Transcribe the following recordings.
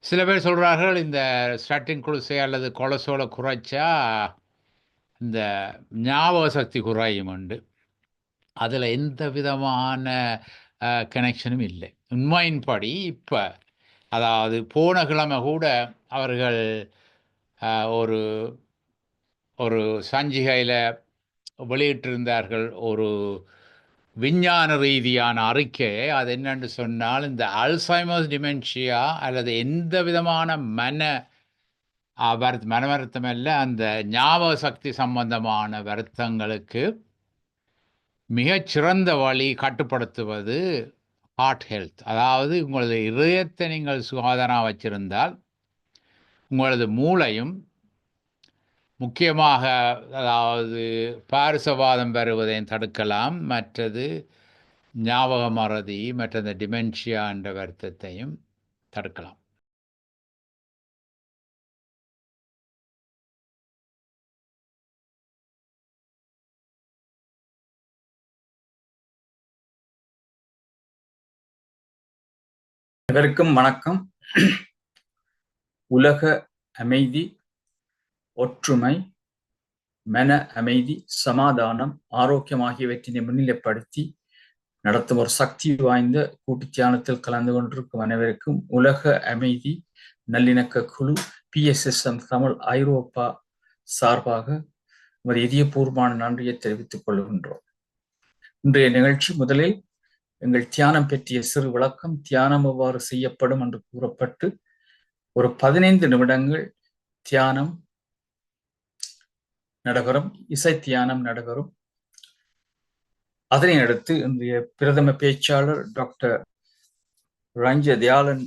சில பேர் சொல்கிறார்கள் இந்த ஸ்டாட்டின் குளுசை அல்லது கொலஸ்ட்ராலை குறைச்சா இந்த ஞாபக சக்தி குறையும் உண்டு. அதில் எந்த விதமான கனெக்ஷனும் இல்லை. உண்மையின்படி இப்போ அதாவது போன கிழமை கூட அவர்கள் ஒரு ஒரு சஞ்சிகையில் வெளியிட்டிருந்தார்கள் ஒரு விஞ்ஞான ரீதியான அறிக்கை. அது என்னென்று சொன்னால் இந்த அல்சைமர்ஸ் டிமென்ஷியா அல்லது எந்த விதமான மன வருத்தம் அல்ல, அந்த ஞாபக சக்தி சம்பந்தமான வருத்தங்களுக்கு மிகச்சிறந்த வழி கட்டுப்படுத்துவது ஹார்ட் ஹெல்த். அதாவது உங்களது இதயத்தை நீங்கள் சுகாதாரம் வச்சிருந்தால் உங்களது மூளையும் முக்கியமாக அதாவது பாரிசவாதம் பெறுவதையும் தடுக்கலாம். மற்றது ஞாபக மறதி மற்ற இந்த டிமென்ஷியா என்ற வருத்தத்தையும் தடுக்கலாம். அனைவருக்கும் வணக்கம். உலக அமைதி, ஒற்றுமை, மன அமைதி, சமாதானம், ஆரோக்கியம் ஆகியவற்றினை முன்னிலைப்படுத்தி நடத்தும் ஒரு சக்தி வாய்ந்த கூட்டு தியானத்தில் கலந்து கொண்டிருக்கும் அனைவருக்கும் உலக அமைதி நல்லிணக்க குழு PSSM தமிழ் ஐரோப்பா சார்பாக ஒரு இதயபூர்வமான நன்றியை தெரிவித்துக் கொள்கின்றோம். இன்றைய நிகழ்ச்சி முதலில் எங்கள் தியானம் பற்றிய சிறு விளக்கம், தியானம் எவ்வாறு செய்யப்படும் என்று கூறப்பட்டு ஒரு 15 நிமிடங்கள் தியானம் நடைபெறும், இசை தியானம் நடைபெறும். அதனை அடுத்து இன்றைய பிரதம பேச்சாளர் டாக்டர் ரஞ்ச தயாளன்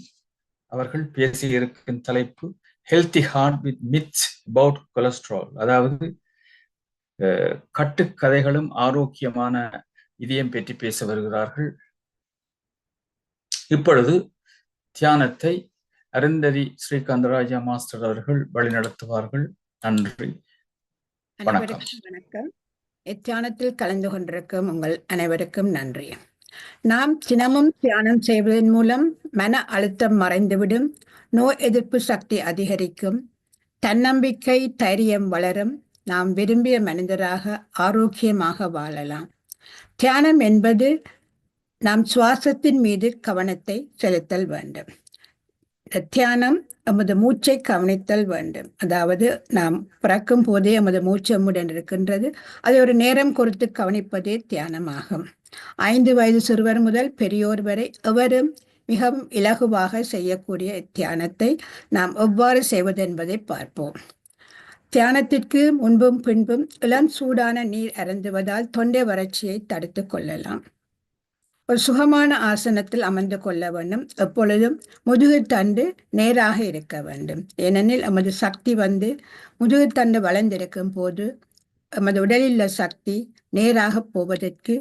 அவர்கள் பேசியிருக்கும் தலைப்பு healthy heart with myths about cholesterol, அதாவது கட்டுக்கதைகளும் ஆரோக்கியமான இதயம் பற்றி பேச வருகிறார்கள். இப்பொழுது தியானத்தை அருந்ததி ஸ்ரீகாந்தராஜா மாஸ்டர் அவர்கள் வழிநடத்துவார்கள். நன்றி, வணக்கம். வணக்கம். இத்தியானத்தில் கலந்து கொண்டிருக்கும் உங்கள் அனைவருக்கும் நன்றி. நாம் தினமும் தியானம் செய்வதன் மூலம் மன அழுத்தம் மறைந்துவிடும், நோய் எதிர்ப்பு சக்தி அதிகரிக்கும், தன்னம்பிக்கை தைரியம் வளரும், நாம் விரும்பிய மனிதராக ஆரோக்கியமாக வாழலாம். தியானம் என்பது நாம் சுவாசத்தின் மீது கவனத்தை செலுத்தல் வேண்டும். தியானம் நமது மூச்சை கவனித்தல் வேண்டும். அதாவது நாம் பிறக்கும் போதே நமது மூச்சு நம்முடன் இருக்கின்றது, அதை ஒரு நேரம் குறித்து கவனிப்பதே தியானமாகும். 5 வயது சிறுவர் முதல் பெரியோர் வரை எவரும் மிகவும் இலகுவாக செய்யக்கூடிய தியானத்தை நாம் எவ்வாறு செய்வது என்பதை பார்ப்போம். தியானத்திற்கு முன்பும் பின்பும் இளம் சூடான நீர் அருந்துவதால் தொண்டை வறட்சியை தடுத்து கொள்ளலாம். ஒரு சுகமான ஆசனத்தில் அமர்ந்து கொள்ள வேண்டும். எப்பொழுதும் முதுகுத்தண்டு நேராக இருக்க வேண்டும். ஏனெனில் நமது சக்தி முதுகுத்தண்டு வளர்ந்திருக்கும் போது நமது உடலில் உள்ள சக்தி நேராக போவதற்கு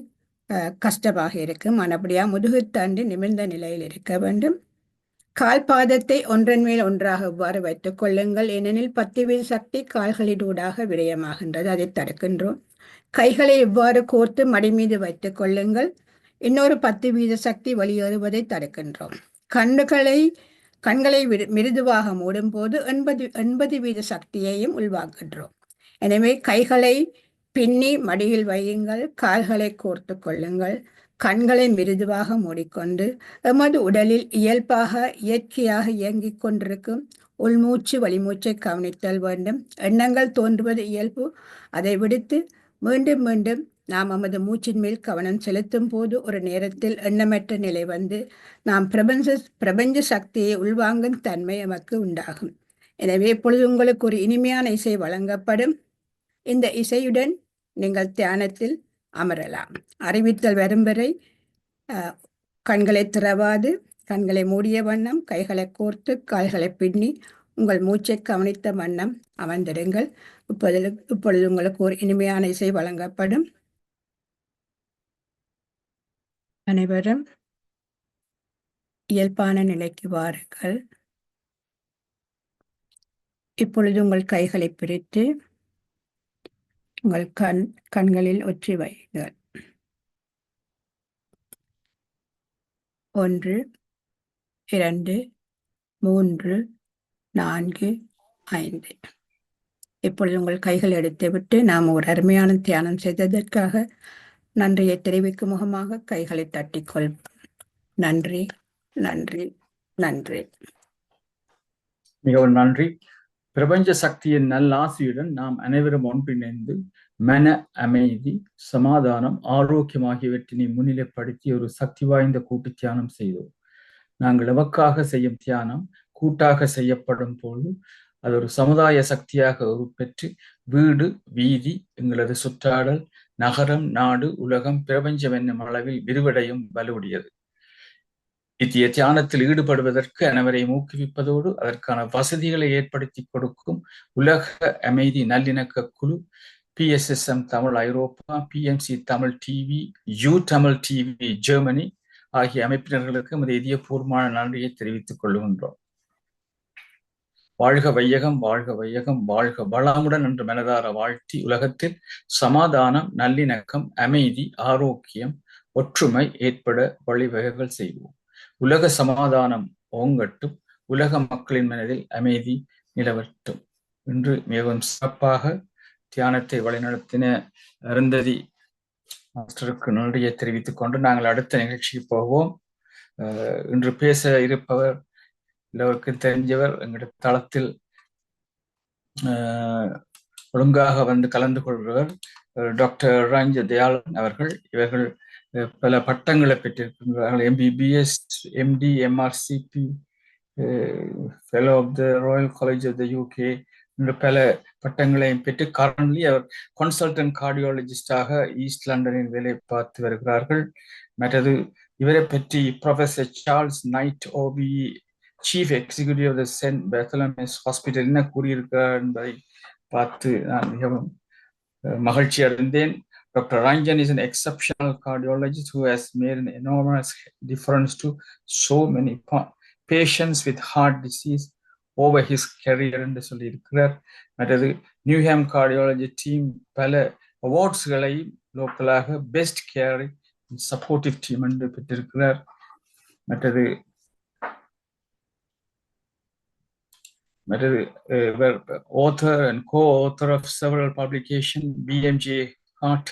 கஷ்டமாக இருக்கும். மறுபடியா முதுகுத்தண்டு நிமிர்ந்த நிலையில் இருக்க வேண்டும். கால் பாதத்தை ஒன்றன் மேல் ஒன்றாக இவ்வாறு வைத்துக் கொள்ளுங்கள். ஏனெனில் 10% சக்தி கால்களினூடாக விரயமாகின்றது, அதை தடுக்கின்றோம். கைகளை இவ்வாறு கோர்த்து மடி மீது வைத்துக் கொள்ளுங்கள். இன்னொரு 10% சக்தி வெளியேறுவதை தடுக்கின்றோம். கண்களை மிருதுவாக மூடும் போது 80% சக்தியையும் உள்வாங்குகின்றோம். எனவே கைகளை பின்னி மடியில் வையுங்கள், கால்களை கோர்த்து கொள்ளுங்கள், கண்களை மிருதுவாக மூடிக்கொண்டு எமது உடலில் இயல்பாக இயற்கையாக இயங்கிக் கொண்டிருக்கும் உள்மூச்சு வழிமூச்சை கவனித்தல் வேண்டும். எண்ணங்கள் தோன்றுவது இயல்பு, அதை விடுத்து மீண்டும் மீண்டும் நாம் நமது மூச்சின் மேல் கவனம் செலுத்தும் போது ஒரு நேரத்தில் எண்ணமற்ற நிலை நாம் பிரபஞ்ச சக்தியை உள்வாங்கும் தன்மை நமக்கு உண்டாகும். எனவே இப்பொழுது உங்களுக்கு ஒரு இனிமையான இசை வழங்கப்படும். இந்த இசையுடன் நீங்கள் தியானத்தில் அமரலாம். அறிவித்தல் வரும் வரை கண்களை திறவாது, கண்களை மூடிய வண்ணம், கைகளை கோர்த்து கால்களை பின்னி உங்கள் மூச்சை கவனித்த வண்ணம் அமர்ந்திடுங்கள். இப்பொழுது உங்களுக்கு ஒரு இனிமையான இசை வழங்கப்படும். அனைவரும் இயல்பான நிலைக்கு வாருங்கள். இப்பொழுது உங்கள் கைகளை பிரித்து உங்கள் கண்களில் ஒற்றி வையுங்கள். 1, 2, 3, 4, 5. இப்பொழுது உங்கள் கைகள் எடுத்துவிட்டு நாம் ஒரு அருமையான தியானம் செய்ததற்காக நன்றியை தெரிவிக்கும் முகமாக கைகளை தட்டிக்கொள். நன்றி, நன்றி, நன்றி. மிகவும் நன்றி. பிரபஞ்ச சக்தியின் நல்லாசியுடன் நாம் அனைவரும் ஒன்றிணைந்து மன அமைதி, சமாதானம், ஆரோக்கியம் ஆகியவற்றினை முன்னிலைப்படுத்தி ஒரு சக்தி வாய்ந்த கூட்டு தியானம் செய்தோம். நாங்கள் எமக்காக செய்யும் தியானம் கூட்டாக செய்யப்படும் போது அது ஒரு சமுதாய சக்தியாக உருப்பெற்று வீடு, வீதி, எங்களது சுற்றாடல், நகரம், நாடு, உலகம், பிரபஞ்சம் என்னும் அளவில் விரிவடையும் வலுவுடையது. இத்திய தியானத்தில் ஈடுபடுவதற்கு அனைவரையும் ஊக்குவிப்பதோடு அதற்கான வசதிகளை ஏற்படுத்தி கொடுக்கும் உலக அமைதி நல்லிணக்க குழு, PSSM தமிழ் ஐரோப்பா, PMC Tamil TV, Tamil TV Germany ஆகிய அமைப்பினர்களுக்கு நமது இதயபூர்வமான நன்றியை தெரிவித்துக் கொள்கின்றோம். வாழ்க வையகம், வாழ்க வையகம், வாழ்க வளமுடன் என்று மனதார வாழ்த்தி உலகத்தில் சமாதானம், நல்லிணக்கம், அமைதி, ஆரோக்கியம், ஒற்றுமை ஏற்பட வழிவகைகள் செய்வோம். உலக சமாதானம் ஓங்கட்டும், உலக மக்களின் மனதில் அமைதி நிலவட்டும். இன்று மிகவும் சிறப்பாக தியானத்தை வழிநடத்தின அருந்ததி மாஸ்டருக்கு நன்றியை தெரிவித்துக் கொண்டு நாங்கள் அடுத்த நிகழ்ச்சிக்கு போவோம். இன்று பேச இருப்பவர் எல்லோருக்கும் தெரிஞ்சவர், எங்களுடைய தளத்தில் ஒழுங்காக வந்து கலந்து கொள்பவர் டாக்டர் ரஞ்ச தயாளன் அவர்கள். இவர்கள் பல பட்டங்களை பெற்றிருக்கின்றார்கள். MBBS, MD, MRCP, fellow of the royal college of the UK என்ற பல பட்டங்களையும் பெற்று கரண்ட்லி அவர் கன்சல்டன்ட் கார்டியாலஜிஸ்டாக ஈஸ்ட் லண்டனில் வேலை பார்த்து வருகிறார்கள். மற்றது இவரை பற்றி professor Charles Knight OBE chief executive of the saint Bethlem's hospital என்ன கூறியிருக்கிறார் என்பதை பார்த்து நான் மிகவும் மகிழ்ச்சி அடைந்தேன். Dr. Ranjan is an exceptional cardiologist who has made an enormous difference to so many patients with heart disease over his career என்று சொல்லியிருக்கிறார். மற்றது நியூஹாம் கார்டியாலஜி டீம் பல அவார்ட்ஸ்களை லோக்கலாக பெஸ்ட் கேர் சப்போர்ட்டிவ் டீம் என்று பெற்றிருக்கிறார். மற்றது author and co-author of several publications, BMJ Heart,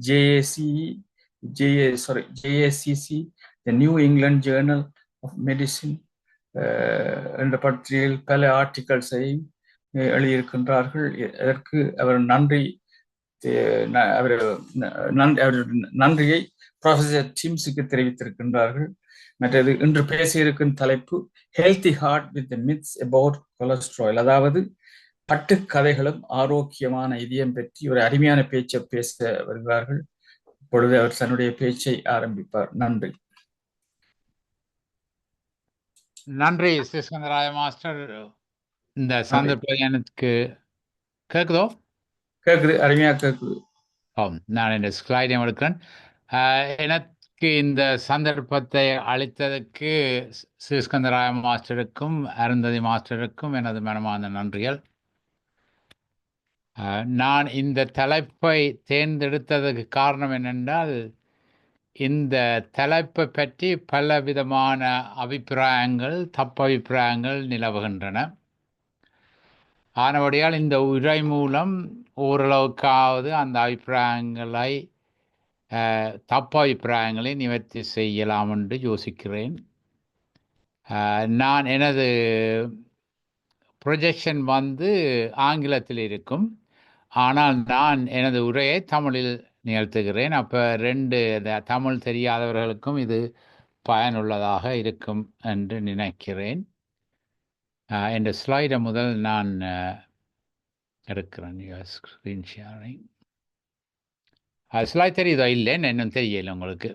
JACC, the New England Journal of Medicine என்ற பத்திரிகையில் பல ஆர்டிகல்ஸையும் எழுதியிருக்கின்றார்கள். அதற்கு அவர் நன்றியை ப்ரொஃபசர் டிம்ஸுக்கு தெரிவித்திருக்கின்றார்கள். மற்றது இன்று பேசியிருக்கும் தலைப்பு healthy heart with myths about cholesterol, அதாவது கட்டுக்கதைகளும் ஆரோக்கியமான இதயம் பற்றி ஒரு அருமையான பேச்சை பேச வருகிறார்கள். இப்பொழுது அவர் தன்னுடைய பேச்சை ஆரம்பிப்பார். நன்றி. நன்றி சிஸ்கந்தராய மாஸ்டர். இந்த சந்தர்ப்பம் எனக்கு கேட்குதோ? கேட்குது, அருமையா கேட்குது. நான் இந்த ஸ்லைடையும் எடுக்கிறேன். எனக்கு இந்த சந்தர்ப்பத்தை அளித்ததற்கு சிஸ்கந்தராய மாஸ்டருக்கும் அருந்ததி மாஸ்டருக்கும் எனது மனமார்ந்த நன்றிகள். நான் இந்த தலைப்பை தேர்ந்தெடுத்ததுக்கு காரணம் என்னென்றால், இந்த தலைப்பை பற்றி பல விதமான அபிப்பிராயங்கள், தப்பபிப்பிராயங்கள் நிலவுகின்றன. ஆனபடியால் இந்த உரை மூலம் ஓரளவுக்காவது அந்த அபிப்பிராயங்களை தப்பபிப்பிராயங்களை நிவர்த்தி செய்யலாம் என்று யோசிக்கிறேன். நான் எனது ப்ரொஜெக்ஷன் ஆங்கிலத்தில் இருக்கும், ஆனால் நான் எனது உரையை தமிழில் நிகழ்த்துகிறேன். அப்போ தமிழ் தெரியாதவர்களுக்கும் இது பயனுள்ளதாக இருக்கும் என்று நினைக்கிறேன். இந்த ஸ்லைடை முதல் நான் எடுக்கிறேன். ஸ்க்ரீன் ஷேரிங் ஸ்லைட் தெரியுதோ இல்லைன்னு இன்னும் தெரியல உங்களுக்கு?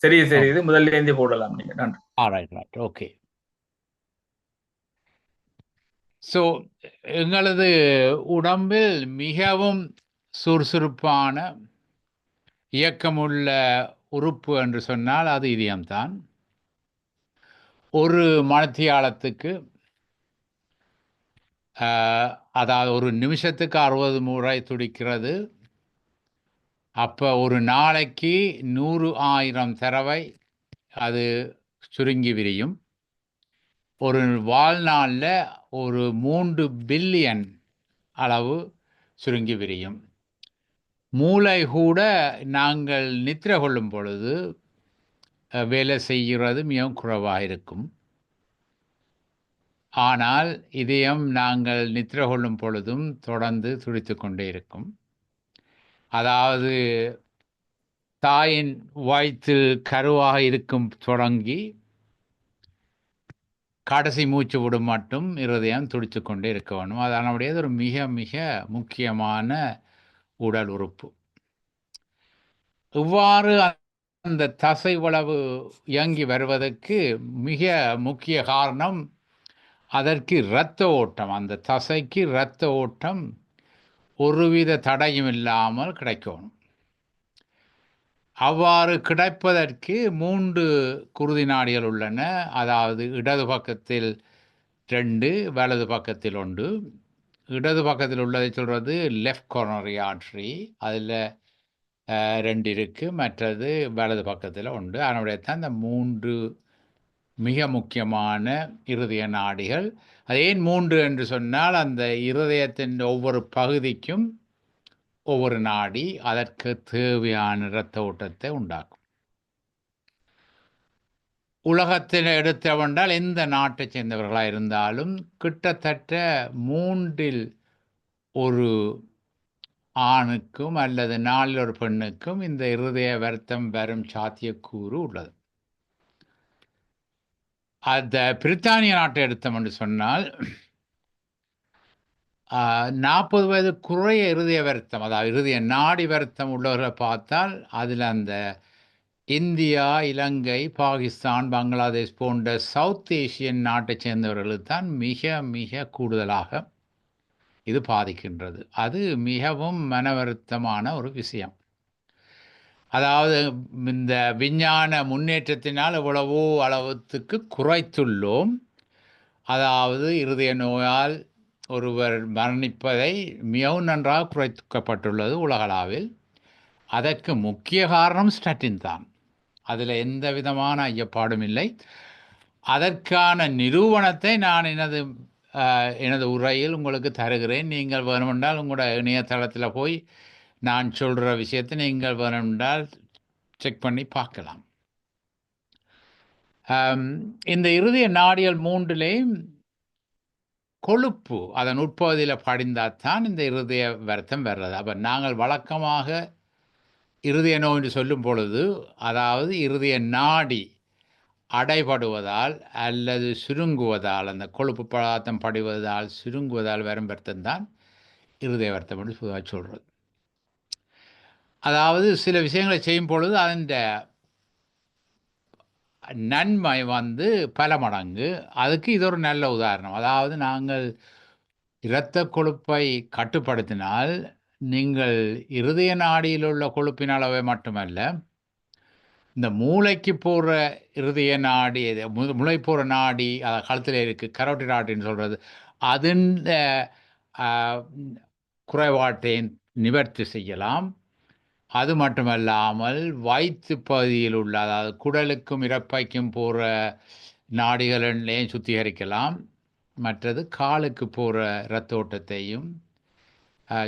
தெரியுது. முதல்ல இருந்து போடலாம் நீங்க. நன்றி. Right, okay. ஸோ எங்களது உடம்பில் மிகவும் சுறுசுறுப்பான இயக்கமுள்ள உறுப்பு என்று சொன்னால் அது இதயம்தான். ஒரு மணித்தியாலத்துக்கு அதாவது ஒரு நிமிஷத்துக்கு 60 முறை துடிக்கிறது. அப்போ ஒரு நாளைக்கு 100,000 தடவை அது சுருங்கி விரியும். ஒரு வாழ்நாளில் ஒரு 3 பில்லியன் அளவு சுருங்கி விரியும். மூளை கூட நாங்கள் நித்திரை கொள்ளும் பொழுது வேலை செய்கிறது மிகவும் குறைவாக இருக்கும். ஆனால் இதயம் நாங்கள் நித்திரை கொள்ளும் பொழுதும் தொடர்ந்து துடித்து கொண்டே இருக்கும். அதாவது தாயின் வயிற்றில் கருவாக இருக்கும் தொடங்கி கடைசி மூச்சு விடும் மட்டும் இருதயம் துடித்து கொண்டே இருக்க வேண்டும். அதனுடையது ஒரு மிக மிக முக்கியமான உடல் உறுப்பு. இவ்வாறு அந்த தசை வளவு இயங்கி வருவதற்கு மிக முக்கிய காரணம் அதற்கு இரத்த ஓட்டம். அந்த தசைக்கு இரத்த ஓட்டம் ஒருவித தடையும் இல்லாமல் கிடைக்கணும். அவ்வாறு கிடைப்பதற்கு 3 குருதி நாடிகள் உள்ளன. அதாவது இடது பக்கத்தில் 2, வலது பக்கத்தில் 1. இடது பக்கத்தில் உள்ளதை சொல்கிறது லெஃப்ட் கொரோனரி ஆர்டரி. அதில் 2 இருக்குது. மற்றது வலது பக்கத்தில் 1. அதனுடைய தான் இந்த 3 மிக முக்கியமான இருதய நாடிகள். அது ஏன் 3 என்று சொன்னால் அந்த இருதயத்தின் ஒவ்வொரு பகுதிக்கும் ஒவ்வொரு நாடி அதற்கு தேவையான இரத்த ஓட்டத்தை உண்டாக்கும். உலகத்தில் எடுத்தவென்றால் எந்த நாட்டை சேர்ந்தவர்களாக இருந்தாலும் கிட்டத்தட்ட 3இல் ஒரு ஆணுக்கும் அல்லது 4இல் ஒரு பெண்ணுக்கும் இந்த இருதய வருத்தம் வரும் சாத்தியக்கூறு உள்ளது. அந்த பிரித்தானிய நாட்டை எடுத்தோம் என்று சொன்னால் 40 வயது குறைய இருதய வருத்தம், அதாவது இருதய நாடி வருத்தம் உள்ளவர்களை பார்த்தால் அதில் அந்த இந்தியா, இலங்கை, பாகிஸ்தான், பங்களாதேஷ் போன்ற சவுத் ஏசியன் நாட்டை சேர்ந்தவர்களுக்கு தான் மிக மிக கூடுதலாக இது பாதிக்கின்றது. அது மிகவும் மன வருத்தமான ஒரு விஷயம். அதாவது இந்த விஞ்ஞான முன்னேற்றத்தினால் எவ்வளவோ அளவுக்கு குறைத்துள்ளோம். அதாவது இருதய நோயால் ஒருவர் மரணிப்பதை மிகவும் நன்றாக குறைக்கப்பட்டுள்ளது உலகளவில். அதற்கு முக்கிய காரணம் ஸ்டாட்டின் தான். அதில் எந்த விதமான ஐயப்பாடும் இல்லை. அதற்கான நிரூபணத்தை நான் எனது உரையில் உங்களுக்கு தருகிறேன். நீங்கள் வேணுமென்றால் உங்களோட இணையதளத்தில் போய் நான் சொல்கிற விஷயத்தை நீங்கள் வேணுமென்றால் செக் பண்ணி பார்க்கலாம். இந்த இருதய நாடிகள் 3லேயும் கொழுப்பு அதன் உட்பகுதியில் படிந்தால் தான் இந்த இருதய வருத்தம் வர்றது. அப்போ நாங்கள் வழக்கமாக இருதய நோய் என்று சொல்லும் பொழுது, அதாவது இருதய நாடி அடைபடுவதால் அல்லது சுருங்குவதால், அந்த கொழுப்பு பதார்த்தம் படிவதால் சுருங்குவதால் வரும் வருத்தம் தான் இருதய வருத்தம் என்று பொதுவாக சொல்கிறது. அதாவது சில விஷயங்களை செய்யும் பொழுது அதன் நன்மை பல மடங்கு. அதுக்கு இது ஒரு நல்ல உதாரணம். அதாவது நாங்கள் இரத்த கொழுப்பை கட்டுப்படுத்தினால் நீங்கள் இருதய நாடியில் உள்ள கொழுப்பின் அளவை மட்டுமல்ல, இந்த மூளைக்கு போகிற இருதய நாடி, மூளை போகிற நாடி கழுத்தில் இருக்குது, கரோட்டிட் ஆர்டரின்னு சொல்கிறது, அதன் குறைபாட்டை நிவர்த்தி செய்யலாம். அது மட்டுமல்லாமல் வயிற்று பகுதியில் உள்ள, அதாவது குடலுக்கும் இறப்பைக்கும் போகிற நாடிகளையும் சுத்திகரிக்கலாம். மற்றது காலுக்கு போகிற இரத்த ஓட்டத்தையும்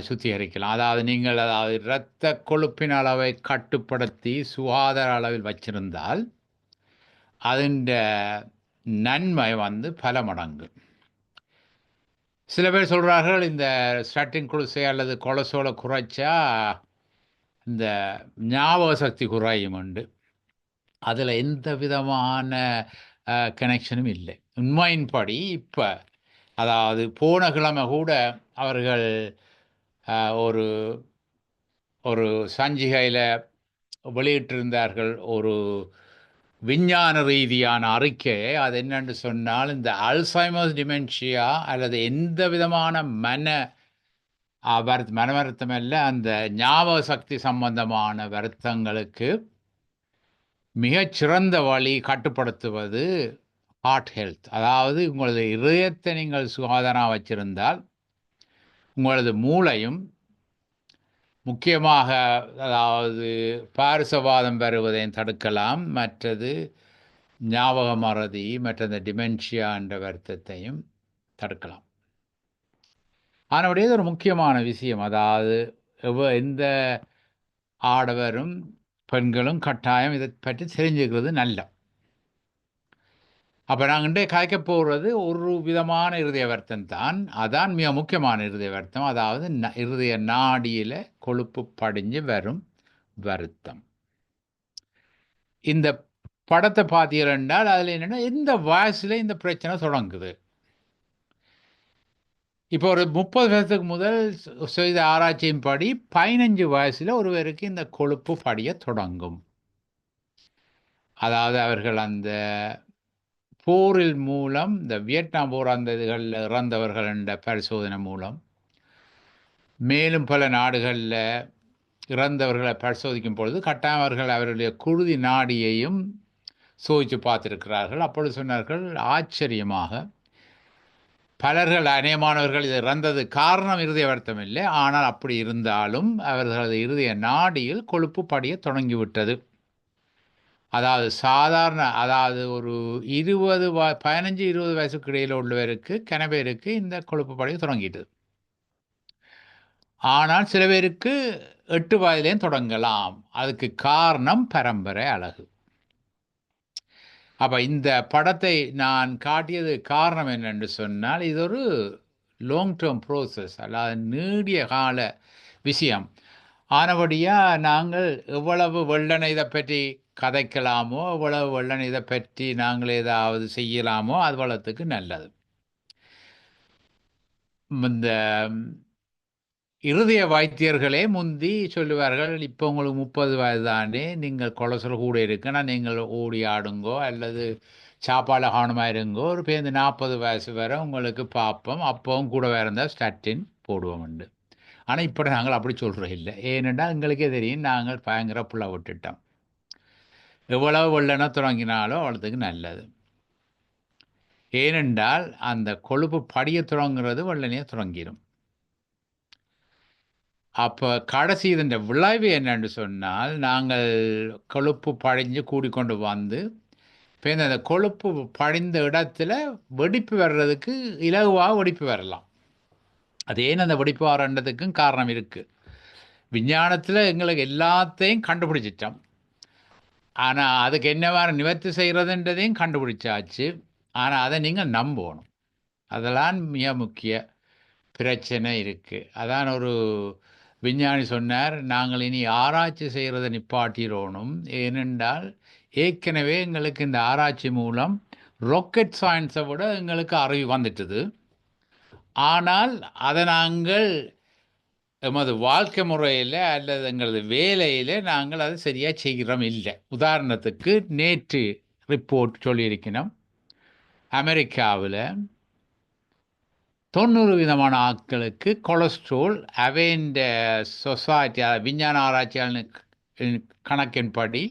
சுத்திகரிக்கலாம். அதாவது நீங்கள் இரத்த கொழுப்பின் அளவை கட்டுப்படுத்தி சுகாதார அளவில் வச்சிருந்தால் அதன் நன்மை பல மடங்கு. சில பேர் சொல்கிறார்கள் இந்த ஸ்டாட்டின் குளுசை அல்லது கொலஸ்ட்ராலை குறைச்சா இந்த ஞாபக சக்தி குறையும் உண்டு. அதில் எந்த விதமான கனெக்ஷனும் இல்லை. உண்மையின்படி இப்போ, அதாவது போன கிழமை கூட அவர்கள் ஒரு ஒரு சஞ்சிகையில் வெளியிட்டிருந்தார்கள் ஒரு விஞ்ஞான ரீதியான அறிக்கை. அது என்னென்று சொன்னால், இந்த அல்சைமர்ஸ் டிமென்ஷியா அல்லது எந்த விதமான மன வருத்தம் அல்ல, அந்த ஞாபக சக்தி சம்பந்தமான வருத்தங்களுக்கு மிகச்சிறந்த வழி கட்டுப்படுத்துவது ஹார்ட் ஹெல்த். அதாவது உங்களது இதயத்தை நீங்கள் சுகாதாரம் வச்சிருந்தால் உங்களது முக்கியமாக அதாவது பாரிசவாதம் வருவதையும் தடுக்கலாம். மற்றது ஞாபக மறதி, மற்ற டிமென்ஷியா என்ற வருத்தத்தையும் தடுக்கலாம். ஆனால் இது ஒரு முக்கியமான விஷயம். அதாவது எந்த ஆடவரும் பெண்களும் கட்டாயம் இதை பற்றி தெரிஞ்சுக்கிறது நல்ல. அப்போ நாங்கள் கதைக்க போகிறது ஒரு விதமான இருதய வருத்தம் தான். அதான் மிக முக்கியமான இருதய வருத்தம். அதாவது இருதய நாடியில் கொழுப்பு படிஞ்சு வரும் வருத்தம். இந்த படத்தை பார்த்தீர்கள் என்றால் அதில் என்னென்னா எந்த வயசில் இந்த பிரச்சனை தொடங்குது. இப்போ ஒரு 30 வருஷத்துக்கு முதல் செய்த ஆராய்ச்சியின் படி 15 வயசில் ஒருவருக்கு இந்த கொழுப்பு படிய தொடங்கும். அதாவது அவர்கள் அந்த போரில் மூலம், இந்த வியட்நாம் போர் அந்த இதுகளில் இறந்தவர்கள் என்ற பரிசோதனை மூலம், மேலும் பல நாடுகளில் இறந்தவர்களை பரிசோதிக்கும் பொழுது கட்டாயம் அவர்களுடைய குருதி நாடியையும் சோதித்து பார்த்திருக்கிறார்கள். அப்பொழுது சொன்னார்கள், ஆச்சரியமாக பலர்கள் அநேகமானவர்கள் இது இறந்தது காரணம் இருதய வருத்தம் இல்லை, ஆனால் அப்படி இருந்தாலும் அவர்களது இருதய நாடியில் கொழுப்பு படிய தொடங்கிவிட்டது. அதாவது அதாவது ஒரு 15-20 வயசுக்கு இடையில் உள்ளவருக்கு பேருக்கு இந்த கொழுப்பு படிய தொடங்கிட்டது. ஆனால் சில பேருக்கு 8 வயதிலேயும் தொடங்கலாம். அதுக்கு காரணம் பரம்பரை அழகு. அப்போ இந்த படத்தை நான் காட்டியது காரணம் என்னென்று சொன்னால், இது ஒரு லாங் டேர்ம் ப்ரோசஸ், அதாவது நீடிய கால விஷயம். ஆனபடியாக நாங்கள் எவ்வளவு வெள்ளனை இதை பற்றி கதைக்கலாமோ, எவ்வளவு வெள்ளனை இதை பற்றி நாங்கள் ஏதாவது செய்யலாமோ அவ்வளவுக்கு நல்லது. இந்த இருதய வைத்தியர்களே முந்தி சொல்லுவார்கள், இப்போ உங்களுக்கு 30 வயது தானே, நீங்கள் கொலஸ்ட்ரால் கூட இருக்குன்னா நீங்கள் ஓடி ஆடுங்கோ அல்லது சாப்பாடு காணுமாக இருங்கோ, ஒரு 40 வயசு வரை உங்களுக்கு பார்ப்போம், அப்பவும் கூட வேறு இருந்தால் ஸ்டாட்டின் போடுவோம் உண்டு. ஆனால் இப்போ நாங்கள் அப்படி சொல்கிறோம் இல்லை. ஏனென்றால் எங்களுக்கே தெரியும், நாங்கள் பயங்கர புள்ள விட்டுட்டோம். எவ்வளவு வெள்ளனை தொடங்கினாலும் அவ்வளோத்துக்கு நல்லது. ஏனென்றால் அந்த கொழுப்பு படிய தொடங்குறது வெள்ளனையே தொடங்கிடும். அப்போ கடைசி இதன் விளைவு என்னென்று சொன்னால், நாங்கள் கொழுப்பு படிஞ்சு கூடிக்கொண்டு வந்து இப்போ அந்த கொழுப்பு படிந்த இடத்துல வெடிப்பு வர்றதுக்கு இலகுவாக வெடிப்பு வரலாம். அது ஏன் அந்த வெடிப்பு வரன்றதுக்கும் காரணம் இருக்குது. விஞ்ஞானத்தில் எங்களுக்கு எல்லாத்தையும் கண்டுபிடிச்சிட்டோம். ஆனால் அதுக்கு என்ன மாதிரி நிவர்த்தி செய்கிறதுன்றதையும் கண்டுபிடிச்சாச்சு. ஆனால் அதை நீங்கள் நம்பணும். அதெல்லாம் மிக முக்கிய பிரச்சனை இருக்குது. அதான் ஒரு விஞ்ஞானி சொன்னார், நாங்கள் இனி ஆராய்ச்சி செய்கிறத நிப்பாட்டிடணும். ஏனென்றால் ஏற்கனவே எங்களுக்கு இந்த ஆராய்ச்சி மூலம் ராக்கெட் சயின்ஸை விட எங்களுக்கு அறிவு வந்துட்டுது. ஆனால் அதை நாங்கள் எமது வாழ்க்கை முறையில் அல்லது எங்களது வேலையில் நாங்கள் அதை சரியாக செய்கிறோம் இல்லை. உதாரணத்துக்கு நேற்று ரிப்போர்ட் சொல்லியிருக்கணும், அமெரிக்காவில் 90% ஆட்களுக்கு கொலஸ்ட்ரால் அவைண்ட சொசைட்டி, விஞ்ஞான ஆராய்ச்சியாளர் கணக்கின்படி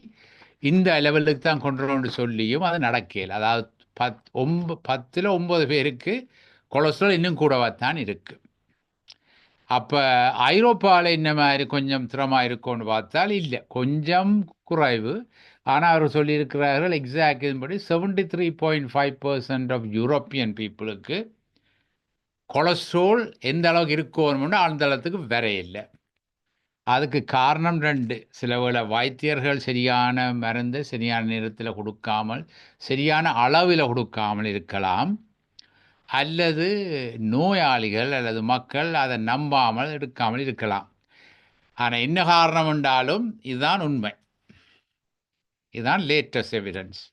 இந்த லெவலுக்கு தான் கொண்டுறோன்னு சொல்லியும் அது நடக்கல. அதாவது 10ல் 9 பேருக்கு கொலஸ்ட்ரால் இன்னும் கூடவாத்தான் இருக்குது. அப்போ ஐரோப்பாவில் இந்த மாதிரி கொஞ்சம் திறமாக இருக்கும்னு பார்த்தால் இல்லை, கொஞ்சம் குறைவு. ஆனால் அவர் சொல்லியிருக்கிறார்கள் எக்ஸாக்ட் படி 73.5% ஆஃப் யூரோப்பியன் பீப்புளுக்கு கொலஸ்ட்ரால் எந்த அளவுக்கு இருக்கணும்னு அந்த அளவுக்கு வரையில்லை. அதுக்கு காரணம் 2. சில வேளை வைத்தியர்கள் சரியான மருந்து சரியான நேரத்தில் கொடுக்காமல், சரியான அளவில் கொடுக்காமல் இருக்கலாம், அல்லது நோயாளிகள் அல்லது மக்கள் அதை நம்பாமல் எடுக்காமல் இருக்கலாம். ஆனால் என்ன காரணம் என்றாலும் இதுதான் உண்மை. இதுதான் லேட்டஸ்ட் எவிடன்ஸ்.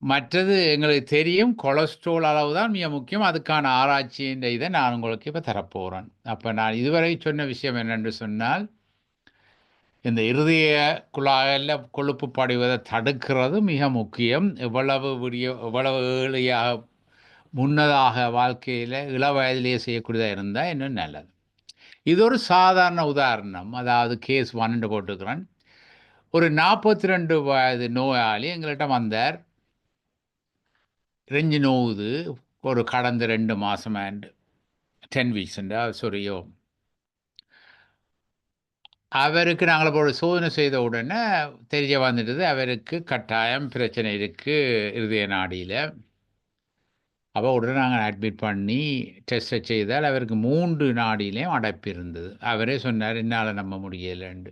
மற்றது எங்களுக்கு தெரியும், கொலஸ்ட்ரால் அளவு தான் மிக முக்கியம். அதுக்கான ஆராய்ச்சியின் இதை நான் உங்களுக்கு இப்போ தரப்போகிறேன். அப்போ நான் இதுவரை சொன்ன விஷயம் என்னென்று சொன்னால், இந்த இருதய குழாயில் கொழுப்பு படிவதை தடுக்கிறது மிக முக்கியம். எவ்வளவு ஏழையாக முன்னதாக வாழ்க்கையில் இளவயதிலேயே செய்யக்கூடியதாக இருந்தால் இன்னும் நல்லது. இது ஒரு சாதாரண உதாரணம், அதாவது கேஸ் 1 போட்டுக்கிறேன். ஒரு 42 வயது நோயாளி எங்கள்கிட்ட வந்தார். ரெஞ்சு நோவுது, ஒரு கடந்த 2 மாதம் 10 வீக்ஸ் சொரியோ. அவருக்கு நாங்கள் ஒரு சோதனை செய்த உடனே தெரிய வந்துட்டது, அவருக்கு கட்டாயம் பிரச்சனை இருக்குது இருதய நாடியில். அப்போ உடனே நாங்கள் அட்மிட் பண்ணி டெஸ்ட்டை செய்தால் அவருக்கு 3 நாடியிலையும் அடைப்பு இருந்தது. அவரே சொன்னார், என்னால் நம்ப முடியலைண்டு.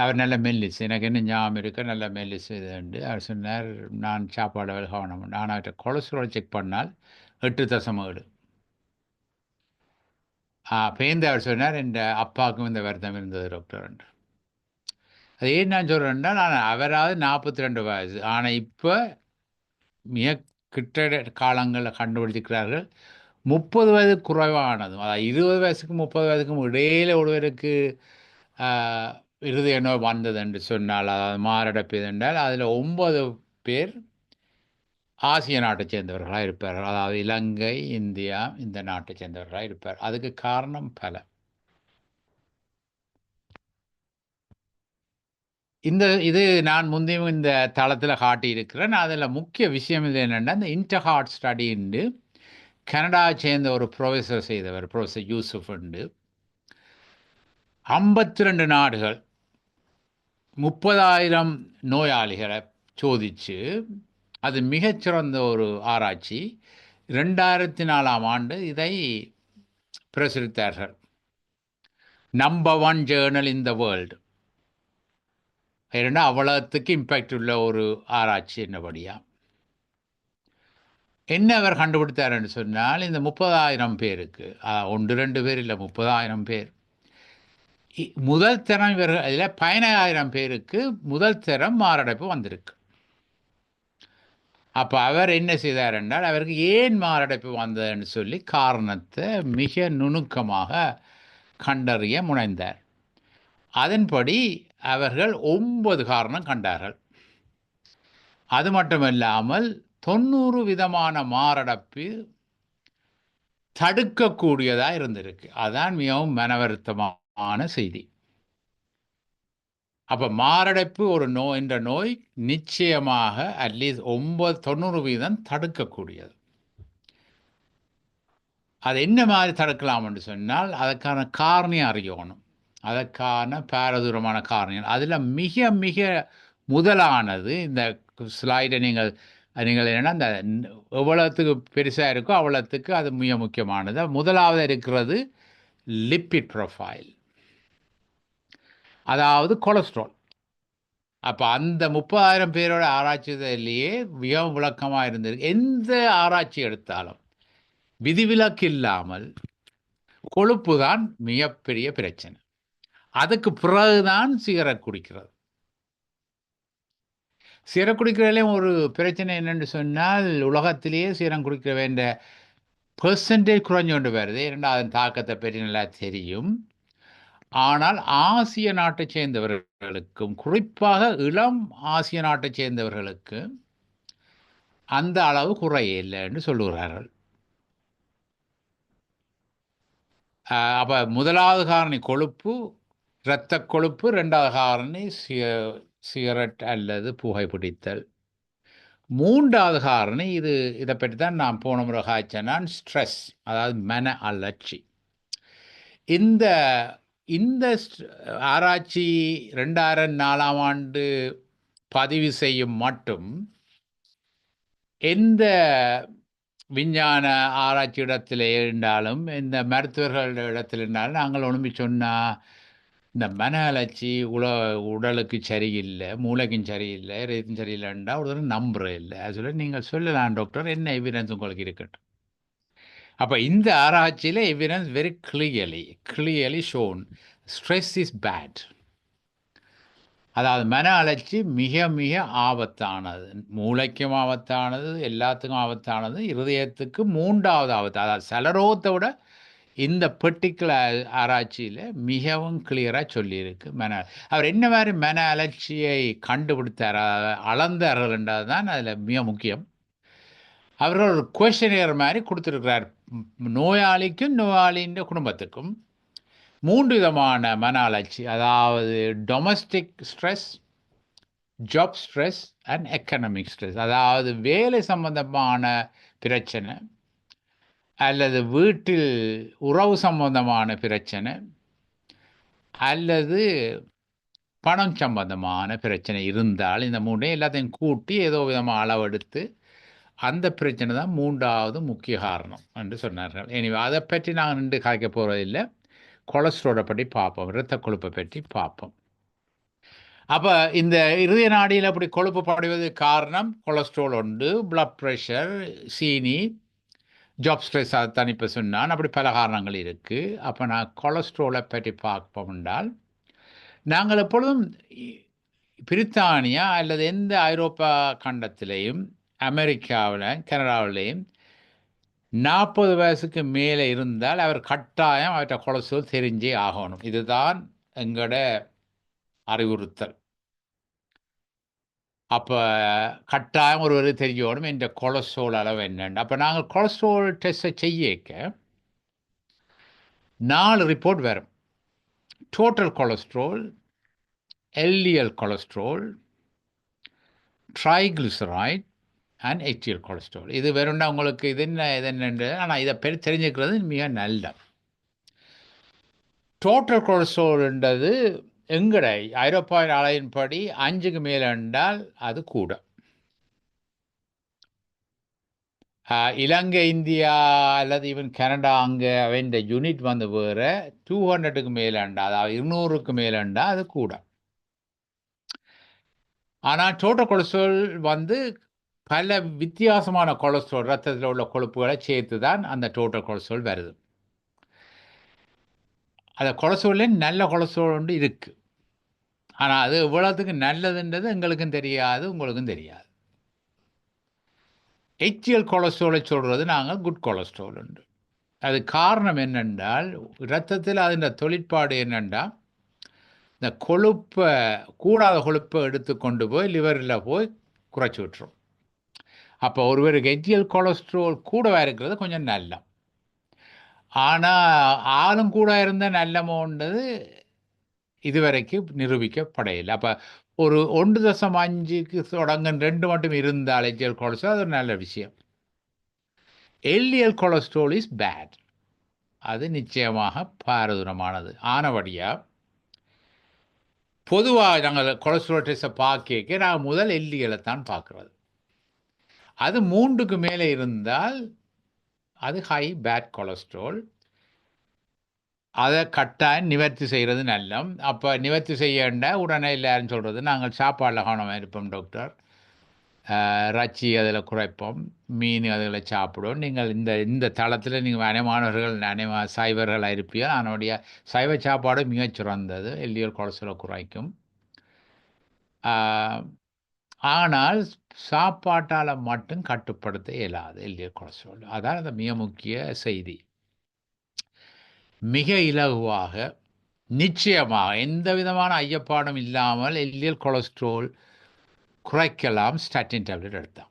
அவர் நல்ல மெல்லிஸ், எனக்கு என்ன ஞாபகம் இருக்க, நல்ல மெல்லிஸ் இதுண்டு. அவர் சொன்னார், நான் சாப்பாடு கவனம். நான் அவர்கிட்ட கொலஸ்ட்ரால் செக் பண்ணால் 8.7. பேருந்து அவர் சொன்னார், என் அப்பாவுக்கும் இந்த வருத்தம் இருந்தது டாக்டர். அது ஏன் நான் சொல்கிறேன்னா, நான் அவராவது 42 வயசு, ஆனால் இப்போ மிக கிட்ட காலங்களில் கண்டுபிடிச்சிருக்கிறார்கள் 30 வயது குறைவானதும், அதாவது 20 வயசுக்கும் 30 வயதுக்கும் இடையில ஒருவருக்கு இருதய நோய் வந்தது என்று சொன்னால், அதாவது மாரடைப்பு என்றால் அதில் 9 பேர் ஆசிய நாட்டை சேர்ந்தவர்களாக இருப்பார்கள். அதாவது இலங்கை, இந்தியா இந்த நாட்டை சேர்ந்தவர்களாக இருப்பார். அதுக்கு காரணம் பல. இது நான் முந்தையும் இந்த தளத்தில் காட்டியிருக்கிறேன். அதில் முக்கிய விஷயம் இது என்னென்னா, இந்த இன்டர்ஹார்ட் ஸ்டடின்னு கனடாவை சேர்ந்த ஒரு ப்ரொஃபஸர் செய்தவர், ப்ரொஃபஸர் யூசுஃப் உண்டு. 52 நாடுகள் 30,000 நோயாளிகளை சோதித்து, அது மிகச்சிறந்த ஒரு ஆராய்ச்சி. 2004ஆம் ஆண்டு இதை பிரசுரித்தார்கள். Number 1 journal in the world. ஏன்னா அவ்வளோத்துக்கு இம்பேக்ட் உள்ள ஒரு ஆராய்ச்சி என்னபடியா. என்ன அவர் கண்டுபிடித்தார்ன்னு சொன்னால், இந்த 30,000 பேருக்கு 1-2 பேர் இல்லை, 30,000 பேர் முதல் தரம் இவர்கள் இதில் 15,000 பேருக்கு முதல் தரம் மாரடைப்பு வந்திருக்கு. அப்போ அவர் என்ன செய்தார் என்றால், அவருக்கு ஏன் மாரடைப்பு வந்ததுன்னு சொல்லி காரணத்தை மிக நுணுக்கமாக கண்டறிய முனைந்தார். அதன்படி அவர்கள் 9 காரணம் கண்டார்கள். அது மட்டுமல்லாமல் 90 விதமான மாரடைப்பு தடுக்கக்கூடியதாக இருந்திருக்கு. அதான் மிகவும் மனவருத்தமான செய்தி. அப்போ மாரடைப்பு ஒரு நோய் என்ற நோய் நிச்சயமாக அட்லீஸ்ட் 90% தடுக்கக்கூடியது. அது என்ன மாதிரி தடுக்கலாம் என்று சொன்னால், அதற்கான காரணியம் அறியணும். அதற்கான பாரதூரமான காரணிகள் அதில் மிக மிக முதலானது, இந்த ஸ்லைடை நீங்கள் என்னென்னா, இந்த எவ்வளோத்துக்கு பெருசாக இருக்கோ அவ்வளோத்துக்கு அது மிக முக்கியமானது. முதலாவது இருக்கிறது லிப்பிட் ப்ரொஃபைல், அதாவது கொலஸ்ட்ரால். அப்போ அந்த 30,000 பேரோட ஆராய்ச்சியிலேயே மிகவும் விளக்கமாக இருந்திருக்கு. எந்த ஆராய்ச்சி எடுத்தாலும் விதிவிலக்கு இல்லாமல் கொழுப்பு தான் மிகப்பெரிய பிரச்சனை. அதுக்கு பிறகுதான் சிகரெட் குடிக்கிறது. சிகரெட் குடிக்கிறதுலேயும் ஒரு பிரச்சனை என்னென்னு சொன்னால், உலகத்திலேயே சிகரெட் குடிக்கிற வேண்டிய பெர்சன்டேஜ் குறைஞ்சு கொண்டு வருது. ஏன்னா அதன் தாக்கத்தை பற்றி நல்லா தெரியும். ஆனால் ஆசிய நாட்டை சேர்ந்தவர்களுக்கும், குறிப்பாக இளம் ஆசிய நாட்டை சேர்ந்தவர்களுக்கு அந்த அளவு குறைய இல்லை என்று சொல்லுகிறார்கள். அப்போ முதலாவது காரணி கொழுப்பு, இரத்த கொழுப்பு. 2வது காரணி சிகரெட் அல்லது புகைப்பிடித்தல். 3வது காரணி இதை பற்றி தான் நான் போன முறை காய்ச்சேன், ஸ்ட்ரெஸ், அதாவது மன அலர்ச்சி. இந்த ஆராய்ச்சி 2004ஆம் ஆண்டு பதிவு செய்யும் மட்டும் எந்த விஞ்ஞான ஆராய்ச்சி இடத்துல இருந்தாலும், இந்த மருத்துவர்கள் இடத்துல இருந்தாலும் நாங்கள் ஒழும்பி சொன்னால், இந்த மன அலர்ச்சி உடலுக்கு சரியில்லை, மூளைக்கும் சரியில்லை, ரேத்தும் சரியில்லைண்டா ஒரு நம்புற இல்லை. அது சொல்ல நீங்கள் சொல்லலாம் டாக்டர், என்ன எவிடன்ஸ் உங்களுக்கு இருக்கட்டும். அப்போ இந்த ஆராய்ச்சியில் evidence very clearly shown stress is bad. அதாவது மன அலர்ச்சி மிக மிக ஆபத்தானது. மூளைக்கும் ஆபத்தானது, எல்லாத்துக்கும் ஆபத்தானது. இருதயத்துக்கு 3வது ஆபத்து. அதாவது சலரோகத்தை விட இந்த பர்டிகுலர் ஆராய்ச்சியில் மிகவும் கிளியராக சொல்லியிருக்கு. அவர் என்ன மாதிரி மன அலர்ச்சியை கண்டுபிடித்தார், அளந்தார்கள் என்றது தான் அதில் மிக முக்கியம். அவர்கள் ஒரு குவெஸ்டினியர் மாதிரி கொடுத்துருக்கிறார் நோயாளிக்கும் நோயாளியின் குடும்பத்துக்கும். 3 விதமான மன அலர்ச்சி, அதாவது domestic stress, job stress and economic stress. அதாவது வேலை சம்பந்தமான பிரச்சனை அல்லது வீட்டில் உறவு சம்பந்தமான பிரச்சனை அல்லது பணம் சம்பந்தமான பிரச்சனை இருந்தால் இந்த மூணையும் எல்லாத்தையும் கூட்டி ஏதோ விதமாக அளவெடுத்து அந்த பிரச்சனை தான் 3வது முக்கிய காரணம் என்று சொன்னார்கள். எனவே அதை பற்றி நாங்கள் நின்று காய்க்க போகிறதில்லை. கொலஸ்ட்ரோலை பற்றி பார்ப்போம், இரத்த கொழுப்பை பற்றி பார்ப்போம். அப்போ இந்த இருதய நாடியில் அப்படி கொழுப்பு படைவது காரணம் கொலஸ்ட்ரால் உண்டு, பிளட் ப்ரெஷர், சீனி, ஜாப் ஸ்ட்ரெஸ், அதுதான் இப்போ சொன்னான். அப்படி பல காரணங்கள் இருக்குது. அப்போ நான் கொலஸ்ட்ராலை பற்றி பார்ப்போம் என்றால், நாங்கள் எப்பொழுதும் பிரித்தானியா அல்லது எந்த ஐரோப்பா கண்டத்திலையும் அமெரிக்காவில் கனடாவிலையும் 40 வயசுக்கு மேலே இருந்தால் அவர் கட்டாயம் அவற்றை கொலஸ்ட்ரால் தெரிஞ்சே ஆகணும். இதுதான் எங்களோட அறிவுறுத்தல். அப்போ கட்டாயம் ஒருவர் தெரியணும் என்ற கொலஸ்ட்ரால் அளவு என்னென்னு. அப்போ நாங்கள் கொலஸ்ட்ரால் டெஸ்ட்டை செய்யக்க 4 ரிப்போர்ட் வரும். Total cholesterol, LDL cholesterol, triglyceride and HDL cholesterol. இது வேணும்னா உங்களுக்கு இது என்னென்று, ஆனால் இதை தெரிஞ்சுக்கிறது மிக நல்ல. டோட்டல் கொலஸ்ட்ரால்ன்றது எங்கட ஐரோப்பா அலையின்படி 5க்கு மேலே என்றால் அது கூட. இலங்கை, இந்தியா அல்லது ஈவன் கனடா அங்கே அவன் யூனிட் வந்து வேறு 200க்கு மேலேண்டா, அதாவது 200க்கு மேலேண்டா அது கூட. ஆனால் டோட்டல் கொலஸ்ட்ரால் வந்து பல வித்தியாசமான கொலஸ்ட்ரால், ரத்தத்தில் உள்ள கொழுப்புகளை சேர்த்து தான் அந்த டோட்டல் கொலஸ்ட்ரால் வருது. அந்த கொலஸ்ட்ரால்லே நல்ல கொலஸ்ட்ரால் ஒன்று இருக்குது. ஆனால் அது இவ்வளோத்துக்கு நல்லதுன்றது எங்களுக்கும் தெரியாது, உங்களுக்கும் தெரியாது. HDL கொலஸ்ட்ராலை சொல்கிறது நாங்கள் குட் கொலஸ்ட்ரால் உண்டு. அது காரணம் என்னென்றால், இரத்தத்தில் அதன் தொழிற்பாடு என்னென்றால், இந்த கொழுப்பை, கூடாத கொழுப்பை எடுத்து கொண்டு போய் லிவரில் போய் குறைச்சி விட்டுரும். அப்போ ஒருவருக்கு HDL கொலஸ்ட்ரால் கூடவா இருக்கிறது கொஞ்சம் நல்ல. ஆனால் ஆளும் கூட இருந்த நல்லமோன்றது இதுவரைக்கும் நிரூபிக்கப்படையில்லை. அப்போ ஒரு 1.5க்கு தொடங்க 2 மட்டும் இருந்தால் HDL கொலஸ்ட்ரால் அது ஒரு நல்ல விஷயம். LDL cholesterol is bad. அது நிச்சயமாக பாரதூரமானது. ஆனபடியாக பொதுவாக நாங்கள் கொலஸ்ட்ரால் டெஸ்ட்டை பார்க்க நாங்கள் முதல் LDL தான் பார்க்குறது. அது 3க்கு மேலே இருந்தால் அது ஹை பேட் கொலஸ்ட்ரால். அதை கட்டாயம் நிவர்த்தி செய்கிறது நல்லம். அப்போ நிவர்த்தி செய்யண்ட உடனே இல்லைன்னு சொல்கிறது, நாங்கள் சாப்பாடில் கவனமாக இருப்போம் டாக்டர், இறைச்சி அதில் குறைப்போம், மீன் அதில் சாப்பிடுவோம். நீங்கள் இந்த தளத்தில் நீங்கள் மாணவர்கள் சைவர்களாக இருப்பீர்கள். அதனுடைய சைவ சாப்பாடு மிகச் சிறந்தது, LDL கொலஸ்ட்ரால் குறைக்கும். ஆனால் சாப்பாட்டால் மட்டும் கட்டுப்படுத்த இயலாது LDL கொலஸ்ட்ரால். அதான் அந்த மிக முக்கிய செய்தி. மிக இலகுவாக, நிச்சயமாக எந்த விதமான ஐயப்பாடும் இல்லாமல் LDL கொலஸ்ட்ரால் குறைக்கலாம் ஸ்டாட்டின் டேப்லெட் எடுத்தால்.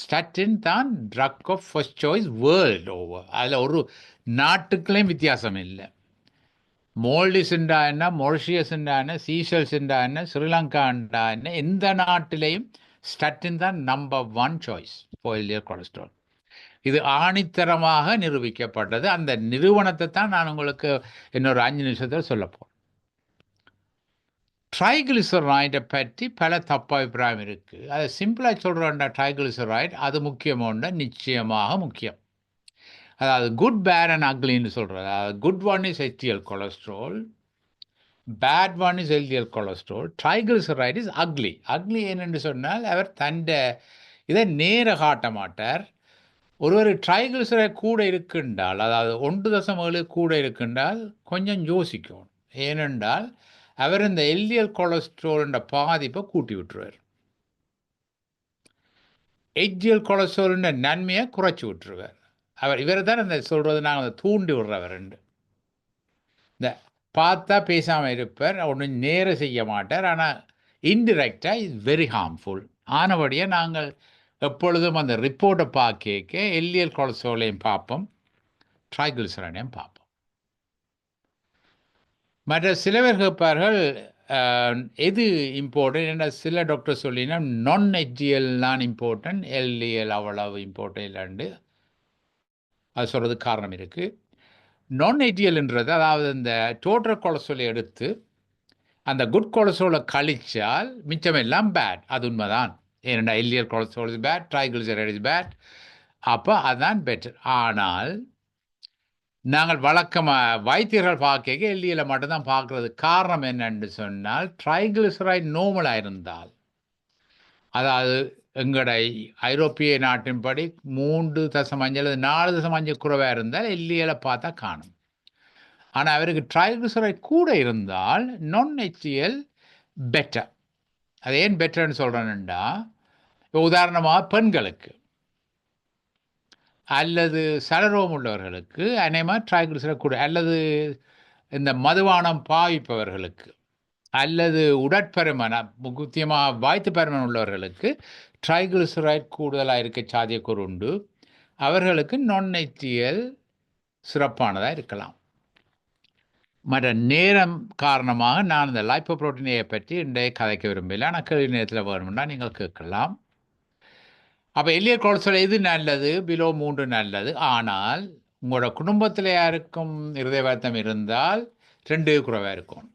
ஸ்டாட்டின் தான் drug of first choice world over. அதில் ஒரு நாட்டுக்குள்ளேயும் வித்தியாசம் இல்லை. மோல்டிஸ்ண்டா என்ன, மொரிஷியஸ்ண்டா என்ன, சீஷல்ஸ்ண்டா என்ன, ஸ்ரீலங்காண்டா என்ன, எந்த நாட்டிலையும் ஸ்டாட்டின் தான் number 1 choice for LDL cholesterol. இது ஆணித்தரமாக நிரூபிக்கப்பட்டது. அந்த நிறுவனத்தை தான் நான் உங்களுக்கு இன்னொரு 5 நிமிஷத்தில் சொல்லப்போம். ட்ரைகிளிசரைடை பற்றி பல தப்பாபிப்பிராயம் இருக்குது. அதை சிம்பிளாக சொல்கிறோம்டா, ட்ரைகிளிசரைட் அது முக்கியமோன்னா நிச்சயமாக முக்கியம். அதாவது குட், பேட் அண்ட் அக்லின்னு சொல்கிறது. அதாவது good one is HDL cholesterol, bad one is LDL cholesterol, triglyceride is ugly. Ugly என்னென்று சொன்னால் அவர் இதை நேர காட்ட மாட்டார். ஒருவர் ட்ரைகிளிசரைட் கூட இருக்கின்றால், அதாவது 1.7 கூட இருக்கின்றால் கொஞ்சம் யோசிக்கணும். ஏனென்றால் அவர் இந்த LDL கொலஸ்ட்ரால் பாதிப்பை கூட்டி விட்டுருவார், HDL கொலஸ்ட்ரால் நன்மையை குறைச்சி விட்டுருவார். இவரை தான் இந்த சொல்கிறது, நாங்கள் அதை தூண்டி விடுறவர். இந்த பார்த்தா பேசாமல் இருப்பார், ஒன்றும் நேரம் செய்ய மாட்டார். ஆனால் இன்டிரெக்டாக இஸ் வெரி ஹார்ம்ஃபுல். ஆனபடியே நாங்கள் எப்பொழுதும் அந்த ரிப்போர்ட்டை பார்க்க LDL கொலஸ்ட்ராலையும் பார்ப்போம், ட்ரைகிளிசரைடையும் பார்ப்போம். மற்ற சிலவர் கேட்பார்கள் எது இம்பார்ட்டன்ட் என்ற. சில டாக்டர் சொல்லினா நான் HDL தான் இம்பார்ட்டன்ட், LDL அவ்வளவு இம்பார்ட்டன்ட் இல்லைண்டு அது சொல்கிறதுக்கு காரணம் இருக்குது. நான் ஐடியல்ன்றது அதாவது இந்த டோட்டல் கொலஸ்ட்ராலை எடுத்து அந்த குட் கொலஸ்ட்ராலை கழிச்சால் மிச்சமெல்லாம் பேட். அது உண்மைதான். ஏனெண்டா LDL cholesterol is bad, triglyceride is bad. அப்போ அதுதான் பெட்டர். ஆனால் நாங்கள் வழக்கமாக வைத்தியர்கள் பார்க்க எல்டிஎல்லை மட்டும்தான் பார்க்குறது. காரணம் என்னன்னு சொன்னால் ட்ரைகிளிசரைட் நார்மலாக இருந்தால், அதாவது எங்களோட ஐரோப்பிய நாட்டின்படி 3.5 அல்லது 4.5 குறைவாக இருந்தால் எல்டிஎல்லை பார்த்தா காணும். ஆனால் அவருக்கு ட்ரைகிளிசரைட் கூட இருந்தால் நான் HDL பெட்டர். அது ஏன் பெட்டர்னு சொல்கிறேன்னுண்டா, உதாரணமாக பெண்களுக்கு அல்லது சலரோம் உள்ளவர்களுக்கு அநேகமாக ட்ரைகிளிசரைட் கூட, அல்லது இந்த மதுபானம் பாவிப்பவர்களுக்கு அல்லது உடற்பருமன் முக்கியமாக வாய்த்து பருமன் உள்ளவர்களுக்கு ட்ரைகிளிசரைட் கூடுதலாக இருக்க சாத்தியக்கூறு உண்டு. அவர்களுக்கு நான் HDL சிறப்பானதாக இருக்கலாம். மற்ற நேரம் காரணமாக நான் இந்த லைப்போப்ரோட்டீனை பற்றி இன்றைய கதைக்க விரும்பலை. ஆனால் கேள்வி நேரத்தில் வேணும்னா நீங்கள் கேட்கலாம். அப்போ எல்டிஎல் கொலஸ்ட்ரால் எது நல்லது? பிலோ 3 நல்லது. ஆனால் உங்களோட குடும்பத்தில் யாருக்கும் இருதய வருத்தம் இருந்தால் 2 குறைவாக இருக்கும்.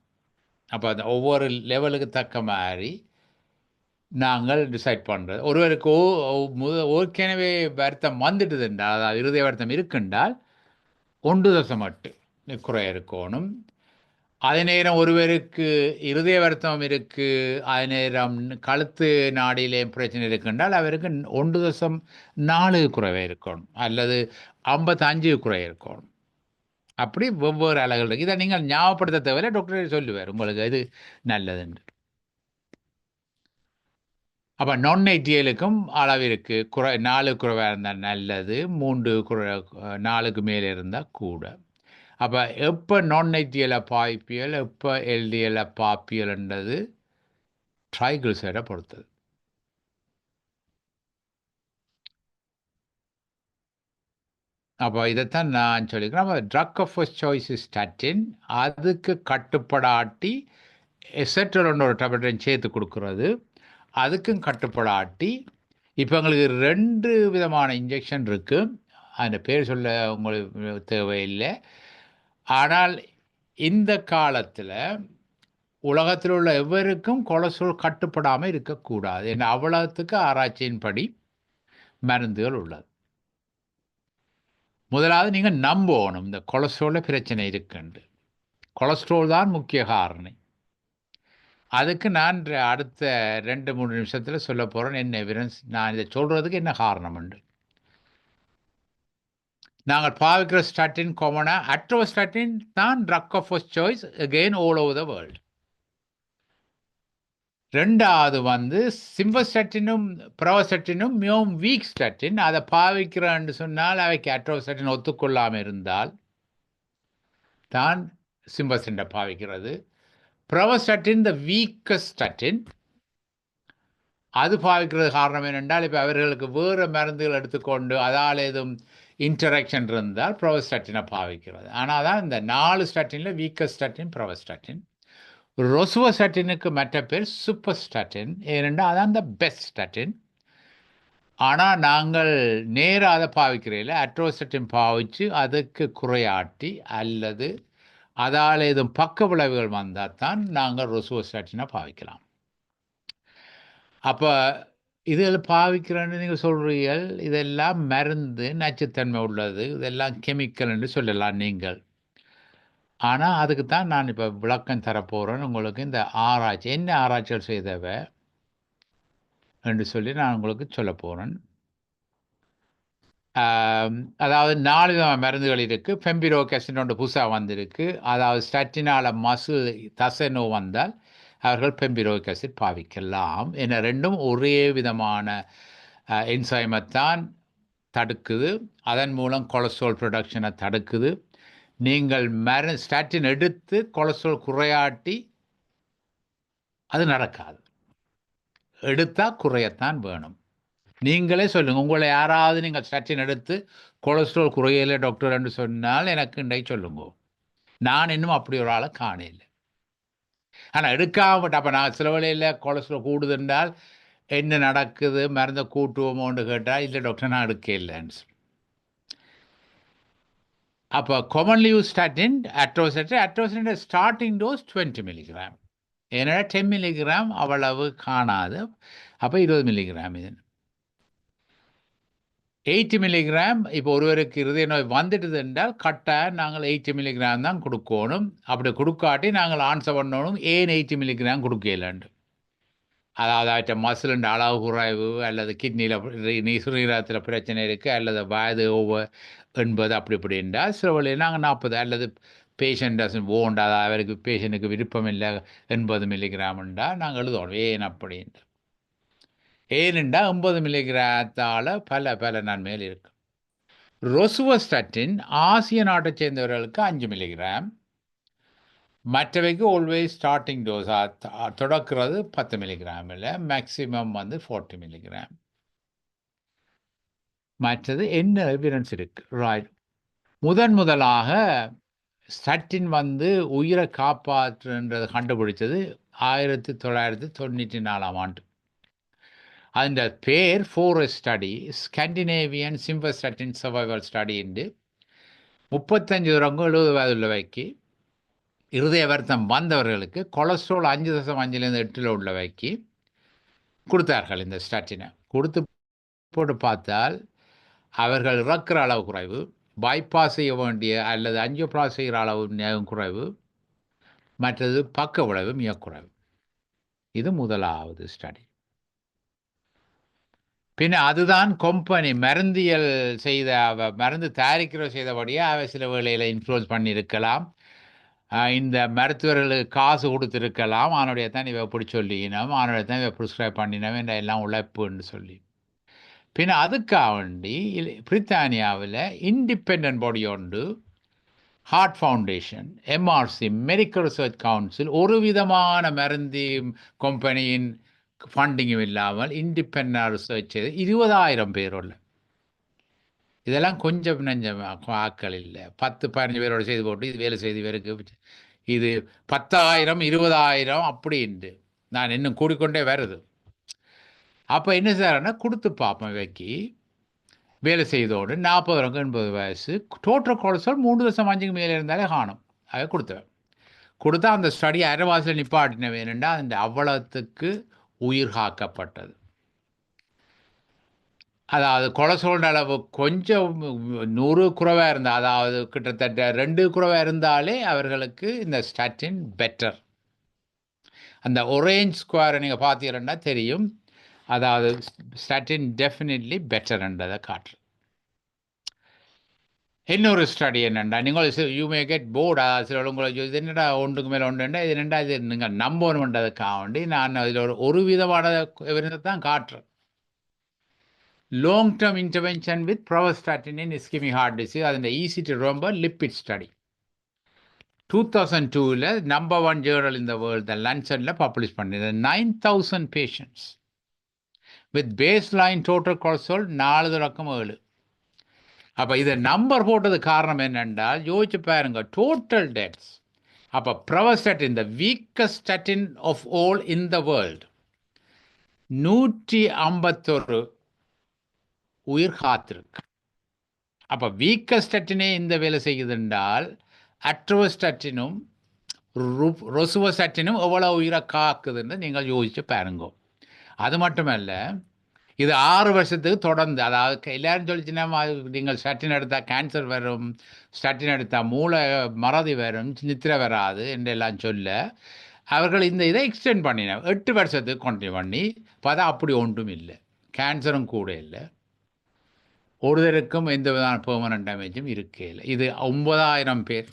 அப்போ அந்த ஒவ்வொரு லெவலுக்கு தக்க மாதிரி நாங்கள் டிசைட் பண்ணுறது. ஒருவருக்கு ஏற்கனவே வருத்தம் வந்துட்டுது என்றால், அதாவது இருதய வருத்தம் இருக்குன்றால் 1.8 குறை இருக்கணும். அதே நேரம் ஒருவருக்கு இருதய வருத்தம் இருக்குது, அதே நேரம் கழுத்து நாடியிலே பிரச்சனை இருக்குன்றால் அவருக்கு 1.4 குறைவே இருக்கணும், அல்லது 55 குறை இருக்கணும். அப்படி ஒவ்வொரு அலகுகள் இருக்குது. இதை நீங்கள் ஞாபகப்படுத்த தேவையில்லை, டாக்டர் சொல்லுவார் உங்களுக்கு இது நல்லதுன்னு. அப்போ நான் HDLக்கும் அளவு இருக்குது. 4 குறைவாக இருந்தால் நல்லது, 3 4க்கு மேலே இருந்தால் கூட. அப்போ எப்போ நான் HDL பாய்ப்பியல், எப்போ LDL பாய்ப்பியல்ன்றது ட்ரைகிளிசரைடை பொறுத்தது. அப்போ இதைத்தான் நான் சொல்லிக்கிறேன். அப்போ drug of first choice statin. அதுக்கு கட்டுப்படாட்டி எசெட்ரலோட ஒரு டேப்லெட்டையும் சேர்த்து கொடுக்குறது. அதுக்கும் கட்டுப்படாட்டி இப்போ எங்களுக்கு 2 விதமான இன்ஜெக்ஷன் இருக்குது. அந்த பேர் சொல்ல உங்களுக்கு தேவையில்லை. ஆனால் இந்த காலத்தில் உலகத்தில் உள்ள எவருக்கும் கொலஸ்ட்ரால் கட்டுப்படாமல் இருக்கக்கூடாது. ஏன்னா அவ்வளவுக்கு ஆராய்ச்சியின்படி மருந்துகள் உள்ளது. முதலாவது நீங்கள் நம்பணும் இந்த கொலஸ்ட்ராலில் பிரச்சனை இருக்குண்டு. கொலஸ்ட்ரால் தான் முக்கிய காரணம். அதுக்கு நான் அடுத்த 2-3 நிமிஷத்தில் சொல்ல போகிறேன் என்ன எவிடன்ஸ், நான் இதை சொல்கிறதுக்கு என்ன காரணம் உண்டு. நாங்கள் பாவிக்கிற ஸ்டாட்டின் காமனாக அட்ரோஸ்டாட்டின் தான் drug of first choice again all over the world. ரெண்டாவது சிம்பஸ்டாட்டினும் ப்ரோஸ்டாட்டினும் மிகவும் வீக் ஸ்டாட்டின். அதை பாவிக்கிறேன்னு சொன்னால் அவைக்கு அட்ரோஸ்டாட்டின் ஒத்துக்கொள்ளாமல் இருந்தால் தான் சிம்பஸ்டாட்டினை பாவிக்கிறது. ப்ரோஸ்டாட்டின் த வீக்கஸ்ட் ஸ்டாட்டின். அது பாவிக்கிறது காரணம் என்னென்றால் இப்போ அவர்களுக்கு வேறு மருந்துகள் எடுத்துக்கொண்டு அதால் எதுவும் இன்டராக்ஷன் இருந்தால் ப்ரோஸ்டாட்டினை பாவிக்கிறது. ஆனால் தான் இந்த 4 ஸ்டாட்டினில் வீக்கஸ்ட் ஸ்டாட்டின் ப்ரோஸ்டாட்டின். ரோசுவாஸ்டாட்டினுக்கு மற்ற பேர் சூப்பர்ஸ்டாட்டின். ஏனென்றால் அதான் இந்த பெஸ்ட் ஸ்டாட்டின். ஆனால் நாங்கள் நேராக அதை பாவிக்கிறதில்ல. அட்ரோஸ்டாட்டின் பாவித்து அதுக்கு குறையாட்டி அல்லது அதால் எதுவும் பக்க விளைவுகள் வந்தால் தான் நாங்கள் ரோசுவாஸ்டாட்டினை பாவிக்கலாம். அப்போ இதில் பாவிக்கிறேன்னு நீங்கள் சொல்கிறீர்கள், இதெல்லாம் மருந்து, நச்சுத்தன்மை உள்ளது, இதெல்லாம் கெமிக்கல் என்று சொல்லலாம் நீங்கள். ஆனால் அதுக்கு தான் நான் இப்போ விளக்கம் தரப்போகிறேன் உங்களுக்கு. இந்த ஆராய்ச்சி என்ன ஆராய்ச்சிகள் செய்தவை என்று சொல்லி நான் உங்களுக்கு சொல்ல போகிறேன். அதாவது 4 விதமான மருந்துகள் இருக்குது. ஃபெம்பிரோக் ஆசிட் ஒன்று புதுசாக வந்திருக்கு. அதாவது ஸ்டாட்டினால் மசில் தசை நோய் வந்தால் அவர்கள் ஃபெம்பிரோக் ஆசிட் பாவிக்கலாம். ஏன்னா ரெண்டும் ஒரே விதமான என்சைமைத்தான் தடுக்குது. அதன் மூலம் கொலஸ்ட்ரால் ப்ரொடக்ஷனை தடுக்குது. நீங்கள் ஸ்டாட்டின் எடுத்து கொலஸ்ட்ரால் குறையாட்டி அது நடக்காது. எடுத்தால் குறையத்தான் வேணும். நீங்களே சொல்லுங்கள், உங்களை யாராவது நீங்கள் ஸ்டாட்டின் எடுத்து கொலஸ்ட்ரால் குறையலை டாக்டர் என்று சொன்னால் எனக்கு இன்றைக்கு சொல்லுங்க. நான் இன்னும் அப்படி ஒரு ஆளை காணல. ஆனால் எடுக்காம அப்போ நான் சில வேளையில் கொலஸ்ட்ரால் கூடுதுன்றால் என்ன நடக்குது, மருந்தை கூட்டுவோமோன்னு கேட்டால் இல்லை டாக்டர் நான் எடுக்க இல்லைன்னு சொல்லி. அப்போ commonly used statin, atorvastatin starting dose 20 milligram. ஏன்னா 10 மில்லிகிராம் அவ்வளவு காணாது. அப்போ 20 மில்லிகிராம். இது 80 மில்லிகிராம். இப்போ ஒருவருக்கு இருதய நோய் வந்துடுது என்றால் கட்டாயம் நாங்கள் 80 மில்லிகிராம் தான் கொடுக்கணும். அப்படி கொடுக்காட்டி நாங்கள் ஆன்சர் பண்ணணும் ஏன் 80 மில்லிகிராம் கொடுக்கலாண்டு. அதாவது அவற்றை மசிலுண்ட அளவு குறைவு அல்லது கிட்னியில் சிறுநீரகத்தில் பிரச்சனை இருக்குது அல்லது வயது ஓவர் 80 அப்படி இப்படின்றால் சில வழியில் நாங்கள் 40 அல்லது பேஷண்ட் டசன் ஓண்ட், அதாவது அவருக்கு பேஷண்ட்டுக்கு விருப்பம் இல்லை 80 மில்லிகிராம்ண்டா நாங்கள் எழுதணும் ஏன் அப்படின்ட்டு. ஏனெண்டா 80 மில்லிகிராத்தால் பல நன்மைகள் இருக்கு. ரோசுவாஸ்டாட்டின் ஆசிய நாட்டை சேர்ந்தவர்களுக்கு 5 மில்லிகிராம், மற்றவைக்கு ஆல்வேஸ் ஸ்டார்டிங் டோஸாக தொடக்கிறது 10 மில்லிகிராமில், மேக்சிமம் 40 மில்லிகிராம். மற்றது என்ன எவிடன்ஸ் இருக்கு? ரைட், முதலாக ஸ்டாட்டின் உயிரை காப்பாற்றுன்றது கண்டுபிடிச்சது 1994 ஆண்டு. அந்த பேர் four S study, Scandinavian simvastatin survival study என்று 35 70 வயதுள்ளவைக்கு இருதய வருத்தம் வந்தவர்களுக்கு கொலஸ்ட்ரால் 5.5 8 உள்ளவைக்கு கொடுத்தார்கள். இந்த ஸ்டாட்டினை கொடுத்து போட்டு பார்த்தால் அவர்கள் இறக்கிற அளவு குறைவு, பைபாஸ் செய்ய வேண்டிய அல்லது அஞ்சியோபிளாஸ்டி செய்கிற அளவு குறைவு, மற்றது பக்க விளைவு மிக குறைவு. இது முதலாவது ஸ்டடி. பின்ன அதுதான் கம்பெனி மருந்தியல் செய்த மருந்து தயாரிக்கிற செய்தபடியே அவை சில வேளையில் இன்ஃப்ளூயன்ஸ் பண்ணியிருக்கலாம். இந்த மருத்துவர்களுக்கு காசு கொடுத்துருக்கலாம், அவனுடைய தான் இவ எப்படி சொல்லினோம், அவனுடைய தான் இவ ப்ரிஸ்கிரைப் பண்ணினோம் என்ற எல்லாம் உழைப்புன்னு சொல்லி. பின்ன அதுக்காக வேண்டி பிரித்தானியாவில் இண்டிபெண்ட் பாடி ஒன்று, heart foundation, MRC, medical research council, ஒரு விதமான மருந்தி கம்பெனியின் ஃபண்டிங்கும் இல்லாமல் இண்டிபெண்டாக ரிசர்ச் செய்து 20,000 பேர் உள்ள, இதெல்லாம் கொஞ்சம் நஞ்சம் ஆக்கள் இல்லை, 10-15 பேரோடு செய்து போட்டு இது வேலை செய்து பேருக்கு இது 10,000 20,000 அப்படின்ட்டு நான் இன்னும் கூடிக்கொண்டே வருது. அப்போ என்ன செய்யறேன்னா கொடுத்து பார்ப்பேன், வைக்கி வேலை செய்தோடு 40 80 வயசு டோட்டல் கொலஸ்ட்ரால் 3.5 மேலே இருந்தாலே காணும். அதை கொடுத்தா அந்த ஸ்டடி அரைவாசில் நிப்பாட்டின வேணுண்டா அந்த அவ்வளத்துக்கு உயிர் காக்கப்பட்டது. அதாவது கொலஸ்ட்ரால் அளவு கொஞ்சம் 100 குறைவாக இருந்தால், அதாவது கிட்டத்தட்ட 2 குறைவாக இருந்தாலே அவர்களுக்கு இந்த ஸ்டாட்டின் பெட்டர். அந்த ஒரேஞ்ச் ஸ்கொயரை நீங்கள் பார்த்தீங்கன்னா தெரியும், அதாவது ஸ்டாட்டின் டெஃபினெட்லி பெட்டர்ன்றதை காட்டுறது. இன்னொரு ஸ்டடி என்னென்னா, நீங்கள் யூ மே கெட் போர்டு, அதாவது சில உங்களை இது என்னடா ஒன்றுக்கு மேலே ஒன்றுண்டா இது என்னடா இது நீங்கள் நம்பணுன்றதுக்காக வேண்டி நான் அதில் ஒரு விதமான எவிடன்ஸை தான் காட்டுறேன். Long term intervention with pravastatin in ischemic heart disease, அதில் easy to remember lipid study 2002 number 1 journal in the world the லன்சனில் பப்ளிஷ் பண்ணிது. 9,000 patients with base line total cholesterol 4.7. அப்போ இதை நம்பர் போட்டது காரணம் என்னென்றால் யோசிச்சு பாருங்க, டோட்டல் டெத்ஸ். அப்போ pravastatin the weakest statin of all in the world 151 உயிர் காத்திருக்கு. அப்போ வீக்கஸ்டாட்டினே இந்த வேலை செய்யுதுன்றால் அட்ரோஸ்டாட்டினும் ரோசுவாஸ்டாட்டினும் எவ்வளோ உயிரை காக்குதுன்னு நீங்கள் யோசிச்சு பாருங்க. அது மட்டுமல்ல, இது 6 வருஷத்துக்கு தொடர்ந்து, அதாவது எல்லாரும் சொல்லிச்சுன்னா நீங்கள் ஸ்டாட்டின் எடுத்தால் கேன்சர் வரும், ஸ்டாட்டின் எடுத்தால் மூளை மறதி வரும், நித்திரை வராது என்றெல்லாம் சொல்ல அவர்கள் இந்த இதை எக்ஸ்டெண்ட் பண்ணின 8 வருஷத்துக்கு கண்டினியூ பண்ணி பார்த்தா அப்படி ஒன்றும் இல்லை, கேன்சரும் கூட இல்லை, ஒருத்தருக்கும் எந்த விதமான பெர்மனன்ட் டேமேஜும் இருக்கே இல்லை. இது 9,000 பேர்.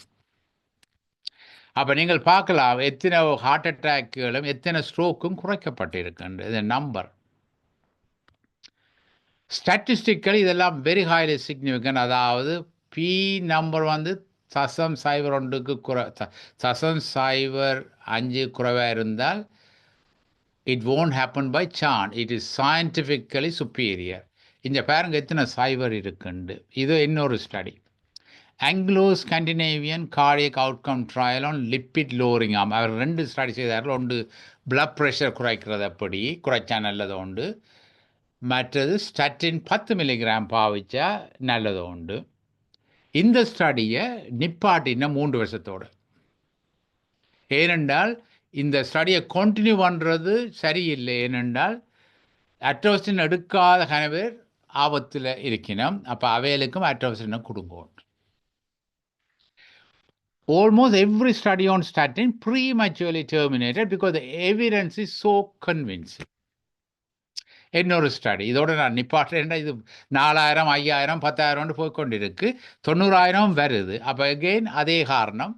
அப்போ நீங்கள் பார்க்கலாம் எத்தனை ஹார்ட் அட்டாக்குகளும் எத்தனை ஸ்ட்ரோக்கும் குறைக்கப்பட்டிருக்கின்ற இது நம்பர். ஸ்டாட்டிஸ்டிக்கல் இதெல்லாம் வெரி ஹைலி சிக்னிஃபிகன்ட். அதாவது பி நம்பர் 0.01க்கு 0.05 குறைவாக இருந்தால் it won't happen by chance, it is scientifically superior. இந்த பாருங்க எத்தனை சைவர் இருக்குண்டு. இது இன்னொரு study, Anglo Scandinavian cardiac outcome trial on lipid lowering. அவர் 2 ஸ்டடி செய்தார்கள். ஒன்று பிளட் ப்ரெஷர் குறைக்கிறது, அப்படி குறைச்சா நல்லது உண்டு, மற்றது ஸ்டாட்டின் 10 மில்லிகிராம் பாவிச்சா நல்லது உண்டு. இந்த ஸ்டடியை நிப்பாட்டின 3 வருஷத்தோடு. ஏனென்றால் இந்த ஸ்டடியை கண்டினியூ பண்ணுறது சரியில்லை. ஏனென்றால் அட்ரோசின் எடுக்காத கணவர் ஆபத்தில் இருக்கணும். அப்போ அவைகளுக்கும் அட்ரோசினை கொடுங்க. Almost every study on statin prematurely terminated because the evidence is so convincing. இன்னொரு ஸ்டடி இதோட நான் நிப்பாட்டுறேன். இது 4000 5000 10,000 போய்கொண்டிருக்கு. 90,000 வருது. அப்போ அகெயின் அதே காரணம்,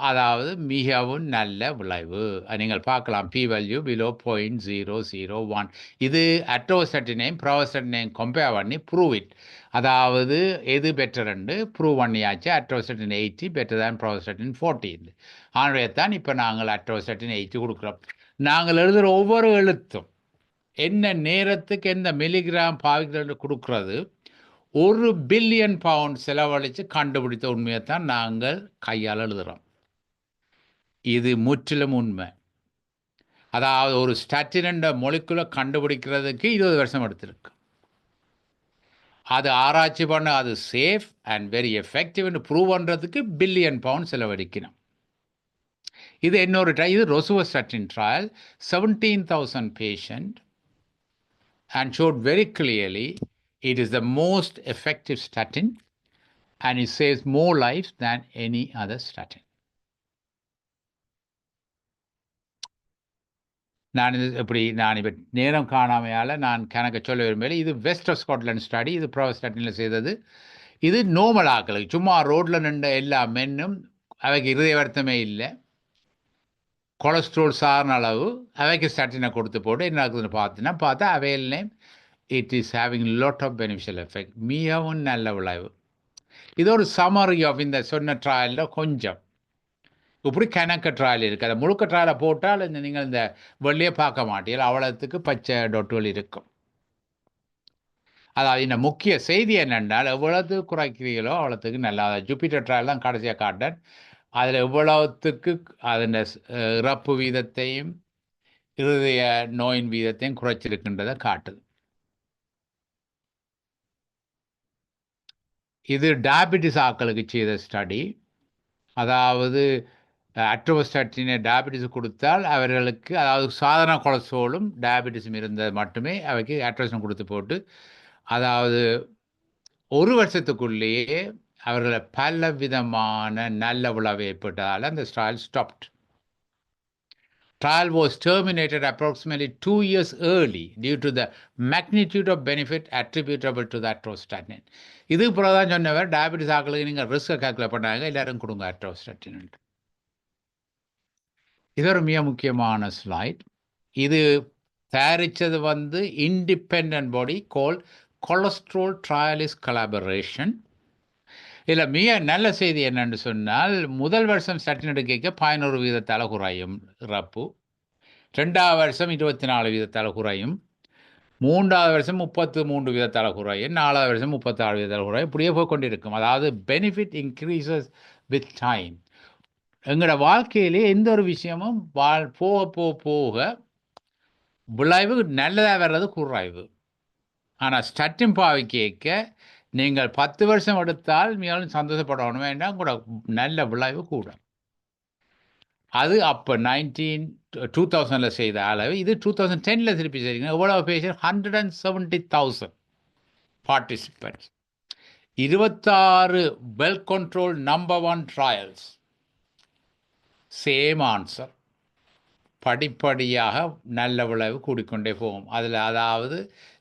அதாவது மிகவும் நல்ல விளைவு. நீங்கள் பார்க்கலாம் பி வேல்யூ பிலோ 0.001. இது அட்ரோஸ்டாட்டினையும் ப்ரோஸ்டாட்டினையும் கம்பேர் பண்ணி ப்ரூவ் இட், அதாவது எது பெட்டர்ன்னு ப்ரூவ் பண்ணியாச்சு. அட்ரோஸ்டாட்டின் 80 பெட்டர் தான் ப்ரோஸ்டாட்டின் 40. ஆகவே தான் இப்போ நாங்கள் அட்ரோஸ்டாட்டின் 80 கொடுக்குறோம். நாங்கள் எழுதுகிற ஒவ்வொரு எழுத்தும் என்ன நேரத்துக்கு எந்த மில்லிகிராம் பாவிக்கிறது கொடுக்கறது 1 பில்லியன் பவுண்ட் செலவழித்து கண்டுபிடித்த உண்மையை தான் நாங்கள் கையால் எழுதுகிறோம். இது முற்றிலும் உண்மை. அதாவது ஒரு ஸ்டாட்டின் மொலிக்குலை கண்டுபிடிக்கிறதுக்கு 20 வருஷம் எடுத்திருக்கு. அது ஆராய்ச்சி பண்ண அது சேஃப் அண்ட் வெரி எஃபெக்டிவ்னு ப்ரூவ் பண்ணுறதுக்கு பில்லியன் பவுண்ட் செலவழிக்கணும். இது இன்னொரு இது rosuvastatin trial 17,000 patient and showed very clearly it is the most effective statin and it saves more lives than any other statin. நான் இப்போ நேரம் காணாமையால் நான் கணக்கு சொல்ல விரும்பல. இது வெஸ்ட் ஆஃப் ஸ்காட்லாண்ட் ஸ்டடி. இது ப்ரோஸ்டாட்டினில் செய்தது. இது நோமல் ஆக்களுக்கு, சும்மா ரோட்டில் நின்ற எல்லா மென்னும் அவைக்கு இருதய வருத்தமே இல்லை, கொலஸ்ட்ரால் சார்ன அளவு, அவைக்கு ஸ்டாட்டினை கொடுத்து போட்டு என்ன ஆகுதுன்னு பார்த்தா அவையிலே it is having lot of beneficial effect. மிகவும் நல்ல விளைவு. இது ஒரு சமரி ஆஃப் இந்த சொன்ன ட்ராயலில் கொஞ்சம் இப்படி கணக்கு ட்ராயல் இருக்குது. அதை முழுக்க ட்ராயலை போட்டால் நீங்கள் இந்த வெளியே பார்க்க மாட்டீர்கள், அவ்வளோத்துக்கு பச்சை டொட்டுகள் இருக்கும். அதாவது இந்த முக்கிய செய்தி என்னென்றால் எவ்வளோத்து குறைக்கிறீங்களோ அவ்வளோத்துக்கு நல்லா. ஜூபிட்டர் ட்ராயல் தான் கடைசியாக காட்டேன். அதில் எவ்வளவுத்துக்கு அதன் இறப்பு வீதத்தையும் இருதய நோயின் வீதத்தையும் குறைச்சிருக்கின்றதை காட்டுது. இது டயபிட்டிஸ் ஆக்களுக்கு செய்த ஸ்டடி. அதாவது அட்ரோஸ்டாட்டினை டயபிட்டிஸ் கொடுத்தால் அவர்களுக்கு, அதாவது சாதாரண கொலஸ்ட்ராலும் டயபிட்டிஸும் இருந்தது மட்டுமே அவைக்கு அட்ரோஸ்டன் கொடுத்து போட்டு, அதாவது 1 வருஷத்துக்குள்ளேயே அவர்களை பல விதமான நல்ல விளைவு ஏற்பட்டதால் அந்த trial stopped. Trial was terminated approximately 2 years early due to the magnitude of benefit attributable to the atorvastatin. இது பிரதான் சொன்னவர் டயபிட்டிஸ் ஆக்களுக்கு நீங்கள் ரிஸ்கை கால்குலேட் பண்ணாங்க, எல்லாரும் கொடுங்க அட்ரோஸ்டாட்டின். இது ஒரு மிக முக்கியமான ஸ்லைட். இது தயாரித்தது இண்டிபெண்டன்ட் பாடி கால் கொலஸ்ட்ரால் ட்ரையலிஸ்ட் கொலாபரேஷன். இதில் மிக நல்ல செய்தி என்னென்னு சொன்னால், முதல் வருஷம் ஸ்டாட்டின் எடுக்க 11% குறையும் இறப்பு, 2வது வருஷம் 24% குறையும், 3வது வருஷம் 33% குறையும், 4வது வருஷம் 36% குறையும். இப்படியே போய் கொண்டிருக்கும். அதாவது பெனிஃபிட் இன்க்ரீசஸ் வித் டைம். எங்களோட வாழ்க்கையிலே எந்த ஒரு விஷயமும் போக போக விளைவு நல்லதாக வர்றது குறைவு. ஆனால் ஸ்டாட்டின் பாவிக்க நீங்கள் 10 வருஷம் எடுத்தால் மிகவும் சந்தோஷப்படணும், வேண்டாம் கூட நல்ல விளைவு கூட. அது அப்போ 2000 செய்த அளவு. இது 2010 திருப்பி செய்யுங்க. எவ்வளவு patient? 170,000 participants, 26 well control number 1 trials. Same answer. படிப்படியாக நல்ல விளைவு கூடிக்கொண்டே போகும். அதில் அதாவது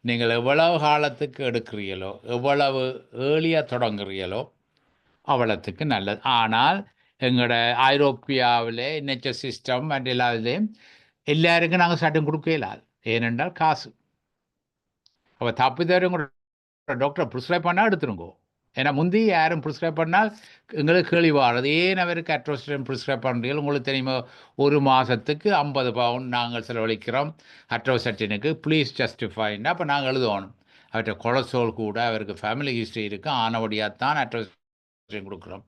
நீங்கள் எவ்வளவு காலத்துக்கு எடுக்கிறீங்களோ, எவ்வளவு ஏர்லியாக தொடங்குறீங்களோ அவ்வளோத்துக்கு நல்லது. ஆனால் எங்களோட ஐரோப்பியாவில் NHS சிஸ்டம் அண்ட் எல்லாத்துலேயும் எல்லாருக்கும் நாங்கள் ஸ்டாட்டின் கொடுக்க இல்லாது. ஏனென்றால் காசு. அப்போ தப்பித்தவரும் கூட டாக்டரை ப்ரிஸ்கிரைப் பண்ணால் எடுத்துருங்கோ. ஏன்னா முந்தி யாரும் ப்ரிஸ்கிரைப் பண்ணால் எங்களுக்கு கேள்விவாடுறது, ஏன் அவருக்கு அட்ரோஸ்டாட்டின் ப்ரிஸ்கிரைப் பண்ணுறீங்க? உங்களுக்கு தெரியுமா, 1 மாதத்துக்கு 50 பவுண்ட் நாங்கள் செலவழிக்கிறோம் அட்ரோஸ்டாட்டினுக்கு, ப்ளீஸ் ஜஸ்டிஃபைன்னா. அப்போ நாங்கள் எழுதுவோம் அவர்கிட்ட கொலஸ்ட்ரால் கூட, அவருக்கு ஃபேமிலி ஹிஸ்ட்ரி இருக்குது, ஆனபடியாக தான் அட்ரோஸ்டாட்டின் கொடுக்குறோம்.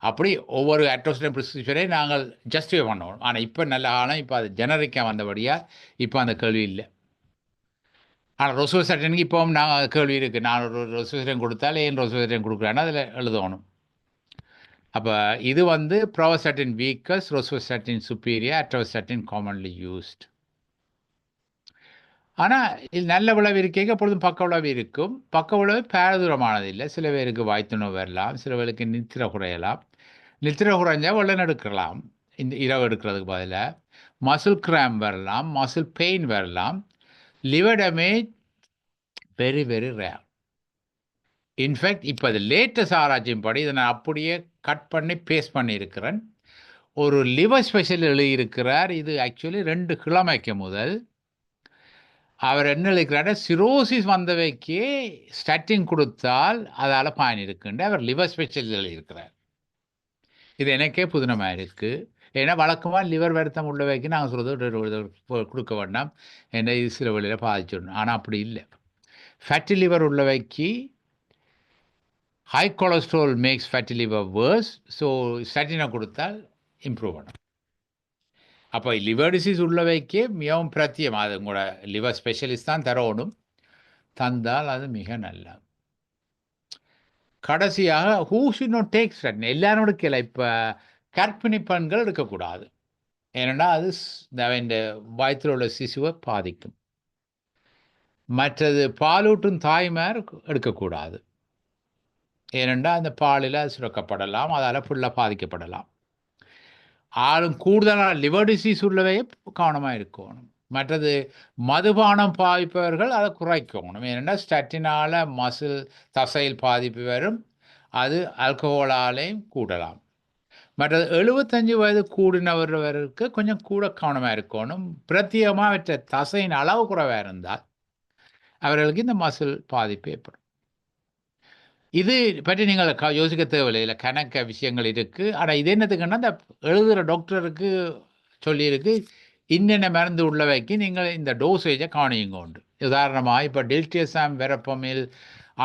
அப்படி ஒவ்வொரு அட்ரோஸ்டாட்டின் ப்ரிஸ்கிரிப்ஷனையும் நாங்கள் ஜஸ்டிஃபை பண்ணுவோம். ஆனால் இப்போ நல்ல காலம், இப்போ அது ஜெனரிக்காக வந்தபடியாக இப்போ அந்த கேள்வி இல்லை. ஆனால் ரொசுவசட்டினுக்கு இப்போவும் நான் கேள்வி இருக்குது. நான் ஒரு ரொசுவசட்டன் கொடுத்தால் ஏன் ரொசுவசட்டன் கொடுக்குறேன்னா அதில் எழுதணும். அப்போ இது வந்து ப்ரோவஸ்டாட்டின் வீக்கஸ், ரொசுவஸ்டாட்டின் சுப்பீரியர், அட்ரோஸ்டாட்டின் காமன்லி யூஸ்ட். ஆனால் இது நல்ல விளைவு இருக்க எப்பொழுதும் பக்க விளைவு இருக்கும். பக்க விளைவு பேரதூரமானது இல்லை. சில பேருக்கு வாய்த்துணவு வரலாம், சில பேருக்கு நித்திரை குறையலாம். நித்திரை குறைஞ்சா வெள்ளம் எடுக்கலாம். இந்த இரவு எடுக்கிறதுக்கு பதிலாக மசில் கிராம் வரலாம், மசில் பெயின் வரலாம். Liver damage very very rare. In fact இப்போ அது லேட்டஸ்ட் ஆராய்ச்சியும் படி இதை நான் அப்படியே கட் பண்ணி பேஸ்ட் பண்ணியிருக்கிறேன். ஒரு லிவர் ஸ்பெஷல் எழுதியிருக்கிறார். இது ஆக்சுவலி 2 கிழமைக்கு முதல் அவர் என்ன எழுதிக்கிறார், சிரோசிஸ் வந்தவைக்கே ஸ்டாட்டின் கொடுத்தால் அதால் பயன் இருக்குன்னு அவர் லிவர் ஸ்பெஷல் எழுதியிருக்கிறார். இது எனக்கே புதினமாக இருக்குது. ஏன்னா வழக்கமாக லிவர் வருத்தம் உள்ளவைக்கு நாங்கள் சொல்கிறது கொடுக்க வேண்டாம், என்ன இது சில வழியில் பாதிச்சிடணும். ஆனால் அப்படி இல்லை. ஃபேட்டி லிவர் உள்ளவைக்கு high cholesterol makes fatty liver worse. So ஸ்டாட்டினை கொடுத்தால் இம்ப்ரூவ் பண்ணும். அப்போ லிவர் டிசீஸ் உள்ளவைக்கே மிகவும் பிரத்தியம். அது உங்களோட லிவர் ஸ்பெஷலிஸ்ட் தான் தரணும். தந்தால் அது மிக நல்லது. கடைசியாக who should not take statin. எல்லாரும் எடுக்கலை. இப்போ கர்ப்பிணி பெண்கள் எடுக்கக்கூடாது. ஏன்னா அது இந்த வயிற்றில் உள்ள சிசுவை பாதிக்கும். மற்றது பாலூட்டும் தாய்மார் எடுக்கக்கூடாது. ஏனென்றால் அந்த பாலில் சுரக்கப்படலாம், அதால் ஃபுல்லாக பாதிக்கப்படலாம். ஆளும் கூடுதலான லிவர் டிசீஸ் உள்ளவையே கவனமாக இருக்கணும். மற்றது மதுபானம் பாதிப்பவர்கள் அதை குறைக்கணும். ஏனென்றால் ஸ்டாட்டினால் மசில் தசையில் பாதிப்பு வரும், அது ஆல்கஹாலாலையும் கூடலாம். மற்றது 75 வயது கூடினவர்களுக்கு கொஞ்சம் கூட கவனமாக இருக்கணும். பிரத்யேகமாக மற்ற தசையின் அளவு குறைவாக இருந்தால் அவர்களுக்கு இந்த மசில் பாதிப்பு ஏற்படும். இது பற்றி நீங்கள் யோசிக்க தேவையில்லை. இல்லை கணக்க விஷயங்கள் இருக்குது. ஆனால் இது என்னத்துக்குன்னா அந்த எழுதுகிற டாக்டருக்கு சொல்லியிருக்கு, இன்னென்ன மருந்து உள்ளவைக்கு நீங்கள் இந்த டோசேஜை கவனியுங்க உண்டு. உதாரணமாக இப்போ டெல்டியசாம், வெரப்பமில்,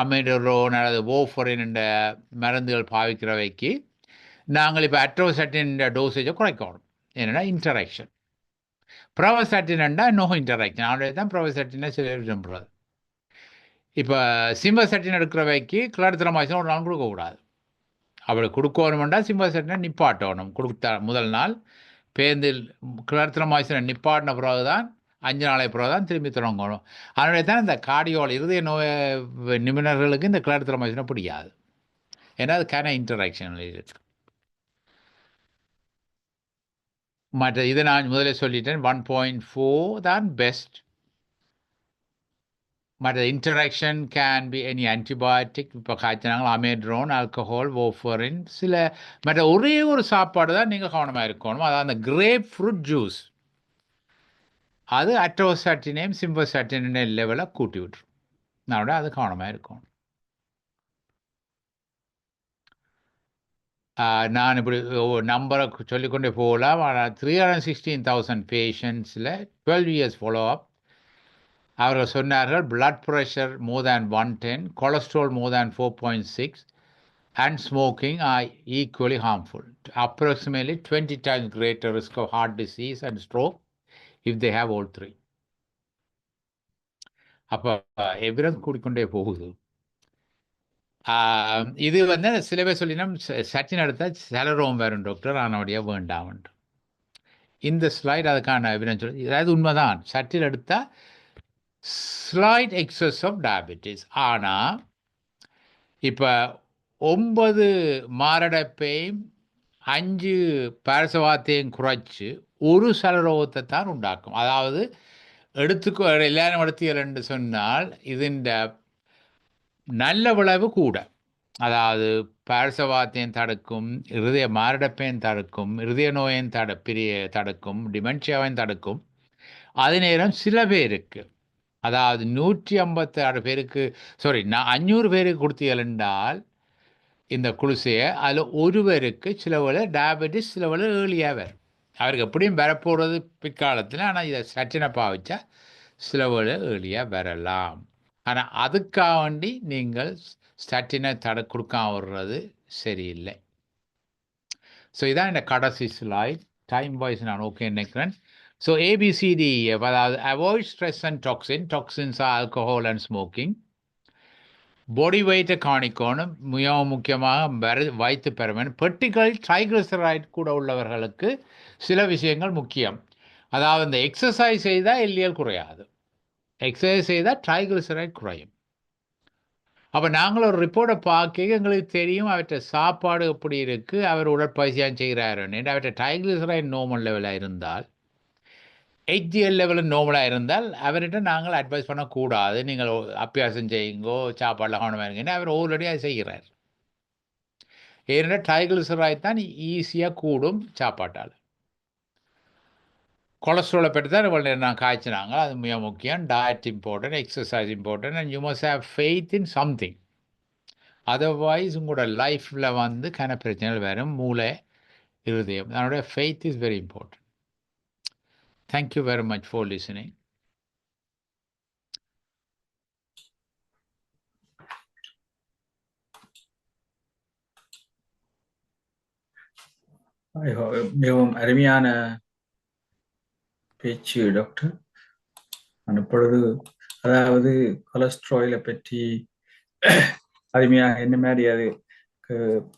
அமிடரோன் அல்லது ஓஃபரின் என்ற மருந்துகள் பாவிக்கிறவைக்கு நாங்கள் இப்போ அட்ரோஸ்டாட்டின் டோசேஜை குறைக்கணும். என்னென்னா இன்டராக்ஷன். ப்ரோவஸ்டாட்டின்டா no interaction. அவனுடைய தான் ப்ரோவஸ்டாட்டினை சில விரும்புகிறது. இப்போ சிம்பஸ்டாட்டின் எடுக்கிறவைக்கு கிளர்த்திரமாய்ச்சின் ஒரு நாள் கொடுக்கக்கூடாது. அப்படி கொடுக்கணுமெண்டா சிம்பஸ்டாட்டினை நிப்பாட்டணும். கொடுத்தா முதல் நாள் பேருந்தில் கிளர்த்திரமாய்ச்சினை நிப்பாட்டின பிறகு தான் 5 நாளைக்கு பிறகு தான் திரும்பி தொடங்கணும். அதனுடைய தான் இந்த கார்டியோல் இருதய நோய் நிபுணர்களுக்கு இந்த கிளர்த்திரமாய்ச்சினை பிடிக்காது. ஏன்னா அது கேன இன்டராக்ஷன் இருக்கு. மற்ற இதை நான் முதலே சொல்லிட்டேன். 1.4 தான் பெஸ்ட். மற்ற interaction can be any antibiotic. இப்போ காய்ச்சினாங்க அமேட்ரோன், ஆல்கஹால், ஓஃபரின், சில மற்ற ஒரே ஒரு சாப்பாடு தான் நீங்கள் கவனமாக இருக்கணும். அதாவது அந்த கிரேப் ஃப்ரூட் ஜூஸ், அது அட்ரோஸ்டாட்டினையும் சிம்பஸ்டாட்டினையும் லெவலில் கூட்டி விட்டுரும். அதோட அது கவனமாக இருக்கணும். நான் இப்படி நம்பரை சொல்லிக்கொண்டே போகலாம். ஆனால் 316,000 பேஷண்ட்ஸில் 12 இயர்ஸ் ஃபாலோ அப் அவர்கள் சொன்னார்கள் blood pressure more than 110, cholesterol more than 4.6 and smoking are equally harmful. Approximately 20 times greater risk of heart disease and stroke if they have all three. அப்போ எவிடன்ஸ் கூடிக்கொண்டே போகுது. இது வந்து சில பேர் சொல்லினோம் சட்டின் எடுத்தால் செலரோம் வரும் டாக்டர், ஆனவடியாக வேண்டாம். இந்த ஸ்லைட் அதுக்கான எவிடன்ஸ் சொல்லி, அதாவது உண்மைதான். சட்டின் எடுத்தால் ஸ்லைட் எக்ஸஸ் ஆஃப் டயபெட்டிஸ். ஆனால் இப்போ 9 மாரடைப்பையும் 5 பாரசவாத்தையும் குறைச்சி ஒரு சலரோகத்தை தான் உண்டாக்கும். அதாவது எல்லாரும் எடுத்துக்கலன்னு சொன்னால் இதன் நல்ல விளைவு கூட. அதாவது பாரசவாத்தையும் தடுக்கும், இருதய மாரடைப்பையும் தடுக்கும், இருதய நோயும் தடுக்கும், டிமென்ஷியாவையும் தடுக்கும். அதே நேரம் சில பேருக்கு, அதாவது 156 பேருக்கு 500 பேருக்கு கொடுத்தீர்கள் இந்த குளிசையை, அதில் ஒருவருக்கு சில வேளை டயபெட்டிஸ் சில வேளை ஏர்லியாக வரும். அவருக்கு எப்படியும் வரப்போகிறது பிற்காலத்தில். ஆனால் இதை சட்டினை பாவிச்சா சில வேளை ஏர்லியாக வரலாம். ஆனால் அதுக்காக வேண்டி நீங்கள் ஸ்டாட்டினை கொடுக்காம விடுறது சரியில்லை. ஸோ இதான் இந்த கடைசி ஸ்லைட். டைம் வாய்ஸ் நான் ஓகே நினைக்கிறேன். ஸோ ABCDEF, அதாவது avoid stress and toxins alcohol and smoking. Body வெயிட்டை காணிக்கணும், மிகவும் முக்கியமாக வயிற்று பருமன். பெர்டிகல் ட்ரைக்ளிசரைட் கூட உள்ளவர்களுக்கு சில விஷயங்கள் முக்கியம். அதாவது இந்த எக்ஸசைஸ் செய்தால் எல்டிஎல் குறையாது, எக்ஸசைஸ் செய்தால் ட்ரைக்ளிசரைட் குறையும். அப்போ நாங்கள் ஒரு ரிப்போர்ட்டை பார்க்க எங்களுக்கு தெரியும் அவற்றை சாப்பாடு எப்படி இருக்குது, அவர் உடற்பயிற்சியாக செய்கிறாருன்னு. அவற்றை ட்ரைக்ளிசரைட் நார்மல் லெவலாக இருந்தால், HDL லெவலில் நார்மலாக இருந்தால் அவர்கிட்ட நாங்கள் அட்வைஸ் பண்ணக்கூடாது, நீங்கள் அபியாசம் செய்யுங்கோ, சாப்பாடில் கவனமாக இருங்கன்னு. அவர் ஆல்ரெடி அதை செய்கிறார். ஏன்னா ட்ரைக்ளிசரைட் தான் ஈஸியாக கூடும் சாப்பாட்டால். கொலஸ்ட்ராலை பற்றி தான் இவ்வளோ நேரம் காய்ச்சினாங்க, அது மிக முக்கியம். Diet important, exercise important, and you must have faith in something. Otherwise உங்களோட லைஃப்பில் வந்து கன பிரச்சனைகள் வரும், மூளை, இருதயம். அதனுடைய faith is very important. Thank you very much for listening. மிகவும் அருமையான பேச்சு டாக்டர். இப்பொழுது அதாவது கொலஸ்ட்ராலை பற்றி அருமையாக என்ன மாதிரி அது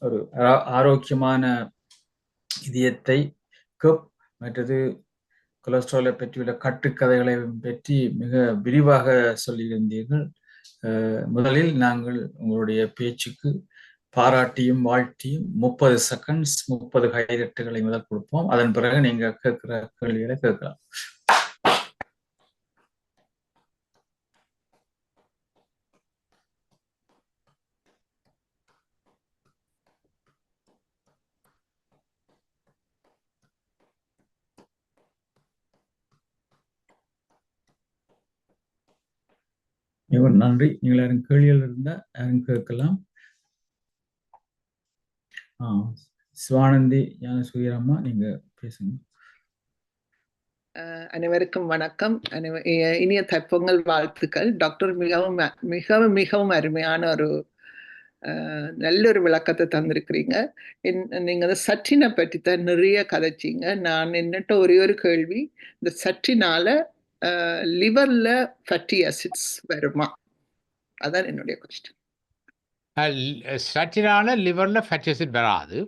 ஒரு ஆரோக்கியமான இதயத்தை மற்றது கொலஸ்ட்ராலை பற்றியுள்ள கட்டுக்கதைகளை பற்றி மிக விரிவாக சொல்லியிருந்தீர்கள். முதலில் நாங்கள் உங்களுடைய பேச்சுக்கு பாராட்டியும் வாழ்த்தியும் 30 செகண்ட்ஸ் 30 ஹைலைட்டுகளை முதல் கொடுப்போம். அதன் பிறகு நீங்க கேட்கிற கேள்விகளை கேட்கலாம். மிகவும் நன்றி. நீங்கள் யாரும் கேள்விகள் இருந்தா யாரும் கேட்கலாம். சிவானந்தி ஞானசூரியரம்மா, நீங்க பேசுங்க. அனைவருக்கும் வணக்கம். இனிய தைப்பொங்கல் வாழ்த்துக்கள். டாக்டர் மிகவும் மிகவும் மிகவும் அருமையான ஒரு நல்ல ஒரு விளக்கத்தை தந்திருக்கிறீங்க. நீங்க சற்றினை பற்றி தான் நிறைய கதைச்சிங்க. நான் என்னட்ட ஒரே ஒரு கேள்வி, இந்த சற்றினால லிவர்ல ஃபேட்டி ஆசிட்ஸ் வருமா? அதான் என்னுடைய கொஸ்டின். சட்டினால லிவரில் ஃபேட்டி ஆசிட் வராது.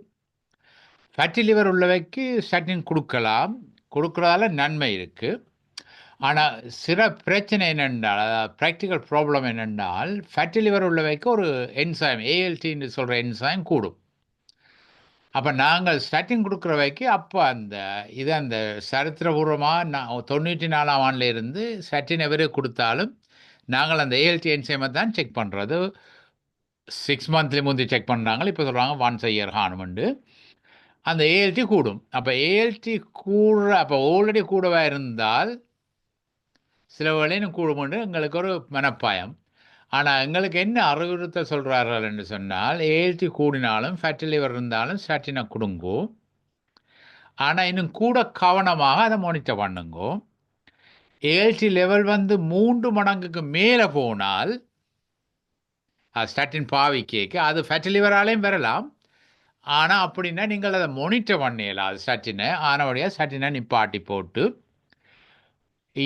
ஃபேட்டி லிவர் உள்ளவைக்கு சட்டின் கொடுக்கலாம், கொடுக்குறதால நன்மை இருக்குது. ஆனால் சில பிரச்சனை என்னென்றால், ப்ராக்டிக்கல் ப்ராப்ளம் என்னென்றால், ஃபேட்டி லிவர் உள்ளவைக்கு ஒரு என்சைம் ALTன்னு சொல்கிற என்சைம் கூடும். அப்போ நாங்கள் ஸ்டார்டிங் கொடுக்குறவைக்கு அப்போ அந்த சரித்திரபூர்வமாக 94ஆம் ஆண்டில் இருந்து ஸ்டாட்டின் எவரே கொடுத்தாலும் நாங்கள் அந்த ALT என்சைமை தான் செக் பண்ணுறது. 6 மந்த்லி முந்தி செக் பண்ணுறாங்க, இப்போ சொல்கிறாங்க 1 இயர் காணுமெண்டு. அந்த ALT கூடும். அப்போ ALT அப்போ ஆல்ரெடி கூடவாக இருந்தால் சில வேளையும் கூடுமெண்டு எங்களுக்கு ஒரு மனப்பாயம். ஆனால் எங்களுக்கு என்ன அறிவுறுத்த சொல்கிறார்கள் என்று சொன்னால், ALT கூடினாலும் ஃபேட்டி லிவர் இருந்தாலும் ஸ்டாட்டினை கொடுங்கோ, ஆனால் இன்னும் கூட கவனமாக அதை மானிட்டர் பண்ணுங்கோ. ALT லெவல் வந்து 3 மடங்குக்கு மேலே போனால் ஸ்டாட்டின் பாவிக்கேக்கு அது ஃபேட்டி லிவராலையும் வரலாம். ஆனால் அப்படின்னா நீங்கள் அதை மானிட்டர் பண்ணலாம் அது ஸ்டாட்டினை. ஆனவழியாக ஸ்டாட்டினை நிப்பாட்டி போட்டு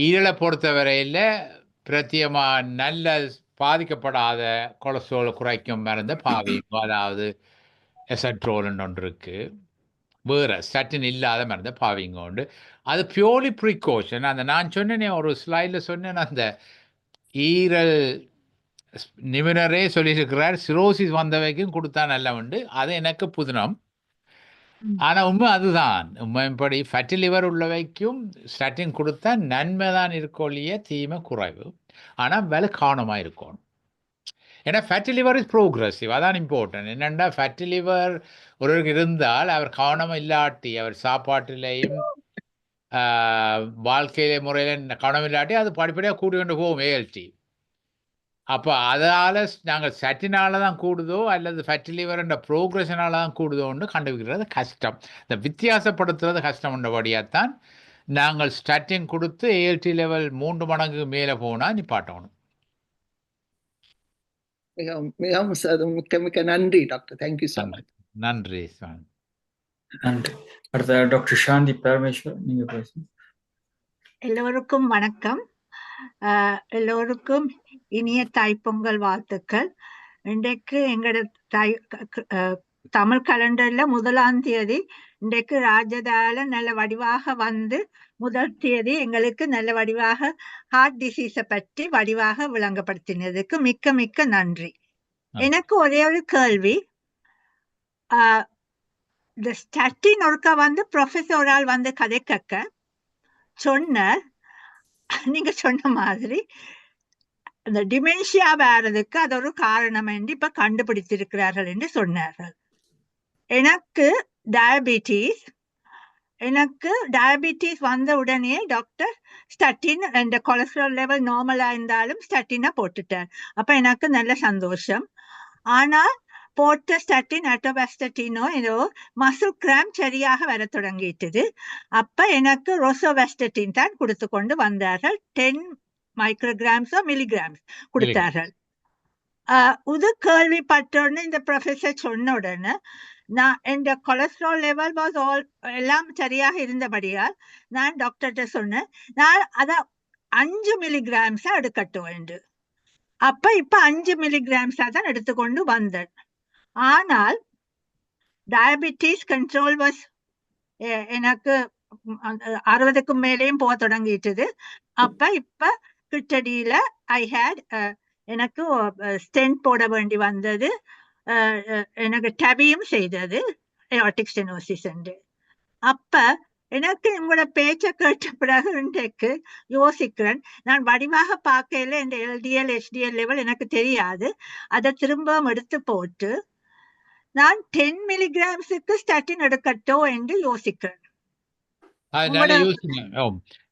ஈரலை பொறுத்தவரையில் பிரத்தியமாக நல்ல பாதிக்கப்படாத கொலஸ்ட்ரால் குறைக்கும் மருந்து பாவிக்கும். அதாவது எசட்ரோல்னு ஒன்று இருக்குது, வேறு ஸ்டாட்டின் இல்லாத மருந்து பாவிங்க உண்டு. அது பியூர்லி ப்ரிகாஷன். அந்த நான் சொன்னேனே ஒரு ஸ்லைடில் சொன்னேன், அந்த ஈரல் நிபுணரே சொல்லியிருக்கிறார் சிரோசிஸ் வந்தவைக்கும் கொடுத்தா நல்ல உண்டு. அது எனக்கு புதினம். ஆனால் உண்மை அதுதான். உண்மைப்படி ஃபேட்டி லிவர் உள்ளவைக்கும் ஸ்டாட்டின் கொடுத்தா நன்மை தான் இருக்கொழிய தீமை குறைவு. ஆனால் வேலை கவனமாக இருக்கணும். ஏன்னா ஃபேட்டி லிவர் இஸ் ப்ரோக்ரெசிவ், அதான் இம்பார்ட்டன்ட். என்னென்னா ஃபேட்டி லிவர் ஒருவருக்கு இருந்தால் அவர் கவனம் இல்லாட்டி, அவர் சாப்பாட்டிலையும் வாழ்க்கையில முறையில் கவனம் இல்லாட்டி அது படிப்படியாக கூடி கொண்டு போகும் ALT. அப்போ அதால் நாங்கள் சட்டினால தான் கூடுதோ அல்லது ஃபேட்டி லிவர்ன்ற ப்ரோக்ரெஷனால தான் கூடுதோன்னு கண்டுபிடிக்கிறது கஷ்டம். இந்த வித்தியாசப்படுத்துறது கஷ்டம்ன்றபடியாகத்தான் நாங்கள் ஸ்டாட்டின் கொடுத்து ALT லெவல் 3 மடங்கு மேலே போனால் நிப்பாட்டணும். மிகவும் மிகவும் மிக்க மிக்க நன்றி டாக்டர். Thank you so much. நன்றி. நன்றி. அடுத்த டாக்டர் சாந்தி பரமேஸ்வர், நீங்க பேசுங்க. எல்லோருக்கும் வணக்கம். எல்லோருக்கும் இனிய தைப்பொங்கல் வாழ்த்துக்கள். இன்றைக்கு எங்களோட தமிழ் கலண்டர்ல 1ஆம் தேதி இன்றைக்கு ராஜதால நல்ல வடிவாக வந்து முதல் தேதி எங்களுக்கு நல்ல வடிவாக ஹார்ட் டிசீஸை பற்றி வடிவாக விளங்கப்படுத்தினதுக்கு மிக்க மிக்க நன்றி. எனக்கு ஒரே ஒரு கேள்வி. இந்த ஸ்டாட்டின் ஒருக்கா வந்து ப்ரொஃபஸரால் வந்து கதைக்க சொன்னார், நீங்க சொன்ன மாதிரி இந்த டிமென்ஷியா வர்றதுக்கு அது ஒரு காரணம் என்று இப்ப கண்டுபிடித்திருக்கிறார்கள் என்று சொன்னார்கள். எனக்கு டயபிட்டிஸ் வந்த உடனே டாக்டர் ஸ்டாட்டின், இந்த கொலஸ்ட்ரால் லெவல் நார்மலா இருந்தாலும் ஸ்டாட்டினா போட்டுட்டார். அப்ப எனக்கு நல்ல சந்தோஷம். ஆனால் போட்ட ஸ்டாட்டின் அட்டோபாஸ்டட்டினோ ஏதோ மசில் கிராம் சரியாக வர தொடங்கிட்டது. அப்ப எனக்கு ரோசோவாஸ்டட்டின் தான் கொடுத்து கொண்டு வந்தார்கள். 10 மைக்ரோகிராம்ஸோ மில்லிகிராம்ஸ் கொடுத்தார்கள். இது கேள்விப்பட்டோன்னு இந்த ப்ரொஃபஸர் சொன்ன உடனே நான் இந்த கொலஸ்ட்ரால் லெவல் வாஸ் எல்லாம் சரியாக இருந்தபடியால் நான் டாக்டர்கிட்ட சொன்னேன், நான் அதை 5 மில்லிகிராம்ஸா எடுக்கட்டும் என்று. அப்ப இப்ப 5 மில்லிகிராம்ஸா தான் எடுத்துக்கொண்டு வந்தேன். ஆனால் டயபிட்டிஸ் கண்ட்ரோல் வாஸ் எனக்கு 60க்கும் மேலேயும் போக தொடங்கிட்டது. அப்ப இப்ப கிட்டடியில எனக்கு ஸ்டென்ட் போட வேண்டி வந்தது. எனக்கு டபியும் செய்தது ஏஆர்டிக் ஸ்டெனோசிஸ் என்று. அப்ப எனக்கு உங்களோட பேச்சை கேட்ட பிறகு இன்றைக்கு யோசிக்கிறேன், நான் வடிவாக பார்க்கல இந்த எல்டிஎல் HDL லெவல் எனக்கு தெரியாது. அதை திரும்ப எடுத்து போட்டு நான் 10 மில்லிகிராம்ஸுக்கு ஸ்டாட்டின் எடுக்கட்டோ என்று யோசிக்கிறேன்.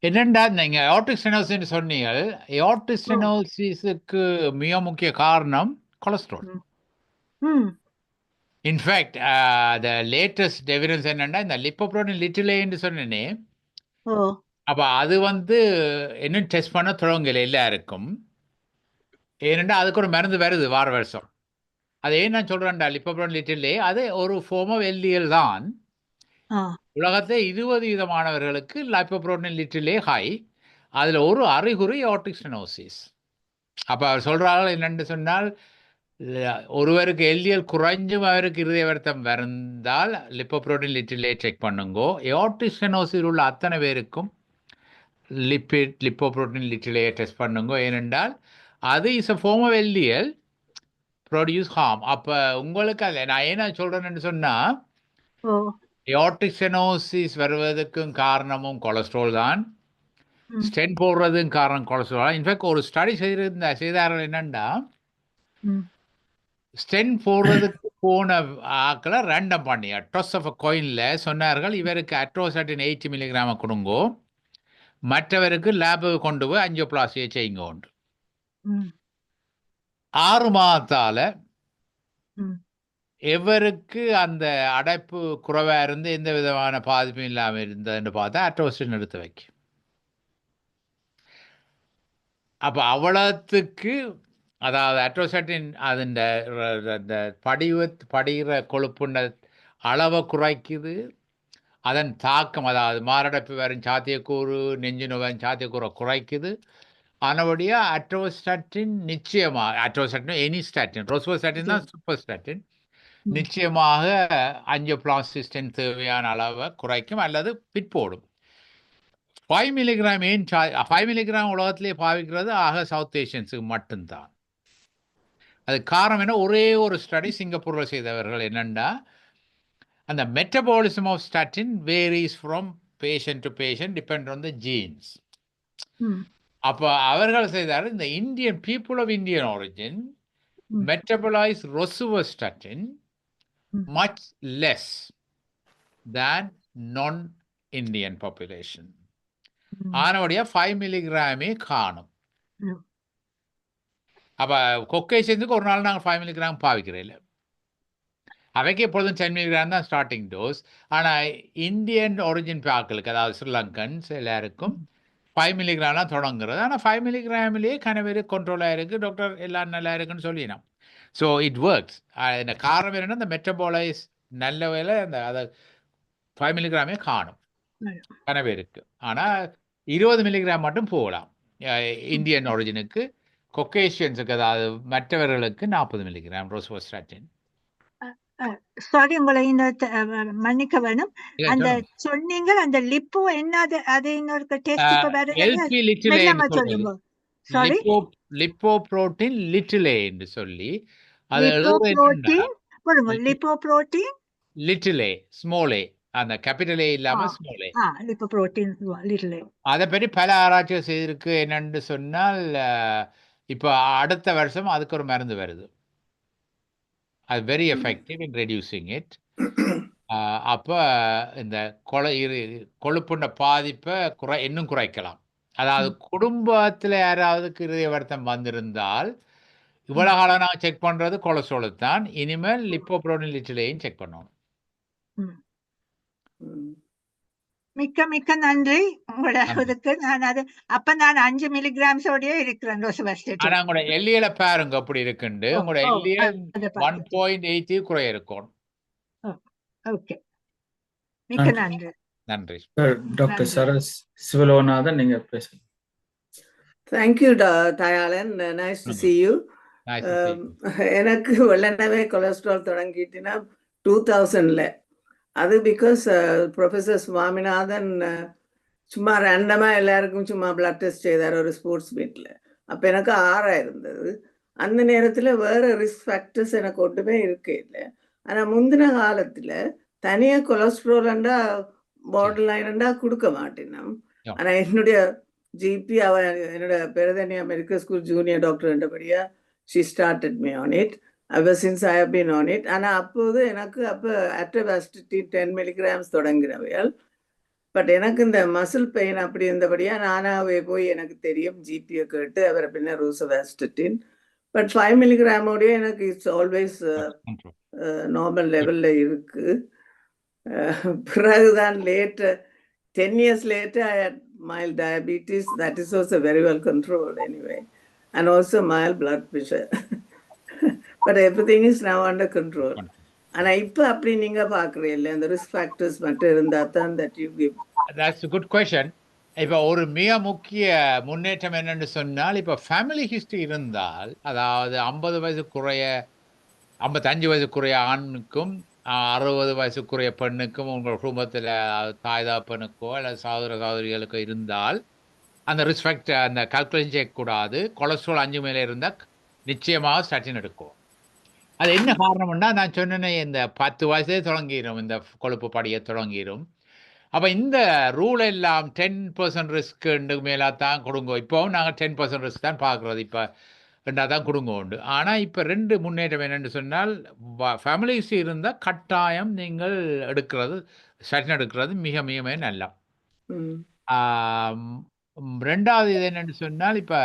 என்னண்டா நீங்க ஏஆர்டிக் ஸ்டெனோசிஸ் சொன்னீங்க. ஏஆர்டிக் ஸ்டெனோசிஸுக்கு மிக முக்கிய காரணம் cholesterol. In fact the latest evidence என்னன்னா இந்த லிப்போப்ரோட்டீன் லிட்டிலேன்னு சொன்னேனே, அப்ப அது வந்து இன்னும் டெஸ்ட் பண்ண தொடங்கல எல்லாருக்கும். ஏனென்றா அதுக்கு ஒரு மருந்து வருது வார வருஷம். அது ஏன் நான் சொல்றேன்டா, லிப்போப்ரோட்டீன் லிட்டிலே அது ஒரு ஃபார்ம் ஆஃப் எல்டிஎல் தான். உலகத்தை 20 விதமானவர்களுக்கு லிப்போப்ரோட்டீன் லிட்டிலே ஹை. அதுல ஒரு அறிகுறி ஏஆர்டிக் ஸ்டெனோசிஸ். அப்ப அவர் சொல்றார்கள் என்னென்று சொன்னால், ஒருவருக்கு எல்டிஎல் குறைஞ்சும் அவருக்கு இருதய வருத்தம் வந்தால் லிப்போப்ரோட்டீன் லிட்டிலே செக் பண்ணுங்கோ. ஏஆர்டிக் ஸ்டெனோசிஸ் உள்ள அத்தனை பேருக்கும் லிப்போப்ரோட்டீன் லிட்டிலே டெஸ்ட் பண்ணுங்கோ. ஏனென்றால் அது is a form of LDL produce harm. அப்ப உங்களுக்கு அதை நான் ஏன்னா சொல்றேன்னு சொன்னா, ஏஆர்டிக் ஸ்டெனோசிஸ் வருவதற்கும் காரணமும் கொலஸ்ட்ரால் தான். ஸ்டென்ட் போடுறதுக்கும் காரணம் கொலஸ்ட்ரால். இன்ஃபேக்ட் ஒரு ஸ்டடி செய்தார்கள் என்னன்னா, ஸ்டென்ட் போடுறதுக்கு போன ஆக்களை ரேண்டம் பண்ணி டாஸ் ஆஃப் அ காயின்ல சொன்னார்கள், இவருக்கு அட்ரோஸ்டாட்டின் 80 மில்லிகிராம கொடுங்கோ, மற்றவருக்கு லேபு கொண்டு போய் ஆஞ்சியோபிளாஸ்டியை செய்யுங்க. 6 மாதத்தால எவருக்கு அந்த அடைப்பு குறைவா இருந்து எந்த விதமான பாதிப்பும் இல்லாமல் இருந்ததுன்னு பார்த்தா அட்ரோஸ்டின் எடுத்து வைக்க. அப்ப அவ்வளவுக்கு அதாவது அட்ரோஸ்டாட்டின் அதன் படிகிற கொழுப்புண்ட அளவை குறைக்குது. அதன் தாக்கம் அதாவது மாரடைப்பு வரும் சாத்தியக்கூறு, நெஞ்சு நோயின் சாத்தியக்கூறை குறைக்குது. ஆனபடியா அட்ரோஸ்டாட்டின் நிச்சயமாக, அட்ரோஸ்டாட்டின் எனி ஸ்டாட்டின், ரோசோஸ்டாட்டின் தான் சூப்பர் ஸ்டாட்டின், நிச்சயமாக ஆஞ்சியோபிளாஸ்டி தேவையான அளவை குறைக்கும் அல்லது பிற்போடும். 5 மில்லிகிராம் 5 மில்லிகிராம் உலகத்திலே பாவிக்கிறது ஆக சவுத் ஏஷியன்ஸுக்கு மட்டும்தான். அது காரணம் என்ன, ஒரே ஒரு ஸ்டடி சிங்கப்பூரில் செய்தவர்கள் என்னன்னா, அந்த metabolism of statin varies from patient to patient depend on the genes. அப்போ அவர்கள் செய்தார், இந்த Indian people of Indian origin metabolize rosuvastatin much less than non-Indian population. ஆனவடியா 5 மில்லிகிராமே காணும். அப்ப கொக்கேஷனுக்கு ஒரு நாள் நாங்கள் 5 மில்லிகிராம் பாவிக்கிறேன். அவைக்கு எப்பொழுதும் 10 மில்லிகிராம் தான் ஸ்டார்டிங் டோஸ். ஆனால் இந்தியன் ஒரிஜின் ஆட்களுக்கு, அதாவது ஸ்ரீலங்கன்ஸ் எல்லாருக்கும் 5 மில்லிகிராம்லாம் தொடங்குறது. ஆனால் 5 மில்லிகிராமிலேயே கனவேறு கண்ட்ரோலாக இருக்குது, டாக்டர் எல்லாம் நல்லா இருக்குன்னு சொல்லினோம். So it works. இந்த காரணம் என்னென்னா, இந்த மெட்டபாலைஸ் நல்ல வேலை அந்த அதை 5 மில்லிகிராமே காணும் கனவேருக்கு. ஆனால் 20 மில்லிகிராம் மட்டும் போகலாம். இந்தியன் ஒரிஜினுக்கு, கொக்கேஷியன்ஸுக்கு அதாவது மற்றவர்களுக்கு 40 மில்லிகிராம் ரோசுவாஸ்டாட்டின். சாரி, உங்களை மன்னிக்க வேணும். இல்ல அந்த சொல்லுங்க. சொன்னீங்க அந்த லிப்போ என்னது, அது இன்னொரு டெஸ்ட் இப்ப வேற எல்பி லிட்டில் மெல்லமா சொல்றது. சொல்லுங்க. சாரி, லிப்போப்ரோட்டீன் லிட்டில் ஏ என்று சொல்லி அது லிப்போ எழுதுவது என்னன்னா புரோட்டீன் சொல்லுங்க. Lipo protein, little A, small A, அந்த கேபிட்டல் ஏ இல்லாம small A. Lipo protein little. அதை பற்றி பல ஆராய்ச்சிகள் செய்திருக்கு. என்னன்னு சொன்னால் இப்போ அடுத்த வருஷம் அதுக்கு ஒரு மருந்து வருது. அது very effective in reducing it. அப்போ இந்த கொழுப்புண்ட பாதிப்பை இன்னும் குறைக்கலாம். அதாவது குடும்பத்தில் யாராவதுக்கு இருதய வருத்தம் வந்திருந்தால் இவ்வளவு காலம் நாங்கள் செக் பண்றது கொலஸ்ட்ரால் தான். இனிமேல் லிப்போப்ரோட்டீன் லிட்டிலையும் செக் பண்ணணும். மிக்க மிக்க நன்றி உங்களோட இதுக்கு. நான் அது அப்ப நான் 5 மில்லிகிராம்ஸோடய இருக்கிறேன் ரோசுவாஸ்டாட்டின். ஆனா உங்களோட எல்லியல பாருங்க அப்படி இருக்குண்டு. உங்களோட எல்லிய 1.8 குறைய இருக்கும். ஓகே, மிக்க நன்றி. நன்றி. டாக்டர் சரஸ் சிவலோகநாதன், நீங்க பேசுங்க. Thank you, Dayalan. Nice to see you. எனக்கு வெள்ளனவே கொலஸ்ட்ரால் தொடங்கிட்டுனா 2000ல. அது பிகாஸ் ப்ரொஃபஸர் சுவாமிநாதன் சும்மா ரேண்டமாக எல்லாருக்கும் சும்மா பிளட் டெஸ்ட் செய்தார் ஒரு ஸ்போர்ட்ஸ் மீட்டில். அப்போ எனக்கு 6 இருந்தது. அந்த நேரத்தில் வேறு ரிஸ்க் ஃபேக்டர்ஸ் எனக்கு ஒன்றுமே இருக்கே இல்லை. ஆனால் முந்தின காலத்தில் தனியாக கொலஸ்ட்ரால்ண்டா பார்டர் லைன்ண்டா கொடுக்க மாட்டேன். ஆனால் என்னுடைய ஜிபி என்னோட பெருதனி மெடிக்கல் ஸ்கூல் ஜூனியர் டாக்டர்ன்றபடியா she started me on it. ever since I have been on it. ஆனால் அப்போது எனக்கு அட்ரோவாஸ்டாட்டின் 10 மில்லிகிராம்ஸ் தொடங்கினவையால். பட் எனக்கு இந்த மசில் பெயின் அப்படி இருந்தபடியாக நானாகவே போய் எனக்கு தெரியும் ஜிபியை கேட்டு அவரை பின்ன ரோசுவாஸ்டாட்டின். பட் 5 மில்லிகிராமோடய எனக்கு இட்ஸ் ஆல்வேஸ் நார்மல் லெவலில் இருக்குது. பிறகுதான் later 10 years later I had mild diabetes. That is also very well controlled anyway. And also mild blood pressure. But everything is now under control. And இப்போ அப்படி நீங்க பார்க்குறீங்க அந்த ரிஸ்க் ஃபேக்டர்ஸ் மட்டும் இருந்தால் தான் that you give. That's a good question. இப்போ ஒரு மிக முக்கிய முன்னேற்றம் என்னன்னு சொன்னால், இப்போ ஃபேமிலி ஹிஸ்டரி இருந்தால், அதாவது 50 வயசுக்குறைய 55 வயசுக்குறைய ஆணுக்கும் 60 வயசுக்குரிய பெண்ணுக்கும் உங்கள் குடும்பத்தில் தாய் தாப்பனுக்கோ அல்லது சகோதர சகோதரிகளுக்கோ இருந்தால் அந்த ரிஸ்க் ஃபேக்டர் அந்த கால்குலேஷன் செய்யக்கூடாது. கொலஸ்ட்ரால் 5 மேலே இருந்தால் நிச்சயமாக ஸ்டாட்டின் எடுக்கும். அது என்ன காரணம்னா, நான் சொன்னேனே இந்த 10 வயசே தொடங்கிடும், இந்த கொழுப்பு படியை தொடங்கிடும். அப்போ இந்த ரூல் எல்லாம் 10% ரிஸ்க்கு மேலே தான் கொடுங்க. இப்போவும் நாங்கள் 10% ரிஸ்க் தான் பார்க்குறது. இப்போ 2 தான் கொடுங்க உண்டு. ஆனால் இப்போ 2 முன்னேற்றம் என்னென்னு சொன்னால், ஃபேமிலி ஹிஸ்ட்ரி இருந்தால் கட்டாயம் நீங்கள் எடுக்கிறது ஸ்டாட்டின் எடுக்கிறது மிக மிக நல்லா. 2வது இது என்னென்னு சொன்னால், இப்போ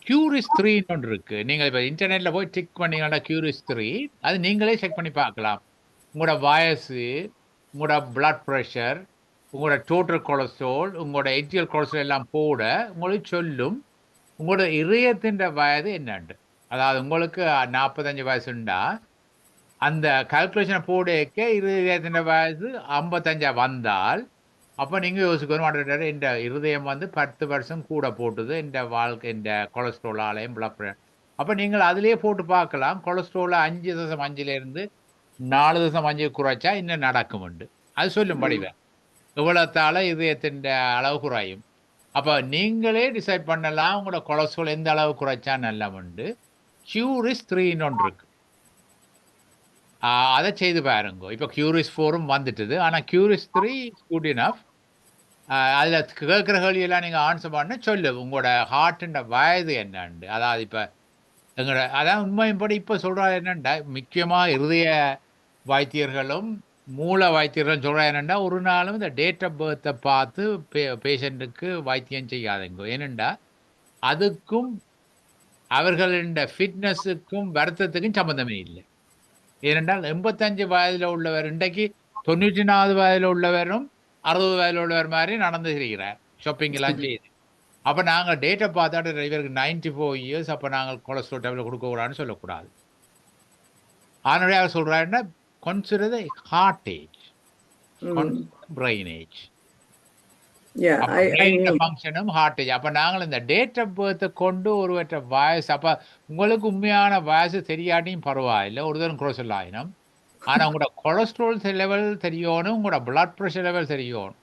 கியூரிஸ் 3ன்னு ஒன்று இருக்குது. நீங்கள் இப்போ இன்டர்நெட்டில் போய் செக் பண்ணிங்கன்னா கியூரிஸ் 3 அது நீங்களே செக் பண்ணி பார்க்கலாம். உங்களோட வயசு, உங்களோட பிளட் ப்ரெஷர், உங்களோட டோட்டல் கொலஸ்ட்ரால், உங்களோட எச்சிஎல் கொலஸ்ட்ரால் எல்லாம் போட உங்களுக்கு சொல்லும் உங்களோட இதயத்தின் வயது என்னண்டு. அதாவது உங்களுக்கு 45 வயசுண்டா அந்த கால்குலேஷனை போடக்க இதயத்தின் வயது 55 வந்தால் அப்போ நீங்கள் யோசிக்கணும், இந்த இருதயம் 10 வருஷம் கூட போட்டுது இந்த வாழ்க்கை இந்த கொலஸ்ட்ரால் ஆலையும் பிளட் ப்ரெஷர். அப்போ நீங்கள் அதிலே போட்டு பார்க்கலாம். கொலஸ்ட்ராலை 5.5 4.5 குறைச்சா இன்னும் நடக்கும் உண்டு. அது சொல்லும் படிவேன் இவ்வளோத்தால இதயத்தின் அளவு குறையும். அப்போ நீங்களே டிசைட் பண்ணலாம் உங்களோட கொலஸ்ட்ரால் எந்த அளவு குறைச்சா நல்லா உண்டு. கியூரிஸ் 3ன்னு ஒன்று இருக்கு, அதை செய்து பாருங்க. இப்போ கியூரிஸ் 4ம் வந்துட்டுது. ஆனால் கியூரிஸ் 3 குட் இனஃப். அதில் கேட்குற கேள்வியெல்லாம் நீங்கள் ஆன்சர் பண்ண சொல்லு உங்களோட ஹார்ட்டுன்ற வயது என்னண்டு. அதாவது இப்போ எங்களோட அதான் உண்மையின்படி இப்போ சொல்கிறாரு என்னண்டா, முக்கியமாக இருதய வைத்தியர்களும் மூல வைத்தியர்களும் சொல்கிறார் என்னென்னா, ஒரு நாளும் இந்த டேட் ஆஃப் பர்த்தை பார்த்து பேஷண்ட்டுக்கு வைத்தியம் செய்யாதுங்க. ஏனெண்டா அதுக்கும் அவர்களின் ஃபிட்னஸுக்கும் வருத்தத்துக்கும் சம்மந்தமே இல்லை. ஏனென்றால் 85 வயதில் உள்ளவர் இன்றைக்கு 94 வயதில் உள்ளவரும் 60 வயதில் உள்ளவர் மாதிரி நடந்து இருக்கிறார், ஷாப்பிங் எல்லாம் செய்து. அப்போ நாங்கள் டேட்டை பார்த்தாட்டு இவருக்கு 94 இயர்ஸ், அப்போ நாங்கள் கொலஸ்ட்ரால் டேப்லெட் கொடுக்கக்கூடாதுன்னு சொல்லக்கூடாது. அதனுடைய அவர் சொல்கிறாருன்னா, consider the heart age, consider brain age. Yeah, அப்ப I பிரெயின் knew. ஃபங்க்ஷனும் ஹார்ட்டேஜ். அப்ப நாங்கள் இந்த டேட் ஆஃப் பர்த்தை கொண்டு ஒருவற்ற வயசு, அப்ப உங்களுக்கு உண்மையான வயசு தெரியாட்டியும் பரவாயில்லை, ஒரு தரம் குரோசல் ஆயினும். ஆனா உங்களோட கொலஸ்ட்ரால் லெவல் தெரியணும், உங்களோட பிளட் ப்ரெஷர் லெவல் தெரியணும்,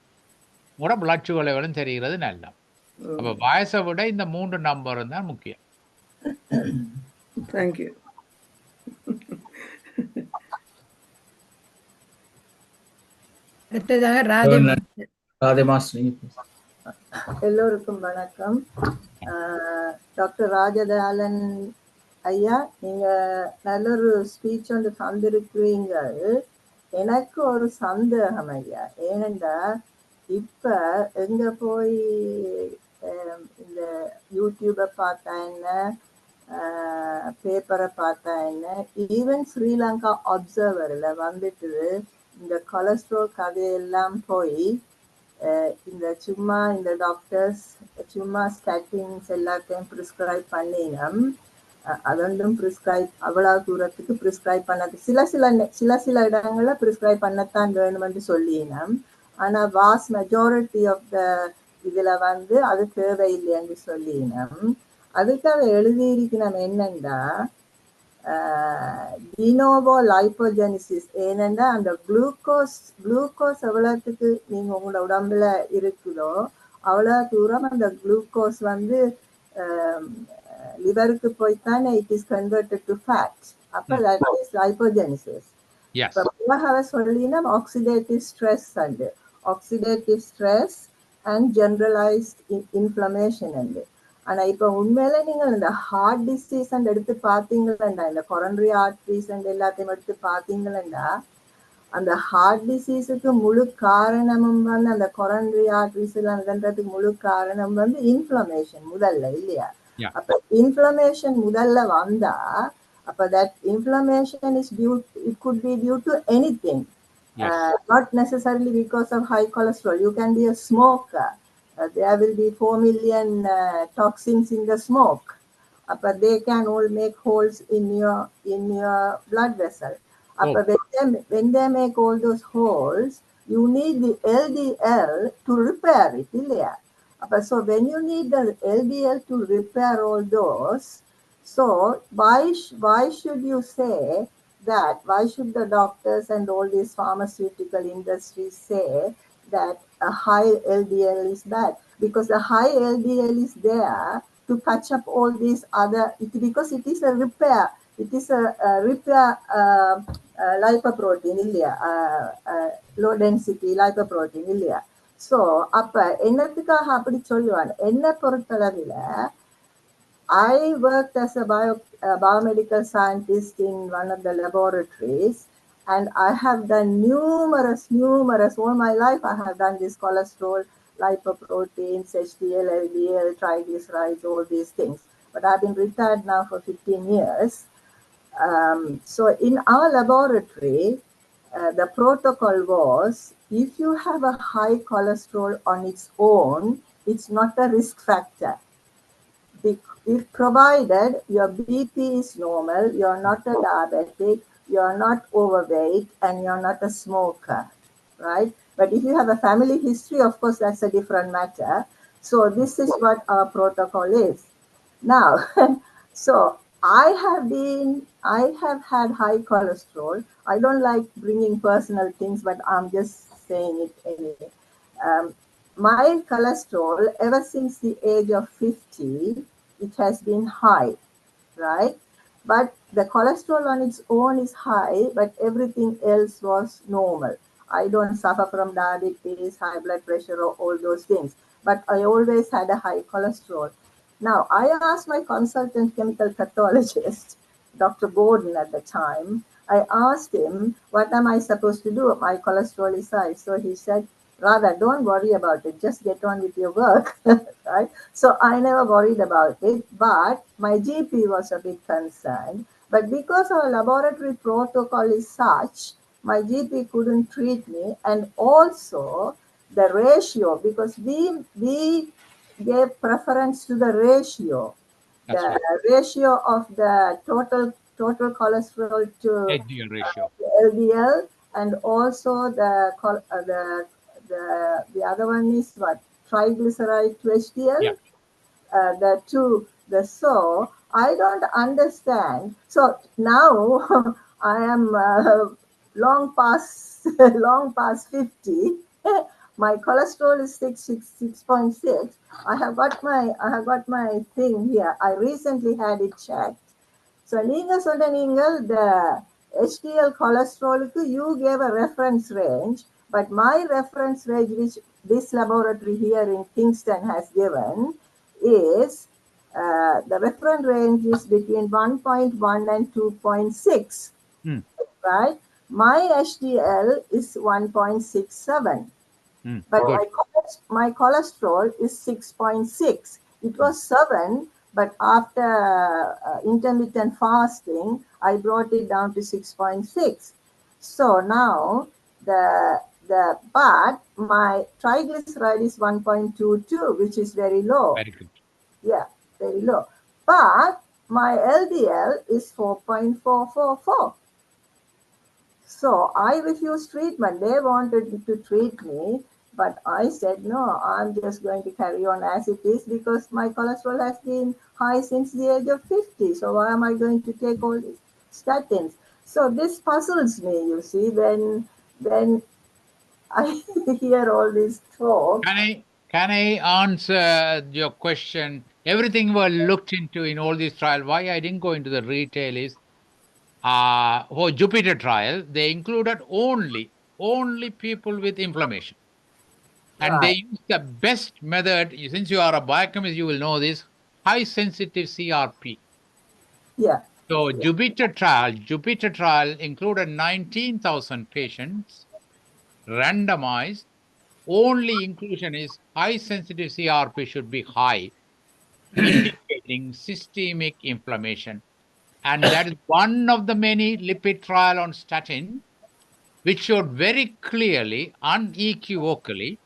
உங்களோட பிளட் சுகர் லெவலும் தெரிகிறது நல்லா. அப்ப வயசை விட இந்த 3 நம்பரும் தான் முக்கியம். Thank you. அடுத்ததாக ராதே மாஸ்டர் நீங்க பேசுங்க. எல்லோருக்கும் வணக்கம். டாக்டர் ராஜதயாளன் ஐயா, நீங்க நல்லொரு ஸ்பீச் ஒன்று தந்திருக்கிறீங்க. எனக்கு ஒரு சந்தேகம் ஐயா. ஏனென்றா இப்ப எங்க போய் இந்த யூடியூபை பார்த்தா என்ன, பேப்பரை பார்த்தா என்ன, ஈவன் ஸ்ரீலங்கா அப்சர்வர்ல வந்துட்டு இந்த கொலஸ்ட்ரால் கதையெல்லாம் போய் இந்த சும்மா இந்த டாக்டர்ஸ் சும்மா ஸ்டாட்டின்ஸ் எல்லாத்தையும் ப்ரிஸ்கிரைப் பண்ணினோம். அதொன்றும் ப்ரிஸ்கிரைப் அவ்வளவு தூரத்துக்கு ப்ரிஸ்கிரைப் பண்ணது சில இடங்கள்ல ப்ரிஸ்கிரைப் பண்ணத்தான் வேணும்னு சொல்லினோம். ஆனா வாஸ்ட் மெஜாரிட்டி ஆஃப் த இதுல வந்து அது தேவையில்லைன்னு சொல்லினோம். அதுக்காக எழுதியிருக்கணும் என்னன்னா டினோவோ லைப்போஜெனிசிஸ். ஏனென்றா அந்த குளுக்கோஸ் எவ்வளவுக்கு நீங்க உங்களோட உடம்புல இருக்குதோ அவ்வளவு தூரம் அந்த குளுக்கோஸ் வந்து லிவருக்கு போய்த்தானே it is converted to fat. அப்ப தட் இஸ் லைப்போஜெனிசிஸ். சொல்லினா oxidative stress and generalised inflammation and. ஆனா இப்ப உண்மையில நீங்கள் இந்த ஹார்ட் டிசீஸ் எடுத்து பாத்தீங்களா, இந்த கொரோனரி ஆர்டரிஸ் எல்லாத்தையும் எடுத்து பாத்தீங்களா, அந்த ஹார்ட் டிசீஸுக்கு முழு காரணமும் வந்து அந்த கொரோனரி ஆர்டரிஸ்ன்றதுக்கு முழு காரணம் வந்து இன்ஃப்ளமேஷன் முதல்ல இல்லையா? அப்ப இன்ஃப்ளமேஷன் முதல்ல வந்தா அப்ப that inflammation is it could be due to anything. Not necessarily because of high cholesterol. You can be a smoker. There will be 4 million toxins in the smoke, but they can all make holes in your blood vessel. When they make all those holes, you need the LDL to repair it. So when you need the LDL to repair all those, so why should you say that? Why should the doctors and all these pharmaceutical industries say that a high LDL is bad? Because the high LDL is there to catch up all these other, because it is a repair. It is a repair lipoprotein, low density lipoprotein, இல்லையா? So அப்ப என்னத்துக்காக அப்படி சொல்லுவாங்க? என்ன பொறுத்தளவில் I worked as a biomedical scientist in one of the laboratories, and I have done numerous, all my life I have done this cholesterol, lipoproteins, HDL, LDL, triglycerides, all these things. But I've been retired now for 15 years. So in our laboratory, the protocol was, if you have a high cholesterol on its own, it's not a risk factor. If provided your BP is normal, you're not a diabetic, you're not overweight, and you're not a smoker, right? But if you have a family history, of course, that's a different matter. So this is what our protocol is. Now, so I have had high cholesterol. I don't like bringing personal things, but I'm just saying it anyway. My cholesterol, ever since the age of 50, it has been high, right? But the cholesterol on its own is high, but everything else was normal. I don't suffer from diabetes, high blood pressure, or all those things, but I always had a high cholesterol. Now, I asked my consultant chemical pathologist, Dr. Gordon at the time, I asked him, what am I supposed to do? My cholesterol is high. So he said, Radha, don't worry about it. Just get on with your work, right? So I never worried about it, but my GP was a bit concerned. But because our laboratory protocol is such, my GP couldn't treat me. And also the ratio, because we gave preference to the ratio. Ratio of the total cholesterol to HDL ratio. LDL, and also the other one is what? triglyceride to HDL. Yeah. So I don't understand. So now I am long past 50. My cholesterol is 6.6. I have got my thing here. I recently had it checked. So the HDL cholesterol, you gave a reference range, but my reference range, which this laboratory here in Kingston has given, is the reference range is between 1.1 and 2.6, right? My HDL is 1.67, but my cholesterol is 6.6. It was 7, but after intermittent fasting, I brought it down to 6.6. So now but my triglyceride is 1.22, which is very low. Very good. Yeah, very low. But my LDL is 4.444. So I refused treatment. They wanted to treat me, but I said, no, I'm just going to carry on as it is because my cholesterol has been high since the age of 50. So why am I going to take all these statins? So this puzzles me, you see, when I hear all this talk. Can I answer your question? Everything was looked into in all these trials. Why I didn't go into the retail is for Jupiter trial, they included only people with inflammation. And they used the best method. Since you are a biochemist, you will know this, high sensitive CRP. Yeah. So Jupiter trial included 19,000 patients, randomized. Only inclusion is high sensitive CRP should be high, indicating systemic inflammation. And that is one of the many lipid trial on statin, which showed very clearly, unequivocally,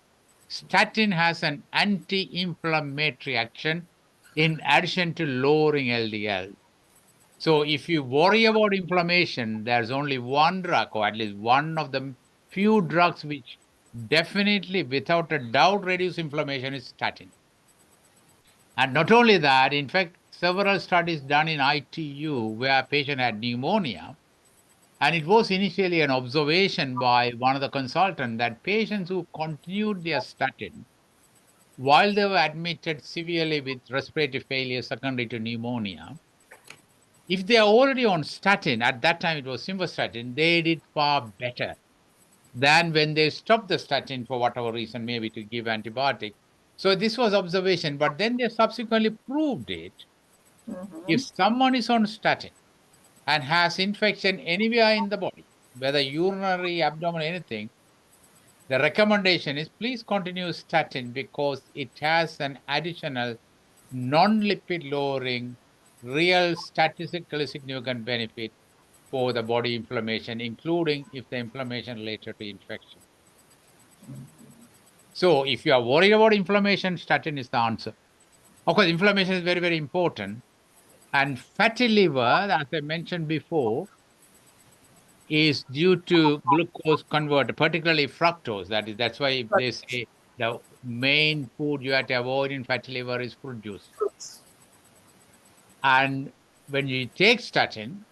statin has an anti-inflammatory action in addition to lowering LDL. So if you worry about inflammation, there's only one drug, or at least one of the few drugs which definitely, without a doubt, reduce inflammation is statin. And not only that, in fact, several studies done in ITU where a patient had pneumonia, and it was initially an observation by one of the consultants that patients who continued their statin while they were admitted severely with respiratory failure secondary to pneumonia, if they are already on statin, at that time it was simvastatin, they did far better than when they stopped the statin for whatever reason, maybe to give antibiotic. So this was observation, but then they subsequently proved it. If someone is on statin and has infection anywhere in the body, whether urinary, abdominal, anything, the recommendation is please continue statin because it has an additional non-lipid lowering, real statistically significant benefit for the body inflammation, including if the inflammation related to infection. So if you are worried about inflammation, statin is the answer. Of course, inflammation is very, very important. And fatty liver, as I mentioned before, is due to glucose converter, particularly fructose. That's why they say the main food you have to avoid in fatty liver is fruit juice. And when you take statin,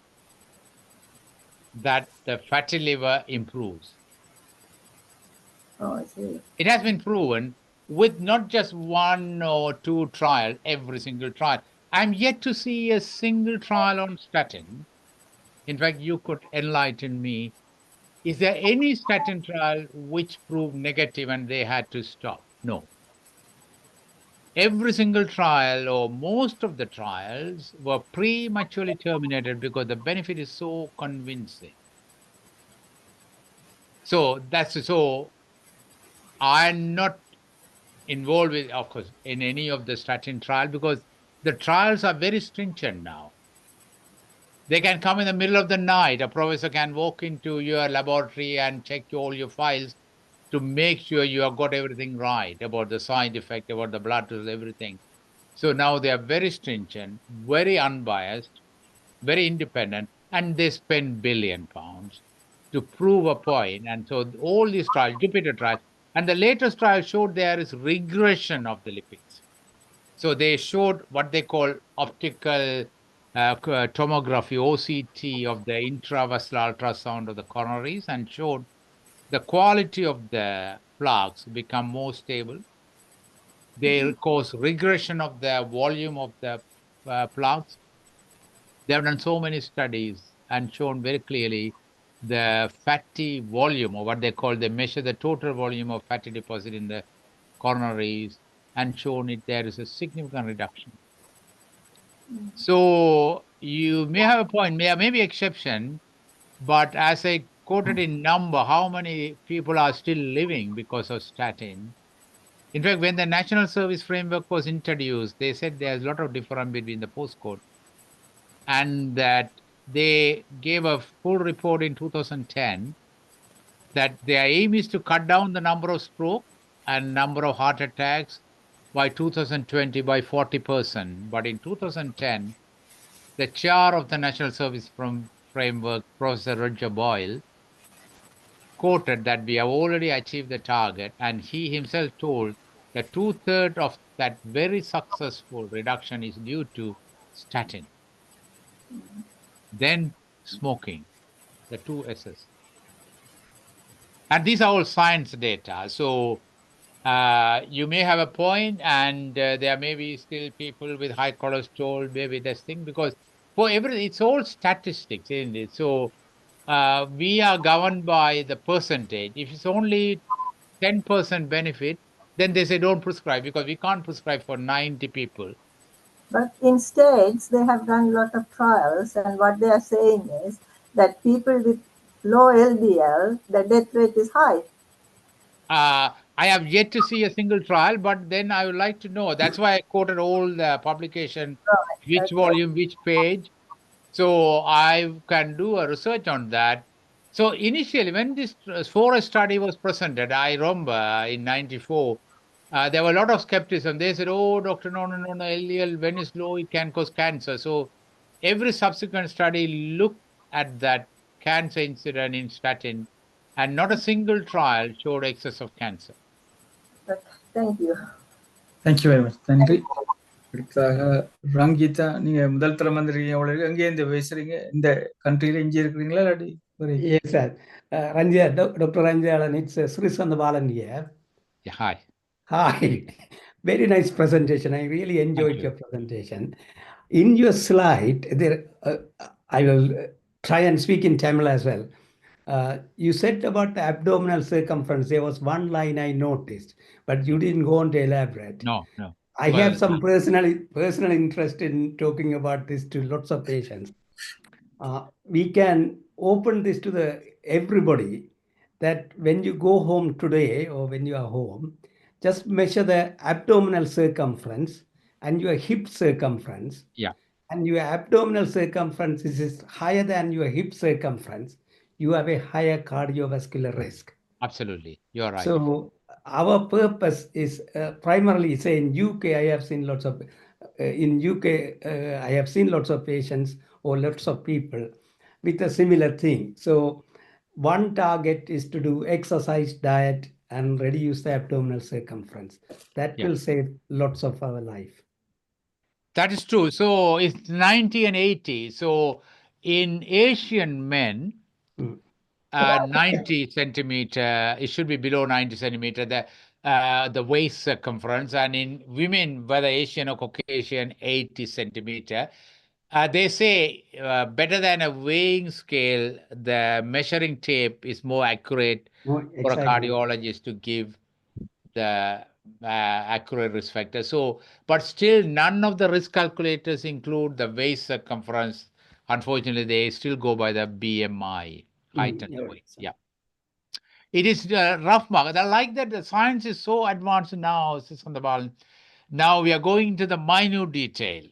that the fatty liver improves. Oh, I see. It has been proven with not just one or two trials, every single trial. I'm yet to see a single trial on statin. In fact, you could enlighten me. Is there any statin trial which proved negative and they had to stop? No. Every single trial or most of the trials were prematurely terminated because the benefit is so convincing. So I'm not involved with, of course, in any of the statin trial because the trials are very stringent now. They can come in the middle of the night. A professor can walk into your laboratory and check all your files to make sure you have got everything right about the side effect, about the blood test, everything. So now they are very stringent, very unbiased, very independent, and they spend £1 billion to prove a point. And so all these trials, Jupiter trials, And the latest trial showed there is regression of the lipids. So they showed what they call optical tomography, OCT, of the intravascular ultrasound of the coronaries, and showed the quality of the plaques become more stable. They cause regression of the volume of the plaques. They have done so many studies and shown very clearly the fatty volume, or what they call, they measure the total volume of fatty deposit in the coronaries, and shown it there is a significant reduction. So you may have a point, may be exception, but as I quoted in number, how many people are still living because of statin? In fact, when the National Service Framework was introduced, they said there's a lot of difference between the postcode, and that they gave a full report in 2010 that their aim is to cut down the number of stroke and number of heart attacks by 2020 by 40%. But in 2010, the chair of the National Service Framework, Professor Roger Boyle, quoted that we have already achieved the target, and he himself told that 2/3 of that very successful reduction is due to statin. Then smoking, the two S's. And these are all science data. So you may have a point, and there may be still people with high cholesterol, maybe this thing, because for everything, it's all statistics, isn't it? So we are governed by the percentage. If it's only 10% benefit, then they say don't prescribe, because we can't prescribe for 90 people. But in States, they have done a lot of trials, and what they are saying is that people with low LDL, the death rate is high. I have yet to see a single trial, but then I would like to know. That's why I quoted all the publication, which volume, which page. So I can do a research on that. So initially, when this forest study was presented, I remember in 94, there were a lot of skepticism. They said, oh, doctor, no, LDL, when it's low, it can cause cancer. So every subsequent study looked at that cancer incident in statin, and not a single trial showed excess of cancer. Thank you. Thank you very much. நன்றி. அடுத்ததாக ரங்கீதா, நீங்க முதல் தரம் வந்திருக்கீங்க. உங்களுக்கு எங்கே இருந்து பேசுறீங்க? இந்த கண்ட்ரியில இங்கே இருக்கிறீங்களா இல்லாட்டி? Yes, sir. Dr. Ranjalan, it's Sriswanda Balan here. Yeah, hi. Hi. Very nice presentation. I really enjoyed your presentation. In your slide, there, I will try and speak in Tamil as well. You said about the abdominal circumference. There was one line I noticed, but you didn't go on to elaborate. No. I have some personal interest in talking about this to lots of patients. We can open this to everybody, that when you go home today or when you are home, just measure the abdominal circumference and your hip circumference. Yeah. And your abdominal circumference is higher than your hip circumference, you have a higher cardiovascular risk. Absolutely. You're right. So our purpose is primarily, say in UK, I have seen lots of patients or lots of people with a similar thing. So one target is to do exercise, diet, and reduce the abdominal circumference. That will save lots of our life. That is true. So it's 90 and 80. So in Asian men, 90 centimeter, it should be below 90 centimeter, the waist circumference. And in women, whether Asian or Caucasian, 80 centimeter. They say better than a weighing scale, the measuring tape is more accurate for a cardiologist to give the accurate risk factor. So, but still none of the risk calculators include the waist circumference. Unfortunately, they still go by the BMI, height and weight. Yeah. It is rough mark. I like that the science is so advanced now, Now we are going to the minute detail.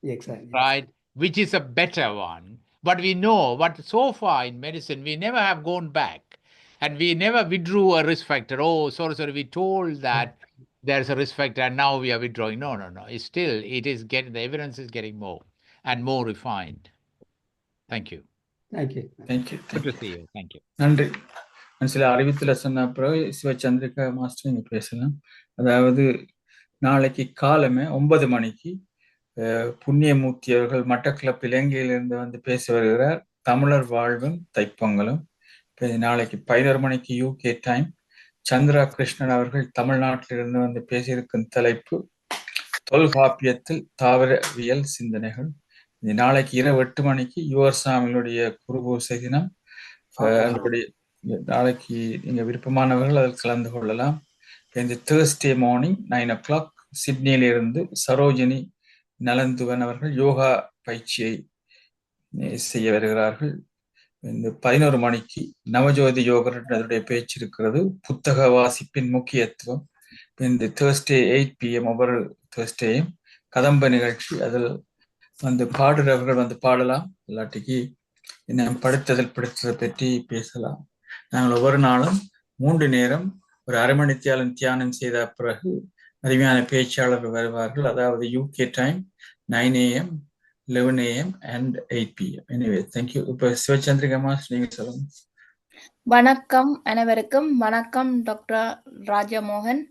Exactly. Right? Which is a better one. But we know, but so far in medicine, we never have gone back. And we never withdrew a risk factor. Oh, sorry, we told that there's a risk factor and now we are withdrawing. No. It's still, the evidence is getting more and more refined. Thank you. Thank you. Good to see you. Thank you. நன்றி. சில அறிவித்துல சொன்ன பிறகு சிவச்சந்திரிகா master நீங்க பேசலாம். அதாவது நாளைக்கு காலமே 9 மணிக்கு புண்ணியமூர்த்தி அவர்கள் மட்டக்களப்பு இலங்கையிலிருந்து வந்து பேசி வருகிறார். தமிழர் வாழ்வும் தைப்பொங்கலும். நாளைக்கு 11 மணிக்கு UK டைம் சந்திரா கிருஷ்ணன் அவர்கள் தமிழ்நாட்டிலிருந்து வந்து பேசியிருக்கும் தலைப்பு தொல்காப்பியத்தில் தாவரவியல் சிந்தனைகள். நாளைக்கு இரவு 8 மணிக்கு யுவர் சாமிகளுடைய குருபூசை தினம். அதுபடி நாளைக்கு நீங்க விருப்பமானவர்கள் அதில் கலந்து கொள்ளலாம். இந்த தேர்ஸ்டே மார்னிங் 9 o'clock சிட்னியிலிருந்து சரோஜினி நலந்துவன் அவர்கள் யோகா பயிற்சியை செய்ய வருகிறார்கள். இந்த 11 மணிக்கு நவஜோதி யோகர் அதனுடைய பேச்சு இருக்கிறது, புத்தக வாசிப்பின் முக்கியத்துவம். இந்த தேர்ஸ்டே 8 PM ஒவ்வொரு தேர்ஸ்டேயும் கதம்ப நிகழ்ச்சி. அதில் வந்து பாடுறவர்கள் வந்து பாடலாம், இல்லாட்டிக்கு என்ன படித்ததை பற்றி பேசலாம். நாங்கள் ஒவ்வொரு நாளும் 3 நேரம் ஒரு அரை மணித்தியாலும் தியானம் செய்த பிறகு அருமையான பேச்சாளர்கள் வருவார்கள். அதாவது UK time 9 AM, 11 AM and 8 PM. Anyway, thank you. இப்போ சிவச்சந்திரிகா மாஸ்டர் நீங்க சொல்லுங்க. வணக்கம் அனைவருக்கும். வணக்கம் டாக்டர் ராஜமோகன்.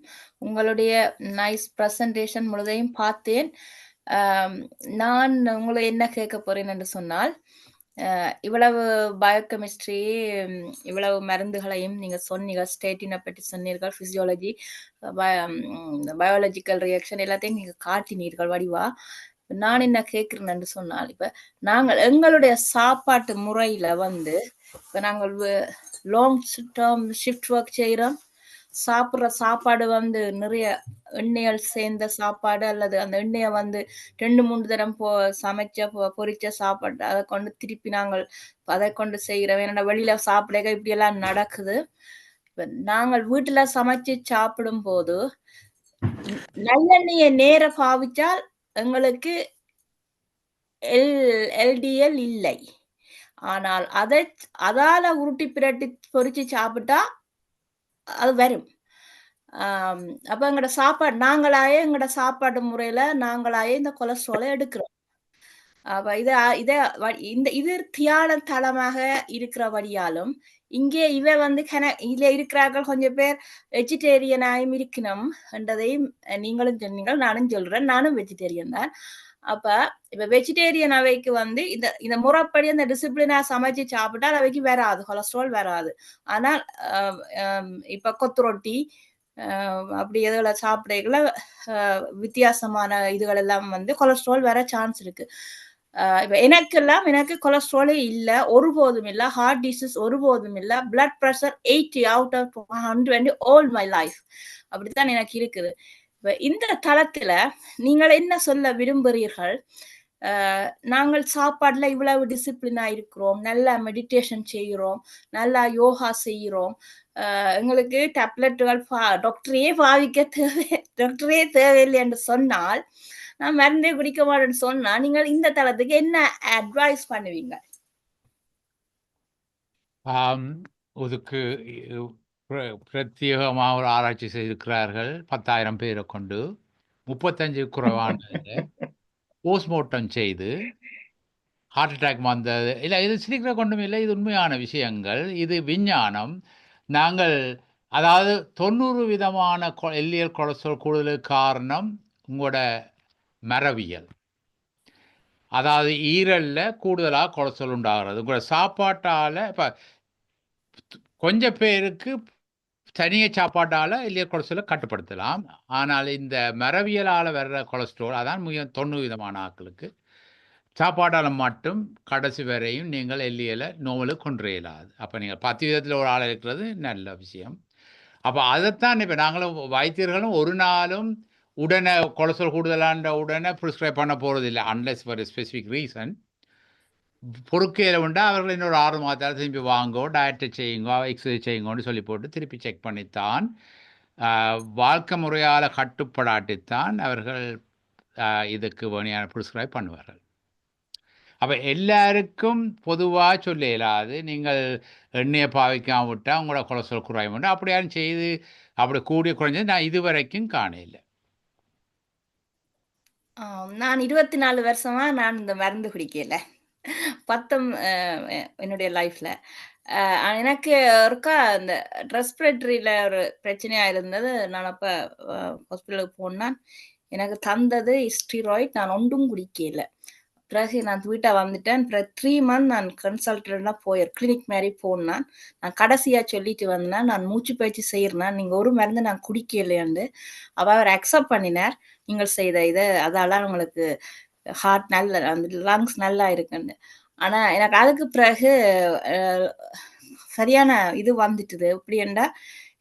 உங்களுடைய நைஸ் ப்ரெசன்டேஷன் முழுதையும் பார்த்தேன். நான் உங்களை என்ன கேட்க போறேன் என்று சொன்னால், இவ்வளவு பயோகெமிஸ்ட்ரி, இவ்வளவு மருந்துகளையும் நீங்க சொன்னீங்க, ஸ்டேட்டினை பற்றி சொன்னீர்கள், பிசியோலஜி, பயாலஜிக்கல் ரியாக்ஷன் எல்லாத்தையும் நீங்க காட்டினீர்கள் வடிவா. நான் என்ன கேட்கிறேன் என்று சொன்னால், இப்ப நாங்கள் எங்களுடைய சாப்பாட்டு முறையில வந்து இப்ப நாங்கள் லாங் டேர்ம் ஷிஃப்ட் ஒர்க் செய்யறோம், சாப்பிட்ற சாப்பாடு வந்து நிறைய எண்ணெய்கள் சேர்ந்த சாப்பாடு, அல்லது அந்த எண்ணெயை வந்து 2-3 தரம் சமைச்ச பொரிச்ச சாப்பாடு, அதை கொண்டு திருப்பி நாங்கள் அதை கொண்டு செய்கிறோம். ஏன்னா வெளியில சாப்பிட இப்படி எல்லாம் நடக்குது. நாங்கள் வீட்டுல சமைச்சு சாப்பிடும் போது நல்லெண்ணெயை நேர பாவிச்சால் எங்களுக்கு LDL இல்லை. ஆனால் அதால உருட்டி பிரட்டி பொரிச்சு சாப்பிட்டா அது வரும். அப்ப எங்கட சாப்பாடு எங்கட சாப்பாட்டு முறையில நாங்களாயே இந்த கொலஸ்ட்ராலை எடுக்கிறோம். அப்ப இது தியான தளமாக இருக்கிறபடியாலும் இங்கே வந்து இதுல இருக்கிறார்கள் கொஞ்சம் பேர் வெஜிடேரியனாயும் இருக்கணும் என்றதையும் நீங்களும் சொன்னீங்க, நானும் சொல்றேன். நானும் வெஜிடேரியன் தான். அப்ப இப்ப வெஜிடேரியன் அவைக்கு வந்து இந்த முறைப்படி அந்த டிசிப்ளினா சமைச்சு சாப்பிட்டால் அவைக்கு வராது, கொலஸ்ட்ரால் வராது. ஆனால் இப்ப கொத்து ரொட்டி அப்படி எதுல சாப்பிடல வித்தியாசமான இதுகள் எல்லாம் வந்து கொலஸ்ட்ரால் வர சான்ஸ் இருக்கு. இப்ப எனக்கு கொலஸ்ட்ராலே இல்ல, ஒருபோதும் இல்ல. ஹார்ட் டிசீஸ் ஒருபோதும் இல்ல. Blood pressure 80/120 all my life. அப்படித்தான் எனக்கு இருக்குது. இப்ப இந்த தளத்துல நீங்கள் என்ன சொல்ல விரும்புகிறீர்கள்? நாங்கள் சாப்பாடுல இவ்வளவு டிசிப்ளினா இருக்கிறோம், நல்லா மெடிடேஷன் செய்கிறோம், நல்லா யோகா செய்கிறோம், எங்களுக்கு டேப்லெட்டுகள் டாக்டரே தேவையில்லை என்று சொன்னால், நான் மருந்தே குடிக்க மாட்டேன்னு சொன்னா நீங்கள் இந்த தளத்துக்கு என்ன அட்வைஸ் பண்ணுவீங்க? இதுக்கு பிரத்யேகமாக ஒரு ஆராய்ச்சி செய்திருக்கிறார்கள். 10,000 பேரை கொண்டு 35 குறைவான போஸ்ட்மார்ட்டம் செய்து ஹார்ட் அட்டாக் வந்தது இல்லை. இது சிரிக்கிற கொண்டும் இல்லை, இது உண்மையான விஷயங்கள், இது விஞ்ஞானம். நாங்கள் அதாவது 90 விதமான LDL கொலஸ்ட்ரால் கூடுதலுக்கு காரணம் உங்களோட மரபியல். அதாவது ஈரல்ல கூடுதலாக கொலஸ்ட்ரால் உண்டாகிறது உங்களோட சாப்பாட்டால். இப்போ கொஞ்சம் பேருக்கு தனியாக சாப்பாட்டால் LDL கொலஸ்ட்ராலை கட்டுப்படுத்தலாம். ஆனால் இந்த மரபியலால் வர்ற கொலஸ்ட்ரால் அதான் 90 விதமான ஆட்களுக்கு சாப்பாட்டால் மட்டும் கடைசி வரையும் நீங்கள் LDL-ஐ நோவலுக்கு கொண்டு இயலாது. அப்போ நீங்கள் 10 விதத்தில் ஒரு ஆள் இருக்கிறது நல்ல விஷயம். அப்போ அதைத்தான் இப்போ நாங்களும் வைத்தியர்களும் ஒரு நாளும் உடனே கொலஸ்ட்ரால் கூடுதலான உடனே ப்ரிஸ்கிரைப் பண்ண போகிறது இல்லை, அன்லெஸ் ஃபார் ஸ்பெசிஃபிக் ரீசன். பொறுக்கையில் உண்டா அவர்கள் இன்னொரு 6 மாதத்தால் திரும்பி வாங்கோ, டயட்டை செய்யுங்கோ, எக்ஸசைஸ் செய்யுங்கோன்னு சொல்லி போட்டு திருப்பி செக் பண்ணித்தான், வாழ்க்கை முறையால் கட்டுப்படாட்டித்தான் அவர்கள் இதுக்கு வேணியான ப்ரிஸ்கிரைப் பண்ணுவார்கள். அப்போ எல்லாருக்கும் பொதுவாக சொல்ல இயலாது, நீங்கள் எண்ணெயை பாவிக்காம விட்டால் உங்களோட கொலஸ்ட்ரால் குறையும். அப்படியாரும் செய்து அப்படி கூடிய குறைஞ்சது நான் இதுவரைக்கும் காணல. நான் 24 வருஷமா நான் இந்த மருந்து குடிக்கல. என்னுடைய லைஃப்ல எனக்கு ஒருக்கா அந்த ரெஸ்பிரேட்டரியில ஒரு பிரச்சனையா இருந்தது. நான் அப்ப ஹாஸ்பிட்டலுக்கு போனேன். எனக்கு தந்தது ஸ்டீராய்ட். நான் ஒன்றும் குடிக்கல. பிறகு நான் வீட்டை வந்துட்டேன். பிறகு 3 மந்த் நான் கன்சல்டன்டா கிளினிக் மாதிரி போனேன். நான் கடைசியா சொல்லிட்டு வந்தேன், நான் மூச்சு பயிற்சி செய்யறேன், நீங்க ஒரு மருந்து நான் குடிக்கலையாண்டு. அவர் அக்செப்ட் பண்ணினார். நீங்கள் செய்த இது அதால உங்களுக்கு ஹார்ட் நல்ல அந்த லங்ஸ் நல்லா இருக்குன்னு. ஆனா எனக்கு அதுக்கு பிறகு சரியான இது வந்துட்டுது. எப்படின்னா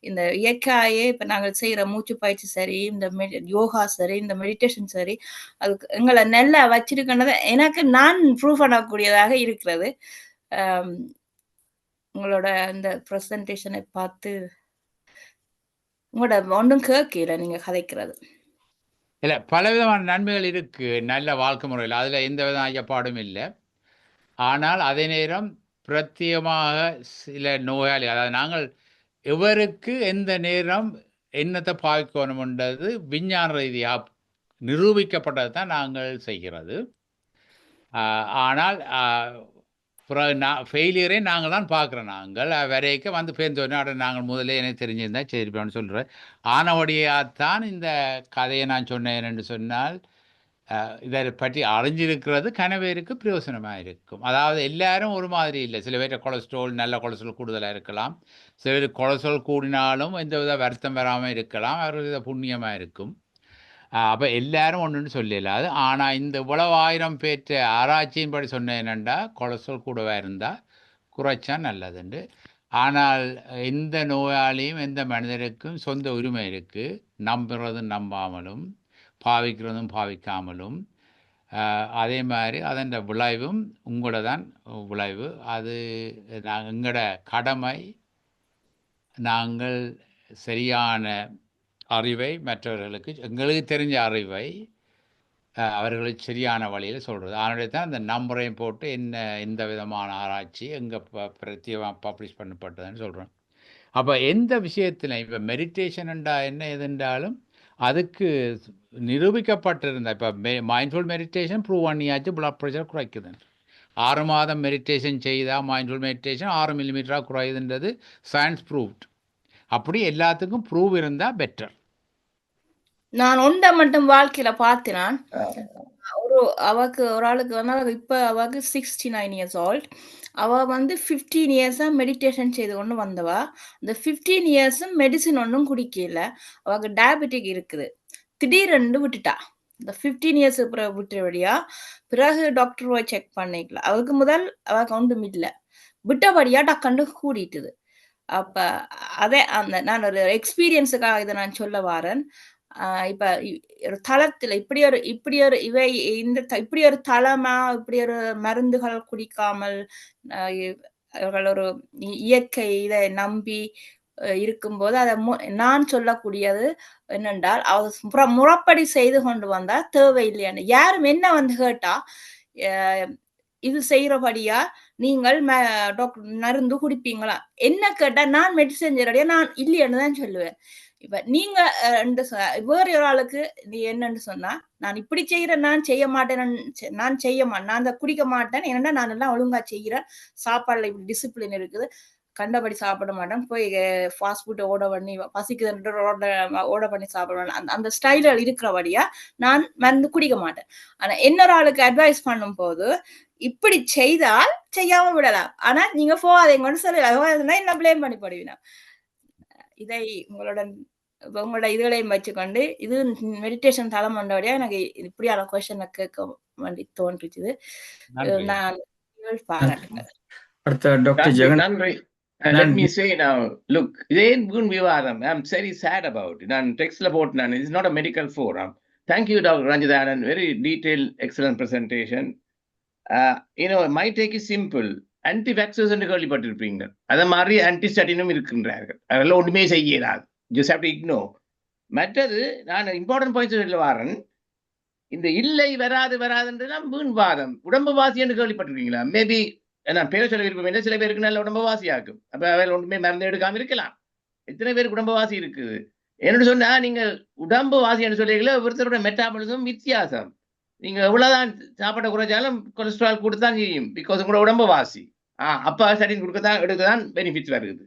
இந்த இயற்கையே இப்ப நாங்கள் செய்யற மூச்சு பயிற்சி சரி, இந்த யோகா சரி, இந்த மெடிடேஷன் சரி, அதுக்கு எங்களை நல்லா வச்சிருக்கின்றது எனக்கு நான் ப்ரூவ் பண்ணக்கூடியதாக இருக்கிறது. உங்களோட இந்த ப்ரெசன்டேஷனை பார்த்து உங்களோட ஒன்றும் கேட்கல நீங்க கதைக்கிறது. இல்லை, பலவிதமான நன்மைகள் இருக்கு நல்ல வாழ்க்கை முறையில், அதில் எந்த வித ஐயப்பாடும் இல்லை. ஆனால் அதே நேரம் பிரத்யேகமாக சில நோயாளி, அதாவது நாங்கள் எவருக்கு எந்த நேரம் என்னத்தை பாவிக்கணும்ன்றது விஞ்ஞான ரீதியாக நிரூபிக்கப்பட்டது தான் நாங்கள் செய்கிறது. ஆனால் ஃபெயிலியரே நாங்கள் தான் பார்க்குறோம். நாங்கள் வரைக்கும் வந்து பேர்ந்தோடனே நாங்கள் முதல்ல எனக்கு தெரிஞ்சிருந்தேன் சரிப்பான்னு சொல்கிறேன். ஆனவடியாகத்தான் இந்த கதையை நான் சொன்னேன் என்று சொன்னால் இதை பற்றி அறிஞ்சிருக்கிறது கனவேருக்கு பிரயோசனமாக இருக்கும். அதாவது எல்லாரும் ஒரு மாதிரி இல்லை. சில பேர் கொலஸ்ட்ரால் நல்ல கொலஸ்ட்ரால் கூடுதலாக இருக்கலாம், சில பேர் கொலஸ்ட்ரால் கூடினாலும் எந்த வித வருத்தம் வராமல் இருக்கலாம், அவர்கள் புண்ணியமாக இருக்கும். அப்போ எல்லாரும் ஒன்றுன்னு சொல்லலாது. ஆனால் இந்த இவ்வளவு 1000 பேற்ற ஆராய்ச்சியின்படி சொன்ன என்னென்னா கொலஸ்ட்ரால் கூடவாக இருந்தால் குறைச்சா நல்லதுண்டு. ஆனால் எந்த நோயாளியும் எந்த மனிதருக்கும் சொந்த உரிமை இருக்குது, நம்புறதும் நம்பாமலும் பாவிக்கிறதும் பாவிக்காமலும். அதே மாதிரி அதன் விளைவும் உங்களோட தான் விளைவு. அது எங்களோட கடமை நாங்கள் சரியான அறிவை மற்றவர்களுக்கு, எங்களுக்கு தெரிஞ்ச அறிவை அவர்களுக்கு சரியான வழியில் சொல்கிறது. அதனுடைய தான் அந்த நம்பரையும் போட்டு என்ன எந்த விதமான ஆராய்ச்சி எங்கே பிரத்யேகமாக பப்ளிஷ் பண்ணப்பட்டதுன்னு சொல்கிறோம். அப்போ எந்த விஷயத்தில் இப்போ மெடிடேஷன்ண்டா என்ன எதுன்றாலும் அதுக்கு நிரூபிக்கப்பட்டிருந்த இப்போ மைண்ட்ஃபுல் மெடிடேஷன் ப்ரூவ் பண்ணியாச்சு பிளட் ப்ரெஷர் குறைக்குதுன்னு. 6 மாதம் மெடிடேஷன் செய்தால் மைண்ட்ஃபுல் மெடிடேஷன் 6 மில்லிமீட்டராக குறையுதுன்றது சயின்ஸ் ப்ரூவ்ட். அப்படி எல்லாத்துக்கும் ப்ரூவ் இருந்தால் பெட்டர். நான் ஒன்றை மட்டும் வாழ்க்கையில பார்த்தினான். அவக்கு ஒரு ஆளுக்கு வந்து இப்ப அவக்கு 69 years old. அவ வந்து 15 years மெடிடேஷன் செய்து கொண்டு வந்தவா. அந்த 15 years மெடிசின் ஒன்றும் குடிக்கல. அவக்கு டயபெட்டிக் இருக்குது. திடீரென்று விட்டுட்டா. இந்த 15 years பிறகு விட்டுறபடியா பிறகு டாக்டர் போய் செக் பண்ணிக்கல. அவருக்கு முதல் அவக்கு ஒன்றும் இல்லை, விட்டபடியா டக்கண்டு கூடிட்டுது. அப்ப அதே அந்த நான் ஒரு எக்ஸ்பீரியன்ஸுக்காக இதை நான் சொல்ல வரேன். இப்ப ஒரு தளத்துல இப்படி ஒரு இவை இந்த இப்படி ஒரு தளமா இப்படி ஒரு மருந்துகள் குடிக்காமல் அவர்கள் ஒரு இயற்கை இதை நம்பி இருக்கும்போது அதை நான் சொல்லக்கூடியது என்னென்றால் அவர் முறைப்படி செய்து கொண்டு வந்தா தேவையில்லையான்னு. யாரும் என்ன வந்து கேட்டா இது செய்யறபடியா நீங்கள் டாக்டர் மருந்து குடிப்பீங்களா என்ன கேட்டா நான் மெடிசன் செய்யறடியா நான் இல்லையான்னு தான் சொல்லுவேன். இப்ப நீங்க வேற ஒரு ஆளுக்கு நீ என்னன்னு சொன்னா நான் இப்படி செய்யறேன், நான் செய்ய மாட்டேன், நான் அதை குடிக்க மாட்டேன், ஏன்னா நான் எல்லாம் ஒழுங்கா செய்யறேன், சாப்பாடுல இப்படி டிசிப்ளின் இருக்குது, கண்டபடி சாப்பிட மாட்டேன், போய் ஃபாஸ்ட் ஃபுட் ஓட பண்ணி பசிக்குது ஓட பண்ணி சாப்பிடுவேன், அந்த ஸ்டைல இருக்கிறபடியா நான் மருந்து குடிக்க மாட்டேன். ஆனா இன்னொரு ஆளுக்கு அட்வைஸ் பண்ணும் போது இப்படி செய்தால் செய்யாம விடலாம், ஆனா நீங்க போகாதீங்கன்னு சொல்லலாம், என்ன பிளேம் பண்ணி போடுவீங்க. இதை உங்களோட இதுகளையும் வச்சுக்கொண்டு இது மெடிடேஷன் தளம் வந்தபடியா எனக்கு இப்படியான கொஸ்டின் கேட்க வேண்டி தோன்றுச்சு. நான் பாராட்டுங்க. அடுத்த டாக்டர் ஜெகன். நன்றி. Let me say now, look, இதே வீண் விவாதம். I'm very sad about it. நான் டெக்ஸ்ட்ல போட்டேன். It's not a medical forum. Thank you, Dr. Ranjithanan. Very detailed, excellent presentation. My take is simple. Anti vaxxers என்று கேள்விப்பட்டிருப்பீங்க. அதை மாதிரி ஆன்டி-ஸ்டாட்டினும் இருக்கின்றார்கள். அதெல்லாம் ஒன்றுமே செய்யலாது. Just have to ignore. மற்றது நான் இம்பார்ட்டன்ட் பாயிண்ட்ஸ் சொல்ல வரேன். இந்த இல்லை வராதுன்றதுலாம் வீண் வாதம். உடம்பு வாசி என்று கேள்விப்பட்டிருக்கீங்களா? மேபி நான் பேர சொல்ல விருப்பம், சில பேருக்கு நல்ல உடம்பு வாசி ஆகும். அப்ப அவர்கள் ஒன்றுமே மருந்து எடுக்காம இருக்கலாம். எத்தனை பேருக்கு உடம்பு வாசி இருக்குது? என்னன்னு சொன்னா நீங்கள் உடம்பு வாசி என்று சொல்லிங்களா, ஒருத்தரோட மெட்டாபாலிசம் வித்தியாசம். நீங்க எவ்வளவுதான் சாப்பாட்டை குறைச்சாலும் கொலஸ்ட்ரால் கூடத்தான் செய்யும், பிகாஸ் உங்களோட உடம்பு வாசி. அப்பா ஸ்டட்டின் கொடுக்கத்தான் எடுக்கதான் பெனிஃபிட்ஸ் வருது.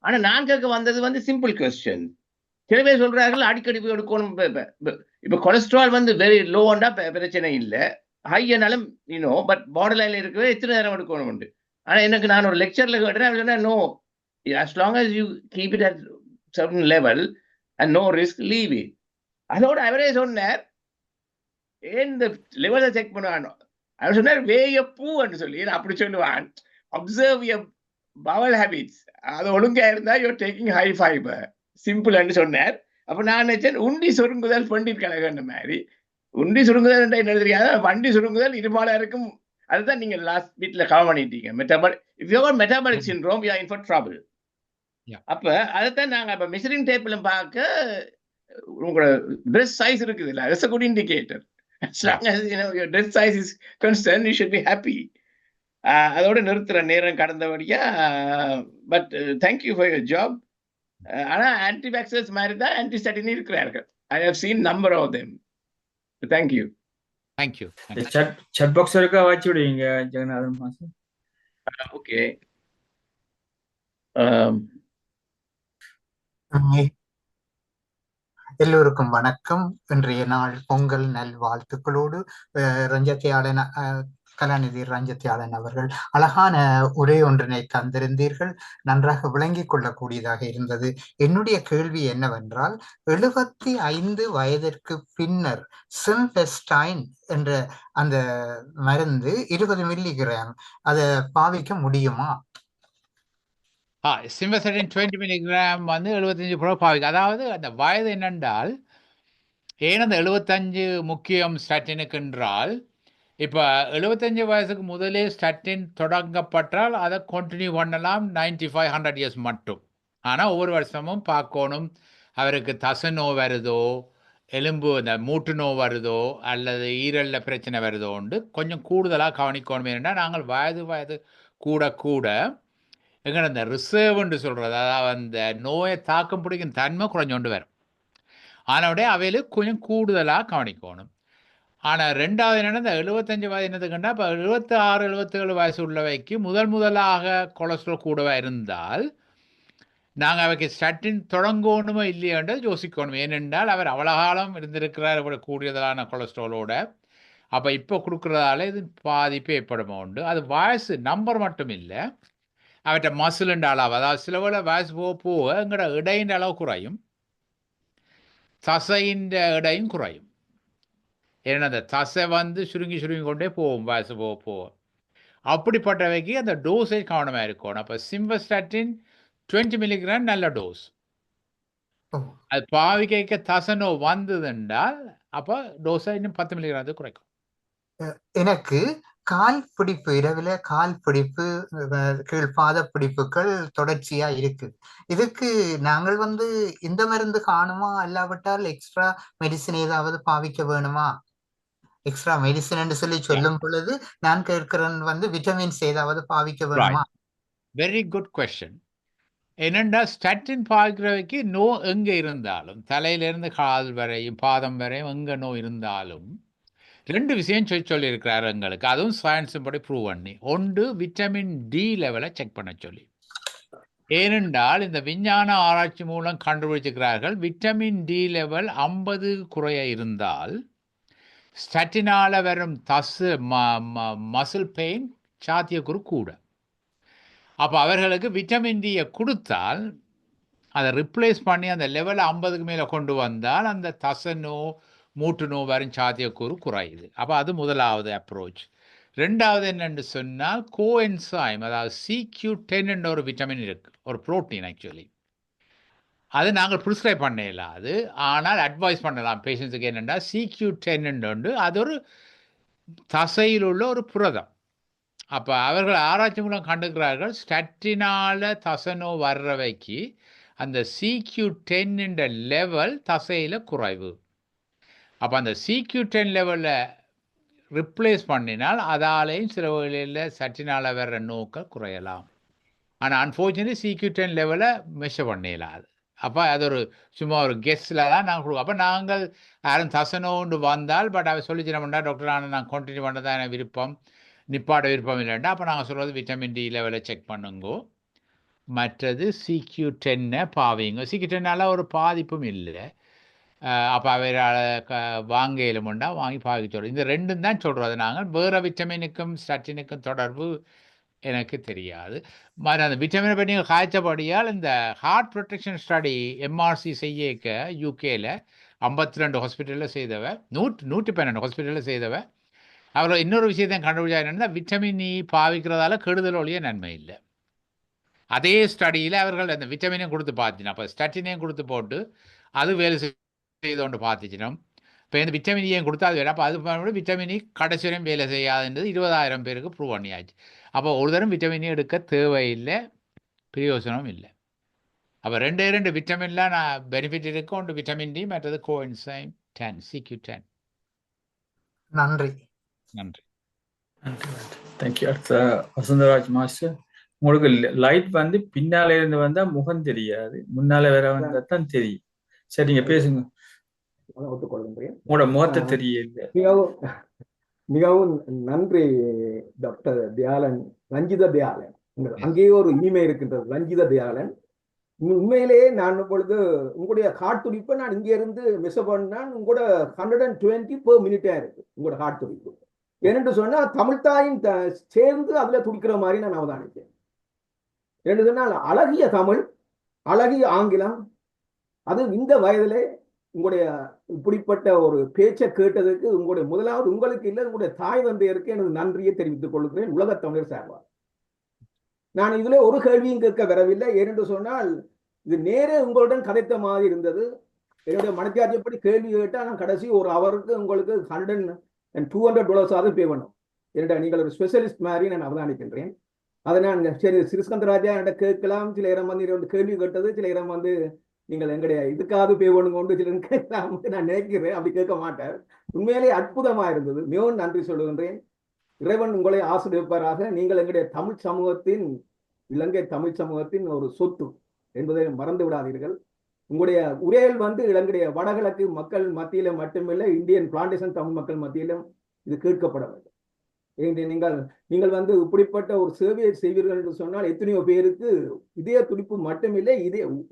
ஆனா நான் கேட்க வந்தது வந்து சிம்பிள் கொஸ்டின். சில பேர் சொல்றார்கள் அடிக்கடி போய் எடுக்கணும். இப்ப கொலஸ்ட்ரால் வந்து வெரி லோண்டா பிரச்சனை இல்லை, ஹையனாலும் பட் பார்டர் லைன்ல இருக்கவே எத்தனை நேரம் எடுக்கணும் உண்டு. ஆனா எனக்கு நான் ஒரு லெக்சர்ல கேட்டேன், no, as long as you keep it at certain level and no risk, leave it. அதோட அவரே சொன்னார், ஏன் இந்த லெவலை செக் பண்ணுவான். அவர் சொன்னார் வேய பூன்னு சொல்லி. அப்படி சொல்லுவான், அப்சர்வ் யுவர் பவல் ஹேபிட்ஸ், அது ஒழுங்கா இருந்தா யூர் டேக்கிங் ஹை ஃபைபர், சிம்பிள்னு சொன்னார். அப்ப நான் நினைச்சேன் உண்டி சுருங்குதல் பண்டிட் கழகன்ற மாதிரி. உண்டி சுருங்குதல் என்ன தெரியாது, வண்டி சுருங்குதல் இருமாலா இருக்கும். அதுதான் நீங்க லாஸ்ட் வீட்ல கவர் பண்ணிட்டீங்க. Metabolic syndrome, you are in for trouble. அப்ப அதைத்தான் நாங்க அப்ப மெஷரிங் டேப்ல பார்க்க உங்களோட ட்ரெஸ் சைஸ் இருக்குது இல்ல, that's a good indicator. As long as your dress size is concerned, you should be happy. அதோட நிறுத்துற நேரம் கடந்தபடியா. But thank you for your job. ஆனா ஆன்டி வேக்சர்ஸ் மாதிரி தான் ஆன்டி ஸ்டாட்டின் இருக்கிறார்கள். I have seen number of them. Thank you. Thank you. chat box இருக்கா வாட்சி விடுவீங்க ஜெகநாதன் மாஸ்டர்? ஓகே. எல்லோருக்கும் வணக்கம். இன்றைய நாள் பொங்கல் நல்வாழ்த்துக்களோடு ரஞ்சத்தியாளன் கலாநிதி ரஞ்சத்தியாளன் அவர்கள் அழகான உரை ஒன்றினை தந்திருந்தீர்கள். நன்றாக விளங்கிக் கொள்ளக்கூடியதாக இருந்தது. என்னுடைய கேள்வி என்னவென்றால், 75 வயதிற்கு பின்னர் சிம்பெஸ்டைன் என்ற அந்த மருந்து 20 மில்லிகிராம் அதை பாவிக்க முடியுமா? சிம்பெஸ்டைன் 20 மில்லிகிராம் வந்து 75 பாவிக்க. அதாவது அந்த வயது என்னென்றால், ஏன் அந்த 75 முக்கியம் ஸ்டாட்டினுக்கு என்றால், இப்போ 75 வயசுக்கு முதலே ஸ்டாட்டின் தொடங்கப்பட்டால் அதை கண்டினியூ பண்ணலாம் 95-100 இயர்ஸ் மட்டும். ஆனால் ஒவ்வொரு வருஷமும் பார்க்கணும் அவருக்கு தசை நோய் வருதோ, எலும்பு இந்த மூட்டு நோய் வருதோ, அல்லது ஈரலில் பிரச்சனை வருதோ உண்டு கொஞ்சம் கூடுதலாக கவனிக்கணும். ஏன்னா நாங்கள் வயது கூட கூட எங்களை அந்த ரிசர்வ்னு சொல்கிறது, அதாவது அந்த நோயை தாக்கம் பிடிக்கும் தன்மை குறைஞ்சோண்டு வரும். ஆனால் அவையில் கொஞ்சம் கூடுதலாக கவனிக்கணும். ஆனால் ரெண்டாவது என்னென்னா, இந்த 75 வயது என்னதுக்குன்னா, இப்போ 76-77 வயசு உள்ளவைக்கு முதலாக கொலஸ்ட்ரால் கூடவா இருந்தால் நாங்கள் அவைக்கு ஸ்டாட்டின் தொடங்கணுமோ இல்லையான்றது யோசிக்கணும். ஏனென்றால் அவர் அவ்வளோ காலம் இருந்திருக்கிறார் இவ்வளோ கூடியதான கொலஸ்ட்ராலோட. அப்போ இப்போ கொடுக்குறதால இது பாதிப்பு ஏற்படுமோ உண்டு. அது வயசு நம்பர் மட்டும் இல்லை, அவற்றை மசிலுன்ற அளவு. அதாவது சில வேளை வயசு போக எங்களோட இடையின் அளவு குறையும், தசையின் இடையும் குறையும். ஏன்னா அந்த தசை வந்து சுருங்கி கொண்டே போகும் வயசு போக. அப்படிப்பட்டவைக்கு அந்த டோஸேஜ் கவனமாக இருக்கணும். அப்போ சிம்பெஸ்டைன் 20 மில்லிகிராம் நல்ல டோஸ். அது பாவிக்க தசை நோய் வந்தது என்றால் அப்போ டோஸை இன்னும் 10 மில்லிகிராம் குறைக்கும். எனக்கு கால் பிடிப்பு, இரவில் கால் பிடிப்பு, கீழ்பாத பிடிப்புகள் தொடர்ச்சியா இருக்கு. இதுக்கு நாங்கள் வந்து இந்த மருந்து காணுமா, அல்லாவிட்டால் எக்ஸ்ட்ரா மெடிசின் ஏதாவது பாவிக்க வேணுமா? எக்ஸ்ட்ரா மெடிசின் சொல்லி சொல்லும் பொழுது நான் கேட்கிறேன் வந்து விட்டமின்ஸ் ஏதாவது பாவிக்க வேணுமா? Very good question. என்னென்னா ஸ்டாட்டின் பாவிக்கிறவைக்கு நோ எங்கே இருந்தாலும், தலையிலிருந்து கால் வரையும் பாதம் வரையும் எங்கே நோ இருந்தாலும் 2 விஷயம் சொல்லியிருக்கிறாரு எங்களுக்கு. அதுவும் சயின்ஸும் படி ப்ரூவ் பண்ணி. ஒன்று, விட்டமின் டி லெவலை செக் பண்ண சொல்லி. ஏனென்றால் இந்த விஞ்ஞான ஆராய்ச்சி மூலம் கண்டுபிடிச்சிருக்கிறார்கள், விட்டமின் டி லெவல் 50 குறைய இருந்தால் ஸ்டாட்டினால் வரும் மசில் பெயின் சாத்தியக்கூறு கூட. அப்போ அவர்களுக்கு விட்டமின் டியை கொடுத்தால் அதை ரிப்ளேஸ் பண்ணி அந்த லெவலை 50க்கு மேலே கொண்டு வந்தால் அந்த தசை நோ மூட்டு நோய் வரும் சாத்தியக்கூறு குறையுது. அப்போ அது முதலாவது அப்ரோச். ரெண்டாவது என்னென்னு சொன்னால் கோஎன்சைம், அதாவது CQ10 என்ற ஒரு விட்டமின் இருக்குது, ஒரு ப்ரோட்டீன் ஆக்சுவலி. அது நாங்கள் ப்ரிஸ்கிரைப் பண்ண இல்லாது, ஆனால் அட்வைஸ் பண்ணலாம் பேஷண்ட்ஸுக்கு. என்னென்னா CQ10 உண்டு, அது ஒரு தசையில் உள்ள ஒரு புரதம். அப்போ அவர்கள் ஆராய்ச்சி மூலம் கண்டுக்கிறார்கள், ஸ்டாட்டினால் தசை நோய் வர்றவைக்கு அந்த CQ10 லெவல் தசையில் குறைவு. அப்போ அந்த CQ10 லெவலில் ரிப்ளேஸ் பண்ணினால் அதாலேயும் சில வகையில் சட்டினால் வர்ற நோக்கள் குறையலாம். ஆனால் அன்ஃபார்ச்சுனேட்லி CQ10 லெவலை மெஷர் பண்ணிடலாது. அப்போ அது ஒரு சும்மா ஒரு கெஸ்டில் தான் நாங்கள் கொடுப்போம். அப்போ நாங்கள் யாரும் தசை நோண்டு வந்தால், பட் அவர் சொல்லிச்சு நம்மண்டா டாக்டர், ஆனால் நான் கண்டினியூ பண்ண தான் எனக்கு விருப்பம், நிப்பாட விருப்பம் இல்லைண்டா அப்போ நாங்கள் சொல்கிறது விட்டமின் டி லெவலை செக் பண்ணுங்கோ. மற்றது CQ10 பாவிங்க. CQ10 ஒரு பாதிப்பும் இல்லை. அப்போ அவரால் வாங்கையிலுமுண்டா வாங்கி பாவிக்க சொல்கிறோம். இந்த ரெண்டும் தான் சொல்கிறது. நாங்கள் வேறு விட்டமினுக்கும் ஸ்டட்டினுக்கும் தொடர்பு எனக்கு தெரியாது. அந்த விட்டமினை பற்றி நீங்கள் காய்ச்சபடியால் இந்த ஹார்ட் ப்ரொடெக்ஷன் ஸ்டடி MRC செய்யக்க யூகேல 52 ஹாஸ்பிட்டலில் செய்தவ, 112 ஹாஸ்பிட்டலில் செய்தவ. அவர் இன்னொரு விஷயத்தையும் கண்டுபிடிச்சா என்னென்னா விட்டமின் இ பாவிக்கிறதால கெடுதல் ஒழிய நன்மை இல்லை. அதே ஸ்டடியில் அவர்கள் அந்த விட்டமினையும் கொடுத்து பார்த்தினோம். அப்போ ஸ்டட்டினையும் கொடுத்து போட்டு அது வேலை செய்தோண்டு பார்த்துச்சினோம். இப்போ இந்த விட்டமின் ஏன் கொடுத்தா அது வேலை. அப்போ அது விட்டமின் இ கடைசி வரையும் வேலை செய்யாதுன்றது 20,000 பேருக்கு ப்ரூவ் பண்ணியாச்சு. அப்போ ஒரு தரம் விட்டமின் எடுக்க தேவையில்லை, பிரயோசனம் இல்லை. அப்போ 2 விட்டமின்லாம் நான் பெனிஃபிட் இருக்கு. ஒன்று விட்டமின் டி, மற்றது கோஎன்சைம் 10 CQ10. நன்றி. நன்றி. தேங்க்யூ. அடுத்த வசந்தராஜ் மாஸ்டர், உங்களுக்கு லைட் வந்து பின்னால இருந்து வந்தா முகம் தெரியாது, முன்னால வேற வந்தா தான் தெரியும். சரி, நீங்க பேசுங்க. உங்களோட முகத்தை தெரியல. மிகவும் நன்றி டாக்டர் தயாளன், ரஞ்சித தயாளன். அங்கேயே ஒரு இனிமை இருக்கின்றது, ரஞ்சித தயாளன். உண்மையிலேயே நான் இப்பொழுது உங்களுடைய ஹார்ட் துடிப்பை நான் இங்கே இருந்து மெஷர் பண்ணா உங்களோட 120 per minute இருக்கு உங்களோட ஹார்ட் துடிப்பு. ஏனென்று சொன்னா தமிழ்தாயும் சேர்ந்து அதுல துடிக்கிற மாதிரி நான் அவதானித்தேன். என்று சொன்னால் அழகிய தமிழ், அழகிய ஆங்கிலம், அது இந்த வயதிலே உங்களுடைய இப்படிப்பட்ட ஒரு பேச்சை கேட்டதுக்கு உங்களுடைய முதலாவது உங்களுக்கு இல்லை, உங்களுடைய தாய் தந்தையருக்கு எனது நன்றியை தெரிவித்துக் கொள்கிறேன் உலக தமிழர் சார்பாக. நான் இதுல ஒரு கேள்வியும் கேட்க வரவில்லை. ஏனென்று சொன்னால் இது நேரே உங்களுடன் கதைத்த மாதிரி இருந்தது. என்னுடைய மனத்தியார்ஜப்படி கேள்வி கேட்டால் நான் கடைசி ஒரு அவருக்கு உங்களுக்கு $100 பே பண்ணும். என்னடா நீங்கள் ஒரு ஸ்பெஷலிஸ்ட் மாதிரி நான் அவதானிக்கின்றேன். அதை நான் சரி சிறிஸ்கந்தராஜா என்கிட்ட கேட்கலாம். சில இடம் வந்து கேள்வி கேட்டது, சில இடம் வந்து நீங்கள் எங்களுடைய இதுக்காவது பே பண்ணுங்க கொண்டு சில கேட்கலாம் நான் நினைக்கிறேன். அப்படி கேட்க மாட்டார். உண்மையிலே அற்புதமா இருந்தது. மிகவும் நன்றி சொல்லுகின்றேன். இறைவன் உங்களை ஆசிரியப்பாராக. நீங்கள் எங்களுடைய தமிழ் சமூகத்தின், இலங்கை தமிழ் சமூகத்தின் ஒரு சொத்து என்பதை மறந்து விடாதீர்கள். உங்களுடைய உரையில் வந்து இலங்கைய வடகிழக்கு மக்கள் மத்தியில மட்டுமில்லை, இந்தியன் பிளான்டேஷன் தமிழ் மக்கள் மத்தியிலும் இது கேட்கப்பட வேண்டும். நீங்கள் வந்து இப்படிப்பட்ட ஒரு சேவையை செய்வீர்கள் என்று சொன்னால் எத்தனையோ பேருக்கு இதய துடிப்பு மட்டுமில்லை,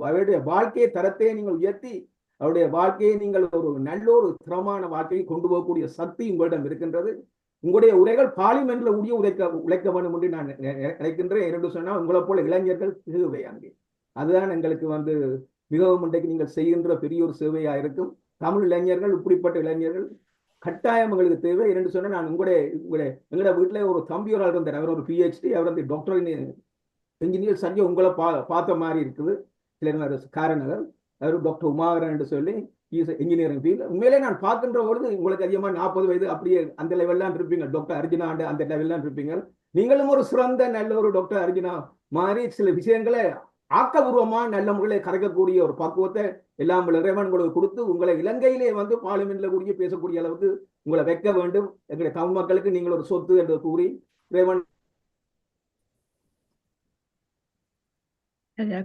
அவருடைய வாழ்க்கையை தரத்தை நீங்கள் உயர்த்தி அவருடைய வாழ்க்கையை நீங்கள் ஒரு நல்ல ஒரு திறமான வாழ்க்கையை கொண்டு போகக்கூடிய சக்தி உங்களிடம் இருக்கின்றது. உங்களுடைய உரைகள் பார்லிமெண்ட்ல உழைக்க வேண்டும் என்று நான் நினைக்கின்றேன். என்று சொன்னால் உங்களை போல இளைஞர்கள் தேவை அங்கே. அதுதான் எங்களுக்கு வந்து மிகவும் இன்றைக்கு நீங்கள் செய்கின்ற பெரிய ஒரு சேவையா இருக்கும். தமிழ் இளைஞர்கள், இப்படிப்பட்ட இளைஞர்கள் கட்டாயம் எங்களுக்கு தேவை. என்று சொன்னால் நான் எங்களோட வீட்டுல ஒரு தம்பி ஒரு ஆள் இருந்தார். அவர் ஒரு PhD, அவர் வந்து டாக்டர் இன்ஜினியர். சஞ்சய் உங்களை பார்த்த மாதிரி இருக்குது. சில காரணங்கள் அவர் டாக்டர் உமாகரன் என்று சொல்லி இன்ஜினியரிங் ஃபீல்டு. உண்மையிலே நான் பார்க்கின்ற பொழுது உங்களுக்கு அதிகமாக 40 வயது அப்படியே அந்த லெவல்லாம் இருப்பீங்க. டாக்டர் அர்ஜுனா அந்த லெவல்லாம் இருப்பீங்க. நீங்களும் ஒரு சிறந்த நல்ல ஒரு டாக்டர் அர்ஜுனா மாதிரி சில விஷயங்களை ஆக்கபூர்வமா நல்ல முறையில் கரைக்கக்கூடிய ஒரு பக்குவத்தை எல்லாம் இறைவன் உங்களுக்கு கொடுத்து உங்களை இலங்கையிலே வந்து பார்லிமெண்ட்ல கூடிய பேசக்கூடிய அளவுக்கு உங்களை வைக்க வேண்டும். எங்களுடைய தமிழ் மக்களுக்கு நீங்கள் ஒரு சொத்து என்று கூறி இறைவன்.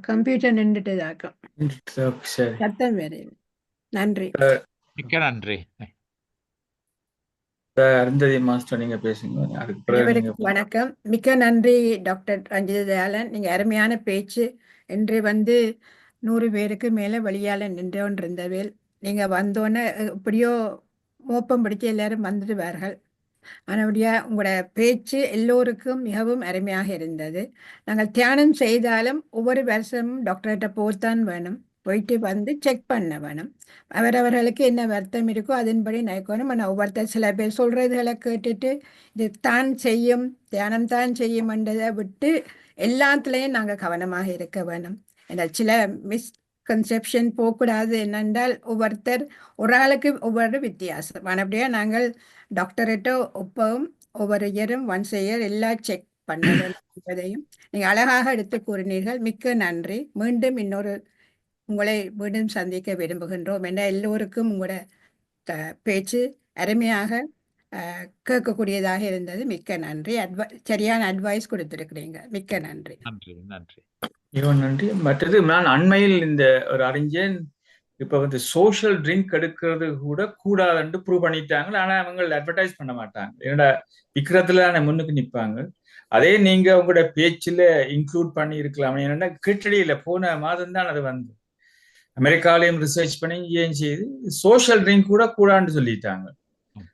கம்ப்யூட்டர் நின்றுட்டதாக்கம். சத்தம் வேற. நன்றி. மிக்க நன்றி. அருந்ததி மாஸ்டர், நீங்க பேசுங்க. வணக்கம். மிக்க நன்றி டாக்டர் ரஞ்சித தயாளன். நீங்க அருமையான பேச்சு. என்று வந்து 100 பேருக்கு மேல வழியால நின்று கொண்டிருந்தவேல் நீங்க வந்தோன்னே எப்படியோ மோப்பம் பிடிச்சு எல்லாரும் வந்துடுவார்கள். ஆனபடியா உங்களோட பேச்சு எல்லோருக்கும் மிகவும் அருமையாக இருந்தது. நாங்கள் தியானம் செய்தாலும் ஒவ்வொரு வருஷமும் டாக்டர்கிட்ட போத்தான் வேணும், போயிட்டு வந்து செக் பண்ண வேணும். அவரவர்களுக்கு என்ன வருத்தம் இருக்கோ அதன்படி நினைக்கணும். ஆனால் ஒவ்வொருத்தர் சில பேர் சொல்றதுகளை கேட்டுட்டு இது தான் செய்யும், தியானம் தான் செய்யும் என்றதை விட்டு எல்லாத்துலேயும் நாங்கள் கவனமாக இருக்க வேணும். ஏன்னா சில மிஸ்கன்செப்ஷன் போகக்கூடாது. என்னென்றால் ஒவ்வொருத்தர் ஒரு ஆளுக்கு ஒவ்வொரு வித்தியாசம். அப்படியே நாங்கள் டாக்டர்கிட்ட ஒப்பவும் ஒவ்வொரு இயரும் ஒன்ஸ் இயர் எல்லாம் செக் பண்ண வேண்டும் என்பதையும் நீங்கள் அழகாக எடுத்து கூறினீர்கள். மிக்க நன்றி. மீண்டும் உங்களை மீண்டும் சந்திக்க விரும்புகின்றோம். என்ற எல்லோருக்கும் உங்களோட பேச்சு அருமையாக கேட்கக்கூடியதாக இருந்தது. மிக்க நன்றி. சரியான அட்வைஸ் கொடுத்திருக்கிறீங்க. மிக்க நன்றி. நன்றி. நன்றி. மற்றது நான் அண்மையில் இந்த ஒரு அறிஞன் இப்ப வந்து சோஷியல் ட்ரிங்க் எடுக்கிறது கூட கூடாதுன்னு ப்ரூவ் பண்ணிட்டாங்க. ஆனா அவங்க அட்வர்டைஸ் பண்ண மாட்டாங்க. ஏன்னா விற்கிறதுல முன்னுக்கு நிற்பாங்க. அதே நீங்க உங்களோட பேச்சுல இன்க்ளூட் பண்ணி இருக்கலாம். ஏன்னா கிட்டடியில போன மாதம் தான் அது வந்து அமெரிக்காலையும் ரிசர்ச் பண்ணி ஏன் செய்து சோஷியல் ட்ரிங்க் கூட கூடான்னு சொல்லிட்டாங்க.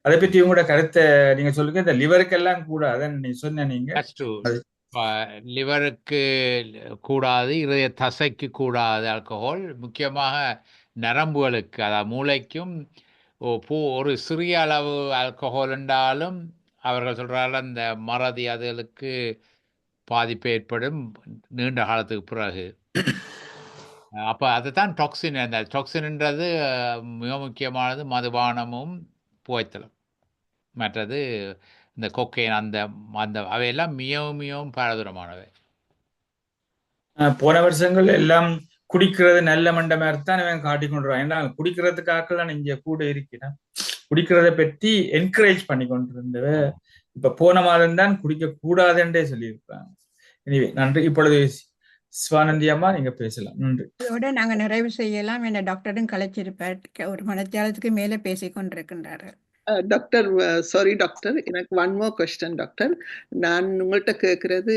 அதை பற்றி உங்களோட கருத்தை நீங்க சொல்லுங்க. இந்த லிவருக்கெல்லாம் கூடாது நீ சொன்ன நீங்க லிவருக்கு கூடாது, இருதய தசைக்கு கூடாது ஆல்கஹால். முக்கியமாக நரம்புகளுக்கு, அதாவது மூளைக்கும் ஒரு சிறிய அளவு ஆல்கஹால் என்றாலும் அவர்கள் சொல்றாங்க அந்த மறதி அதுகளுக்கு பாதிப்பு ஏற்படும் நீண்ட காலத்துக்கு பிறகு. அப்போ அதுதான் டாக்ஸின். அந்த டாக்ஸின்ன்றது மிக முக்கியமானது மதுபானமும் புகைத்தலும். மற்றது இந்த கொக்கைன் அந்த அந்த அவையெல்லாம் மிகவும் மிகவும் பாரதூரமானவை. போன வருஷங்கள் எல்லாம் குடிக்கிறது நல்ல மண்ட மாதிரி தான் இவன் காட்டி கொண்டுருவான். ஏன்னா குடிக்கிறதுக்காக தான் இங்க கூட இருக்கிறான். குடிக்கிறத பற்றி என்கரேஜ் பண்ணி கொண்டிருந்தவ இப்ப போன மாதம் தான் குடிக்க கூடாதுன்றே சொல்லியிருப்பாங்க. எனவே நன்றி. இப்பொழுது சிவானந்தி அம்மா நீங்க பேசலாம். நன்றி. இதோட நாங்க நிறைவு செய்யலாம். என்ன டாக்டரும் கலைச்சிருப்பார். ஒரு மணித்தியாலத்துக்கு மேல பேசிக் கொண்டிருக்கின்றார்கள். டாக்டர் சாரி டாக்டர், எனக்கு ஒன் மோர் கொஸ்டின் டாக்டர். நான் உங்கள்கிட்ட கேட்கறது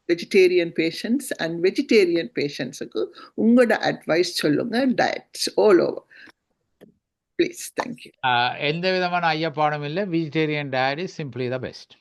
வெஜிடேரியன் பேஷண்ட்ஸ் அண்ட் வெஜிடேரியன் பேஷண்ட்ஸுக்கு உங்களோட அட்வைஸ் சொல்லுங்க. Diets all over please. Thank you. எந்த விதமான ஐயப்பாடும் இல்லை. Vegetarian diet is simply the best.